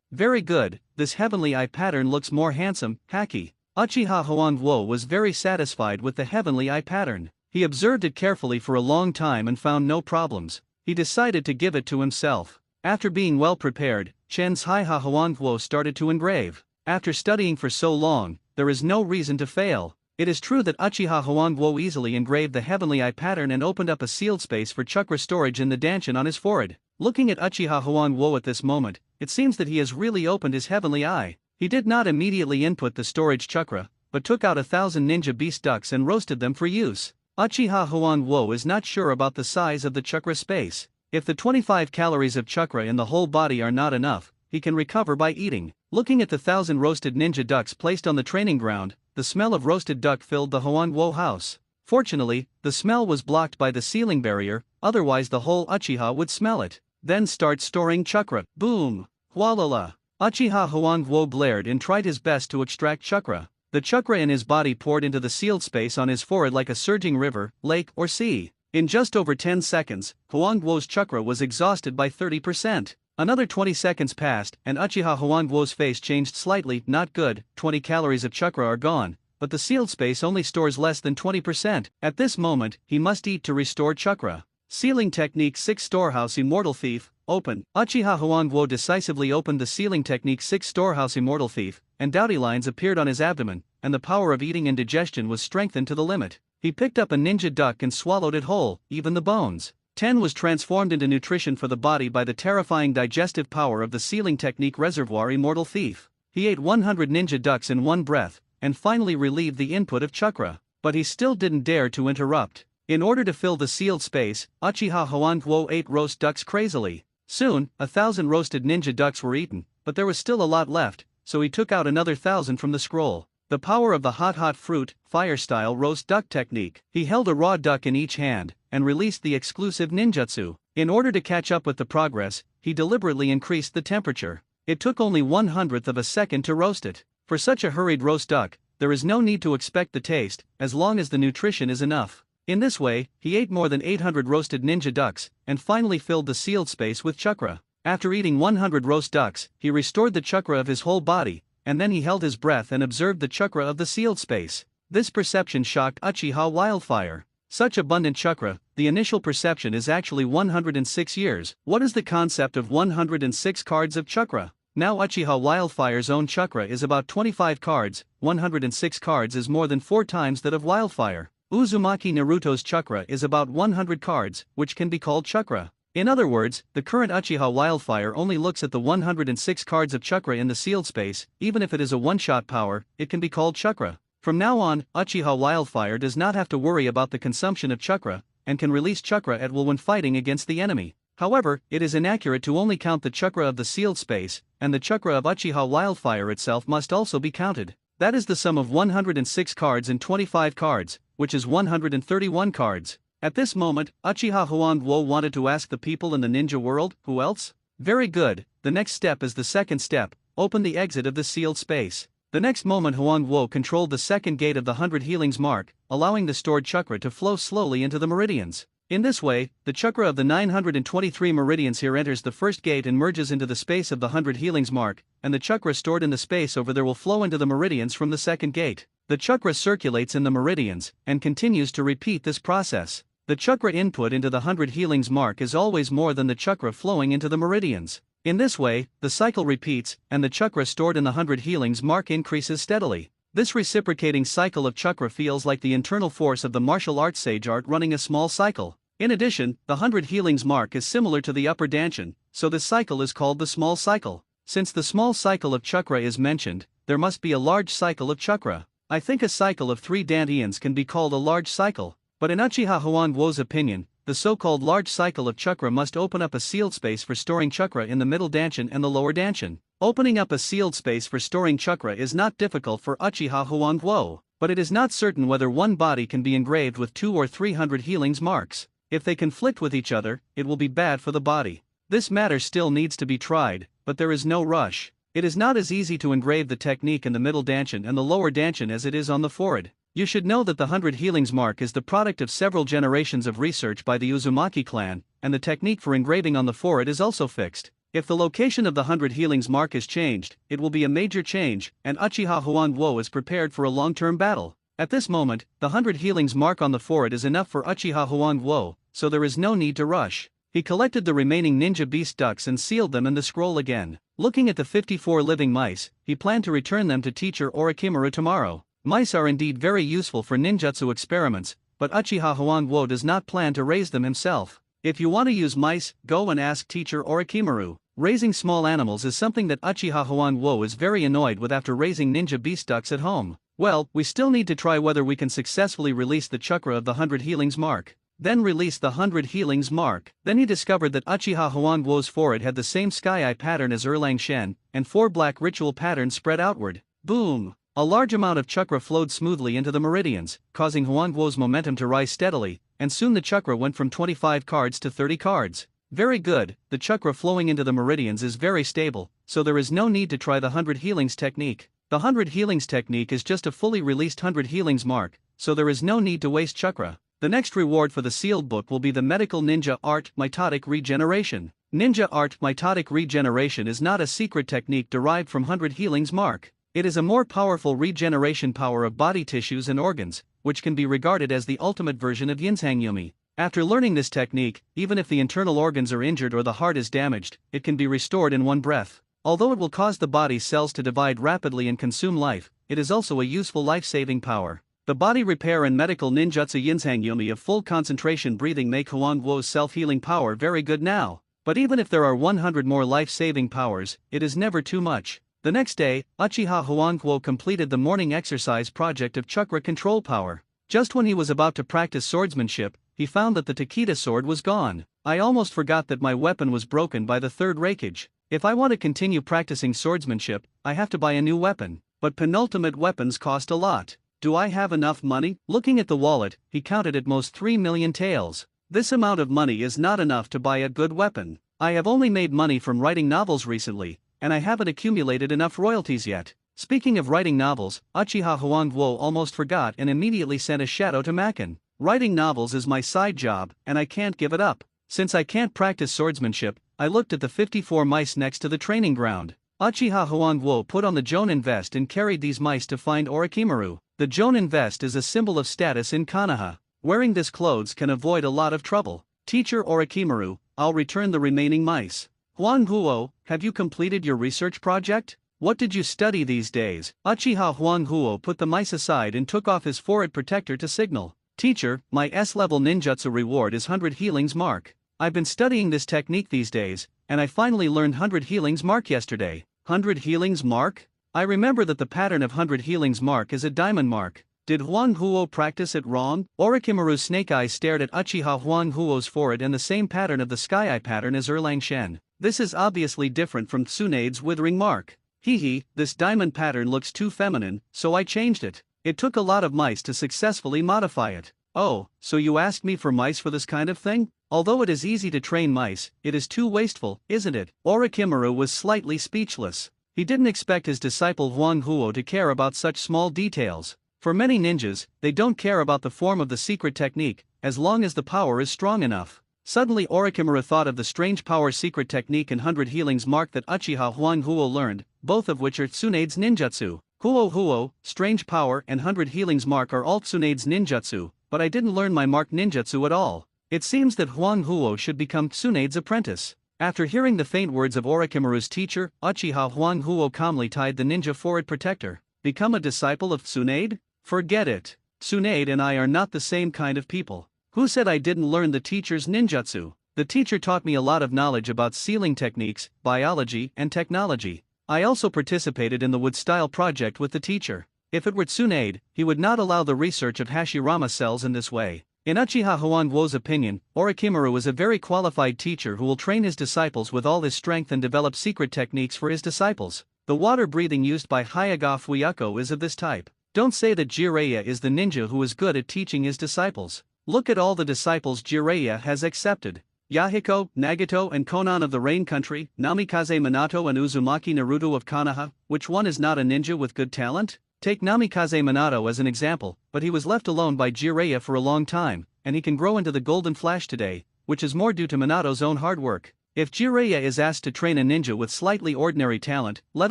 Very good, this Heavenly Eye pattern looks more handsome, hacky. Uchiha Huangguo was very satisfied with the Heavenly Eye pattern. He observed it carefully for a long time and found no problems. He decided to give it to himself. After being well prepared, Chen's Haiha Huangguo started to engrave. After studying for so long, there is no reason to fail. It is true that Uchiha Huangguo easily engraved the Heavenly Eye pattern and opened up a sealed space for chakra storage in the Danshin on his forehead. Looking at Uchiha Huangguo at this moment, it seems that he has really opened his Heavenly Eye. He did not immediately input the storage chakra, but took out 1,000 ninja beast ducks and roasted them for use. Uchiha Huangguo is not sure about the size of the chakra space. If the 25 calories of chakra in the whole body are not enough, he can recover by eating. Looking at the 1,000 roasted ninja ducks placed on the training ground, the smell of roasted duck filled the Huangguo house. Fortunately, the smell was blocked by the sealing barrier, otherwise the whole Uchiha would smell it. Then start storing chakra. Boom! Hualala! Uchiha Huangguo glared and tried his best to extract chakra. The chakra in his body poured into the sealed space on his forehead like a surging river, lake, or sea. In just over 10 seconds, Huangguo's chakra was exhausted by 30%. Another 20 seconds passed, and Uchiha Huangguo's face changed slightly. Not good, 20 calories of chakra are gone, but the sealed space only stores less than 20%. At this moment, he must eat to restore chakra. Sealing Technique 6 Storehouse Immortal Thief, open. Uchiha Huangguo decisively opened the Sealing Technique 6 Storehouse Immortal Thief, and doughty lines appeared on his abdomen, and the power of eating and digestion was strengthened to the limit. He picked up a ninja duck and swallowed it whole, even the bones. 10 was transformed into nutrition for the body by the terrifying digestive power of the Sealing Technique Reservoir Immortal Thief. He ate 100 ninja ducks in one breath, and finally relieved the input of chakra. But he still didn't dare to interrupt. In order to fill the sealed space, Uchiha Huangguo ate roast ducks crazily. Soon, 1,000 roasted ninja ducks were eaten, but there was still a lot left, so he took out another 1,000 from the scroll. The power of the hot fruit, fire-style roast duck technique. He held a raw duck in each hand, and released the exclusive ninjutsu. In order to catch up with the progress, he deliberately increased the temperature. It took only 1/100th of a second to roast it. For such a hurried roast duck, there is no need to expect the taste, as long as the nutrition is enough. In this way, he ate more than 800 roasted ninja ducks, and finally filled the sealed space with chakra. After eating 100 roast ducks, he restored the chakra of his whole body, and then he held his breath and observed the chakra of the sealed space. This perception shocked Uchiha Wildfire. Such abundant chakra, the initial perception is actually 106 years. What is the concept of 106 cards of chakra? Now Uchiha Wildfire's own chakra is about 25 cards, 106 cards is more than 4 times that of Wildfire. Uzumaki Naruto's chakra is about 100 cards, which can be called chakra. In other words, the current Uchiha Wildfire only looks at the 106 cards of chakra in the sealed space. Even if it is a one-shot power, it can be called chakra. From now on, Uchiha Wildfire does not have to worry about the consumption of chakra, and can release chakra at will when fighting against the enemy. However, it is inaccurate to only count the chakra of the sealed space, and the chakra of Uchiha Wildfire itself must also be counted. That is the sum of 106 cards and 25 cards, which is 131 cards. At this moment, Uchiha Huangguo wanted to ask the people in the ninja world, who else? Very good, the next step is the second step, open the exit of the sealed space. The next moment Huangguo controlled the second gate of the 100 healings mark, allowing the stored chakra to flow slowly into the meridians. In this way, the chakra of the 923 meridians here enters the first gate and merges into the space of the 100 healings mark, and the chakra stored in the space over there will flow into the meridians from the second gate. The chakra circulates in the meridians, and continues to repeat this process. The chakra input into the 100 healings mark is always more than the chakra flowing into the meridians. In this way, the cycle repeats, and the chakra stored in the 100 healings mark increases steadily. This reciprocating cycle of chakra feels like the internal force of the martial arts sage art running a small cycle. In addition, the 100 healings mark is similar to the upper dantian, so this cycle is called the small cycle. Since the small cycle of chakra is mentioned, there must be a large cycle of chakra. I think a cycle of 3 dantians can be called a large cycle, but in Uchiha Huangguo's opinion, the so-called large cycle of chakra must open up a sealed space for storing chakra in the middle dantian and the lower dantian. Opening up a sealed space for storing chakra is not difficult for Uchiha Huangguo, but it is not certain whether one body can be engraved with 200 or 300 healings marks. If they conflict with each other, it will be bad for the body. This matter still needs to be tried, but there is no rush. It is not as easy to engrave the technique in the middle dantian and the lower dantian as it is on the forehead. You should know that the 100 healings mark is the product of several generations of research by the Uzumaki clan, and the technique for engraving on the forehead is also fixed. If the location of the 100 healings mark is changed, it will be a major change, and Uchiha Huangguo is prepared for a long-term battle. At this moment, the 100 healings mark on the forehead is enough for Uchiha Huangguo, so there is no need to rush. He collected the remaining ninja beast ducks and sealed them in the scroll again. Looking at the 54 living mice, he planned to return them to teacher Orochimaru tomorrow. Mice are indeed very useful for ninjutsu experiments, but Uchiha Huangguo does not plan to raise them himself. If you want to use mice, go and ask teacher Orochimaru. Raising small animals is something that Uchiha Huangguo is very annoyed with after raising ninja beast ducks at home. Well, we still need to try whether we can successfully release the chakra of the 100 healings mark. Then release the 100 healings mark. Then he discovered that Uchiha Huangguo's forehead had the same sky eye pattern as Erlang Shen, and 4 black ritual patterns spread outward. Boom! A large amount of chakra flowed smoothly into the meridians, causing Huangguo's momentum to rise steadily, and soon the chakra went from 25 cards to 30 cards. Very good, the chakra flowing into the meridians is very stable, so there is no need to try the 100 healings technique. The 100 healings technique is just a fully released 100 healings mark, so there is no need to waste chakra. The next reward for the sealed book will be the medical ninja art mitotic regeneration. Ninja art mitotic regeneration is not a secret technique derived from 100 healings mark. It is a more powerful regeneration power of body tissues and organs, which can be regarded as the ultimate version of Yinzhangyumi. After learning this technique, even if the internal organs are injured or the heart is damaged, it can be restored in one breath. Although it will cause the body's cells to divide rapidly and consume life, it is also a useful life-saving power. The body repair and medical ninjutsu Yinzhangyumi of full concentration breathing make Huangguo's self-healing power very good now. But even if there are 100 more life-saving powers, it is never too much. The next day, Uchiha Huanghuo completed the morning exercise project of chakra control power. Just when he was about to practice swordsmanship, he found that the Takeda sword was gone. I almost forgot that my weapon was broken by the third raikage. If I want to continue practicing swordsmanship, I have to buy a new weapon. But penultimate weapons cost a lot. Do I have enough money? Looking at the wallet, he counted at most 3 million taels. This amount of money is not enough to buy a good weapon. I have only made money from writing novels recently, and I haven't accumulated enough royalties yet. Speaking of writing novels, Uchiha Huanghuo almost forgot and immediately sent a shadow to Makin. Writing novels is my side job, and I can't give it up. Since I can't practice swordsmanship, I looked at the 54 mice next to the training ground. Uchiha Huanghuo put on the Jonin vest and carried these mice to find Orochimaru. The Jonin vest is a symbol of status in Konoha. Wearing this clothes can avoid a lot of trouble. Teacher Orochimaru, I'll return the remaining mice. Huanghuo, have you completed your research project? What did you study these days? Uchiha Huanghuo put the mice aside and took off his forehead protector to signal. Teacher, my S-level ninjutsu reward is 100 healings mark. I've been studying this technique these days, and I finally learned 100 healings mark yesterday. 100 healings mark? I remember that the pattern of 100 healings mark is a diamond mark. Did Huanghuo practice it wrong? Orochimaru's snake eyes stared at Uchiha Huanghuo's forehead and the same pattern of the sky eye pattern as Erlang Shen. This is obviously different from Tsunade's withering mark. Hee, this diamond pattern looks too feminine, so I changed it. It took a lot of mice to successfully modify it. Oh, so you asked me for mice for this kind of thing? Although it is easy to train mice, it is too wasteful, isn't it? Orochimaru was slightly speechless. He didn't expect his disciple Huanghuo to care about such small details. For many ninjas, they don't care about the form of the secret technique, as long as the power is strong enough. Suddenly Orochimaru thought of the strange power secret technique and 100 healings mark that Uchiha Huanghuo learned, both of which are Tsunade's ninjutsu. Huo, strange power and 100 healings mark are all Tsunade's ninjutsu, but I didn't learn my mark ninjutsu at all. It seems that Huanghuo should become Tsunade's apprentice. After hearing the faint words of Orochimaru's teacher, Uchiha Huanghuo calmly tied the ninja forehead protector. Become a disciple of Tsunade? Forget it. Tsunade and I are not the same kind of people. Who said I didn't learn the teacher's ninjutsu? The teacher taught me a lot of knowledge about sealing techniques, biology, and technology. I also participated in the wood style project with the teacher. If it were Tsunade, he would not allow the research of Hashirama cells in this way. In Uchiha Huanghuo's opinion, Orochimaru is a very qualified teacher who will train his disciples with all his strength and develop secret techniques for his disciples. The water breathing used by Hyuga Fuyako is of this type. Don't say that Jiraiya is the ninja who is good at teaching his disciples. Look at all the disciples Jiraiya has accepted. Yahiko, Nagato and Konan of the Rain Country, Namikaze Minato and Uzumaki Naruto of Konoha, which one is not a ninja with good talent? Take Namikaze Minato as an example, but he was left alone by Jiraiya for a long time, and he can grow into the Golden Flash today, which is more due to Minato's own hard work. If Jiraiya is asked to train a ninja with slightly ordinary talent, let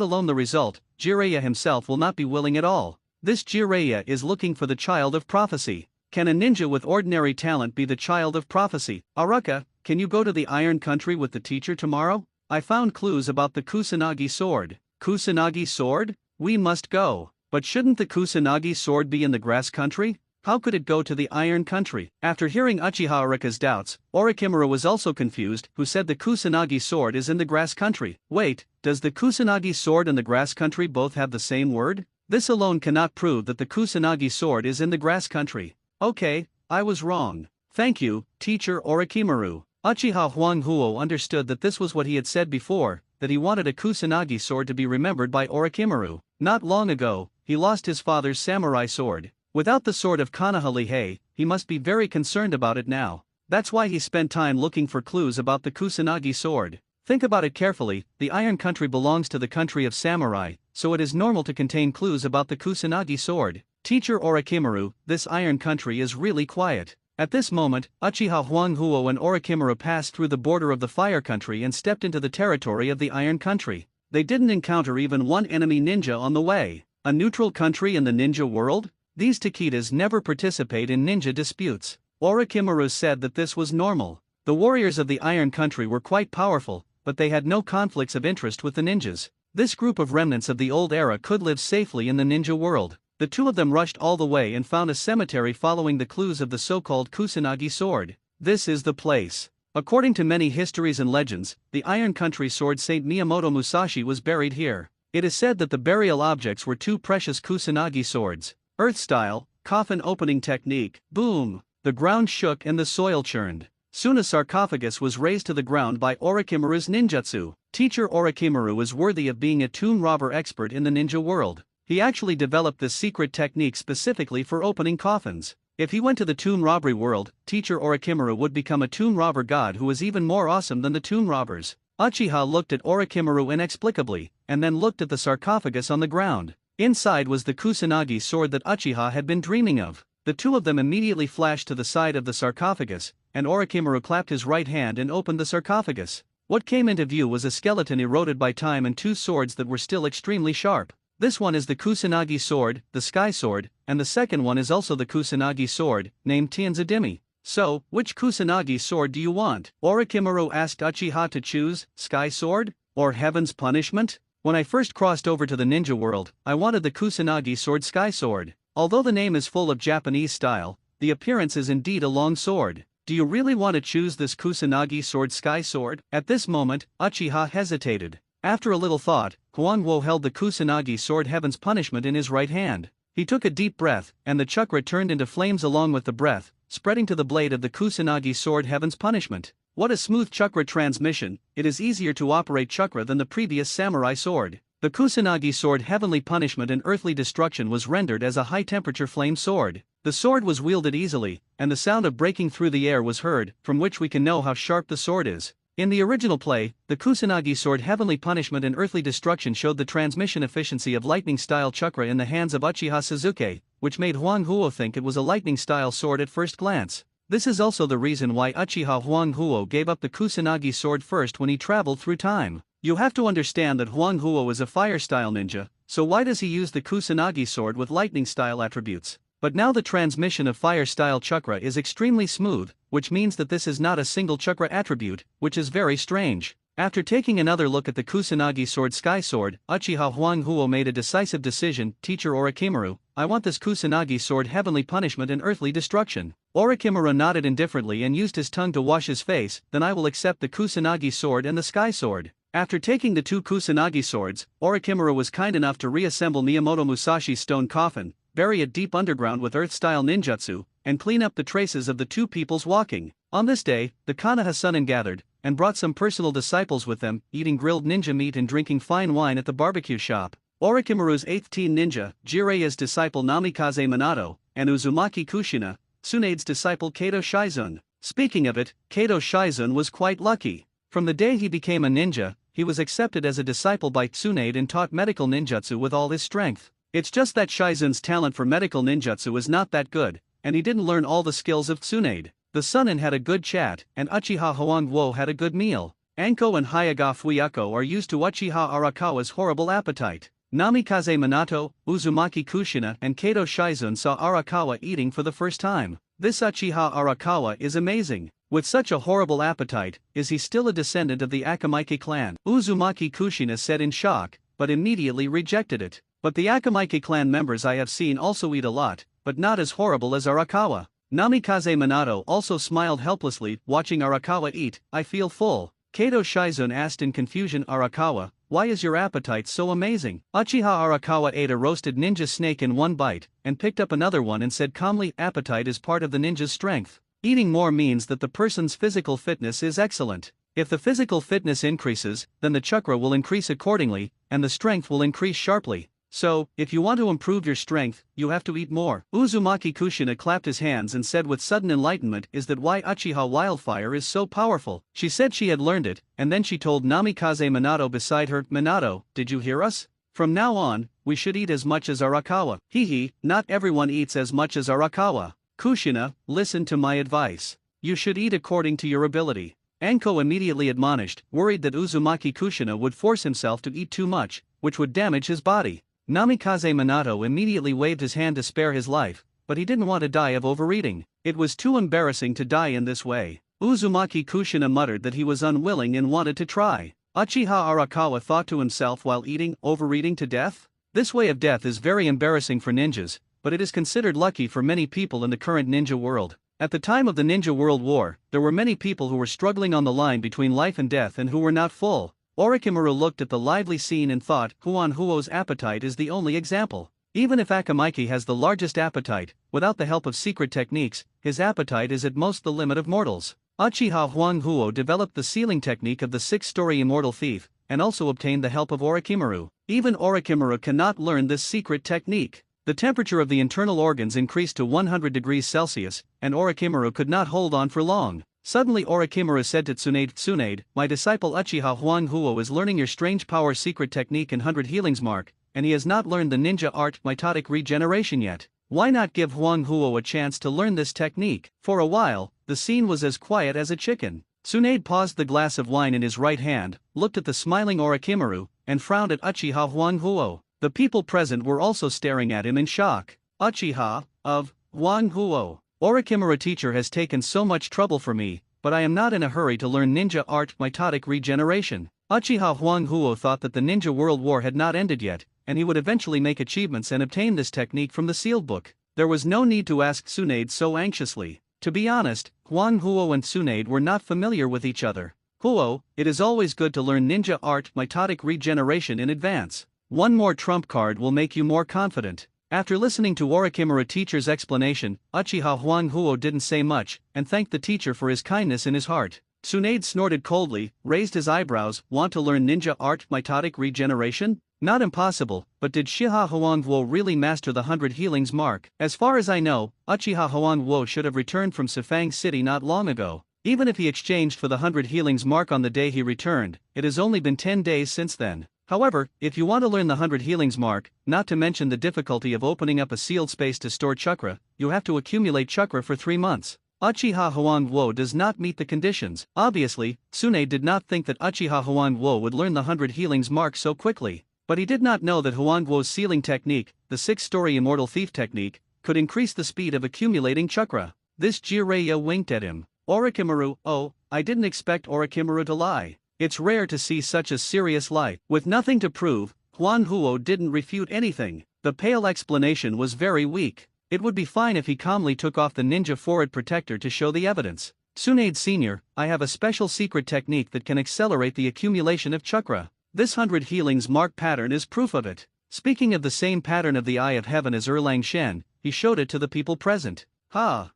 alone the result, Jiraiya himself will not be willing at all. This Jiraiya is looking for the child of prophecy. Can a ninja with ordinary talent be the child of prophecy? Aruka, can you go to the Iron Country with the teacher tomorrow? I found clues about the Kusanagi sword. Kusanagi sword? We must go. But shouldn't the Kusanagi sword be in the Grass Country? How could it go to the Iron Country? After hearing Uchiha Aruka's doubts, Orochimaru was also confused, who said the Kusanagi sword is in the Grass Country. Wait, does the Kusanagi sword and the Grass Country both have the same word? This alone cannot prove that the Kusanagi sword is in the Grass Country. Okay, I was wrong. Thank you, teacher Orochimaru. Uchiha Huanghuo understood that this was what he had said before, that he wanted a Kusanagi sword to be remembered by Orochimaru. Not long ago, he lost his father's samurai sword. Without the sword of Konoha Lihei, he must be very concerned about it now. That's why he spent time looking for clues about the Kusanagi sword. Think about it carefully, the Iron Country belongs to the country of samurai, so it is normal to contain clues about the Kusanagi sword. Teacher Orochimaru, this Iron Country is really quiet. At this moment, Uchiha Huanghuo and Orochimaru passed through the border of the Fire Country and stepped into the territory of the Iron Country. They didn't encounter even one enemy ninja on the way. A neutral country in the ninja world? These Takedas never participate in ninja disputes. Orochimaru said that this was normal. The warriors of the Iron Country were quite powerful, but they had no conflicts of interest with the ninjas. This group of remnants of the old era could live safely in the ninja world. The two of them rushed all the way and found a cemetery following the clues of the so-called Kusanagi sword. This is the place. According to many histories and legends, the Iron Country sword Saint Miyamoto Musashi was buried here. It is said that the burial objects were two precious kusanagi swords. Earth style, coffin opening technique, boom! The ground shook and the soil churned. Soon a sarcophagus was raised to the ground by Orochimaru's ninjutsu. Teacher Orochimaru is worthy of being a tomb robber expert in the ninja world. He actually developed this secret technique specifically for opening coffins. If he went to the tomb robbery world, Teacher Orochimaru would become a tomb robber god who is even more awesome than the tomb robbers. Uchiha looked at Orochimaru inexplicably, and then looked at the sarcophagus on the ground. Inside was the kusanagi sword that Uchiha had been dreaming of. The two of them immediately flashed to the side of the sarcophagus, and Orochimaru clapped his right hand and opened the sarcophagus. What came into view was a skeleton eroded by time and two swords that were still extremely sharp. This one is the kusanagi sword, the sky sword, and the second one is also the kusanagi sword, named Tianzadimi. So, which kusanagi sword do you want? Orochimaru asked Uchiha to choose, sky sword, or heaven's punishment? When I first crossed over to the ninja world, I wanted the kusanagi sword sky sword. Although the name is full of Japanese style, the appearance is indeed a long sword. Do you really want to choose this kusanagi sword sky sword? At this moment, Uchiha hesitated. After a little thought, Huangwo held the kusanagi sword heaven's punishment in his right hand. He took a deep breath, and the chakra turned into flames along with the breath, spreading to the blade of the kusanagi sword heaven's punishment. What a smooth chakra transmission! It is easier to operate chakra than the previous samurai sword. The kusanagi sword heavenly punishment and earthly destruction was rendered as a high-temperature flame sword. The sword was wielded easily, and the sound of breaking through the air was heard, from which we can know how sharp the sword is. In the original play, the kusanagi sword heavenly punishment and earthly destruction showed the transmission efficiency of lightning-style chakra in the hands of Uchiha Sasuke, which made Huanghuo think it was a lightning-style sword at first glance. This is also the reason why Uchiha Huanghuo gave up the kusanagi sword first when he traveled through time. You have to understand that Huanghuo is a fire-style ninja, so why does he use the kusanagi sword with lightning-style attributes? But now the transmission of fire-style chakra is extremely smooth, which means that this is not a single chakra attribute, which is very strange. After taking another look at the kusanagi sword sky sword, Uchiha Huanghuo made a decisive decision. Teacher Orochimaru, I want this kusanagi sword heavenly punishment and earthly destruction. Orochimaru nodded indifferently and used his tongue to wash his face. Then I will accept the kusanagi sword and the sky sword. After taking the two kusanagi swords, Orochimaru was kind enough to reassemble Miyamoto Musashi's stone coffin, bury it deep underground with earth-style ninjutsu, and clean up the traces of the two peoples walking. On this day, the Konoha Sunin gathered, and brought some personal disciples with them, eating grilled ninja meat and drinking fine wine at the barbecue shop. Orochimaru's 8th teen ninja, Jiraiya's disciple Namikaze Minato, and Uzumaki Kushina, Tsunade's disciple Kato Shizun. Speaking of it, Kato Shizun was quite lucky. From the day he became a ninja, he was accepted as a disciple by Tsunade and taught medical ninjutsu with all his strength. It's just that Shizun's talent for medical ninjutsu is not that good, and he didn't learn all the skills of Tsunade. The Sunin had a good chat, and Uchiha Huangwo had a good meal. Anko and Hayaga Fuyako are used to Uchiha Arakawa's horrible appetite. Namikaze Minato, Uzumaki Kushina and Kato Shizun saw Arakawa eating for the first time. This Uchiha Arakawa is amazing. With such a horrible appetite, is he still a descendant of the Akamaike clan? Uzumaki Kushina said in shock, but immediately rejected it. But the Akamaike clan members I have seen also eat a lot, but not as horrible as Arakawa. Namikaze Minato also smiled helplessly, watching Arakawa eat. I feel full. Kato Shizun asked in confusion, Arakawa, why is your appetite so amazing? Uchiha Arakawa ate a roasted ninja snake in one bite, and picked up another one and said calmly, appetite is part of the ninja's strength. Eating more means that the person's physical fitness is excellent. If the physical fitness increases, then the chakra will increase accordingly, and the strength will increase sharply. So, if you want to improve your strength, you have to eat more. Uzumaki Kushina clapped his hands and said with sudden enlightenment, is that why Uchiha Wildfire is so powerful? She said she had learned it, and then she told Namikaze Minato beside her, Minato, did you hear us? From now on, we should eat as much as Arakawa. Hehe, not everyone eats as much as Arakawa. Kushina, listen to my advice. You should eat according to your ability. Anko immediately admonished, worried that Uzumaki Kushina would force himself to eat too much, which would damage his body. Namikaze Minato immediately waved his hand to spare his life, but he didn't want to die of overeating. It was too embarrassing to die in this way. Uzumaki Kushina muttered that he was unwilling and wanted to try. Uchiha Arakawa thought to himself while eating, overeating to death? This way of death is very embarrassing for ninjas, but it is considered lucky for many people in the current ninja world. At the time of the Ninja World War, there were many people who were struggling on the line between life and death and who were not full. Orochimaru looked at the lively scene and thought, Huan Huo's appetite is the only example. Even if Akamike has the largest appetite, without the help of secret techniques, his appetite is at most the limit of mortals. Uchiha Huang Huo developed the sealing technique of the six-story immortal thief, and also obtained the help of Orochimaru. Even Orochimaru cannot learn this secret technique. The temperature of the internal organs increased to 100 degrees Celsius, and Orochimaru could not hold on for long. Suddenly Orochimaru said to Tsunade, my disciple Uchiha Huang Huo is learning your strange power secret technique in 100 healings mark, and he has not learned the ninja art mitotic regeneration yet. Why not give Huang Huo a chance to learn this technique? For a while, the scene was as quiet as a chicken. Tsunade paused the glass of wine in his right hand, looked at the smiling Orochimaru, and frowned at Uchiha Huang Huo. The people present were also staring at him in shock. Uchiha, of Huang Huo. Orochimaru teacher has taken so much trouble for me, but I am not in a hurry to learn ninja art mitotic regeneration. Uchiha Huang Huo thought that the ninja world war had not ended yet, and he would eventually make achievements and obtain this technique from the sealed book. There was no need to ask Tsunade so anxiously. To be honest, Huang Huo and Tsunade were not familiar with each other. Huo, it is always good to learn ninja art mitotic regeneration in advance. One more trump card will make you more confident. After listening to Orochimaru teacher's explanation, Uchiha Huang Huo didn't say much, and thanked the teacher for his kindness in his heart. Tsunade snorted coldly, raised his eyebrows. Want to learn ninja art mitotic regeneration? Not impossible, but did Uchiha Huang Huo really master the 100 healings mark? As far as I know, Uchiha Huang Huo should have returned from Sifang City not long ago. Even if he exchanged for the 100 healings mark on the day he returned, it has only been 10 days since then. However, if you want to learn the 100 healings mark, not to mention the difficulty of opening up a sealed space to store chakra, you have to accumulate chakra for 3 months. Uchiha Huang Huo does not meet the conditions. Obviously, Tsunade did not think that Uchiha Huang Huo would learn the 100 healings mark so quickly. But he did not know that Huang Huo's sealing technique, the six-story immortal thief technique, could increase the speed of accumulating chakra. This Jiraiya winked at him. Orochimaru, oh, I didn't expect Orochimaru to lie. It's rare to see such a serious lie. With nothing to prove, Huang Huo didn't refute anything. The pale explanation was very weak. It would be fine if he calmly took off the ninja forehead protector to show the evidence. Tsunade Sr., I have a special secret technique that can accelerate the accumulation of chakra. This 100 healings mark pattern is proof of it. Speaking of the same pattern of the Eye of Heaven as Erlang Shen, he showed it to the people present. Huang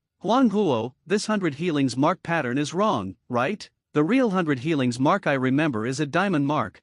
Huo, this 100 healings mark pattern is wrong, right? The real 100 healings mark I remember is a diamond mark.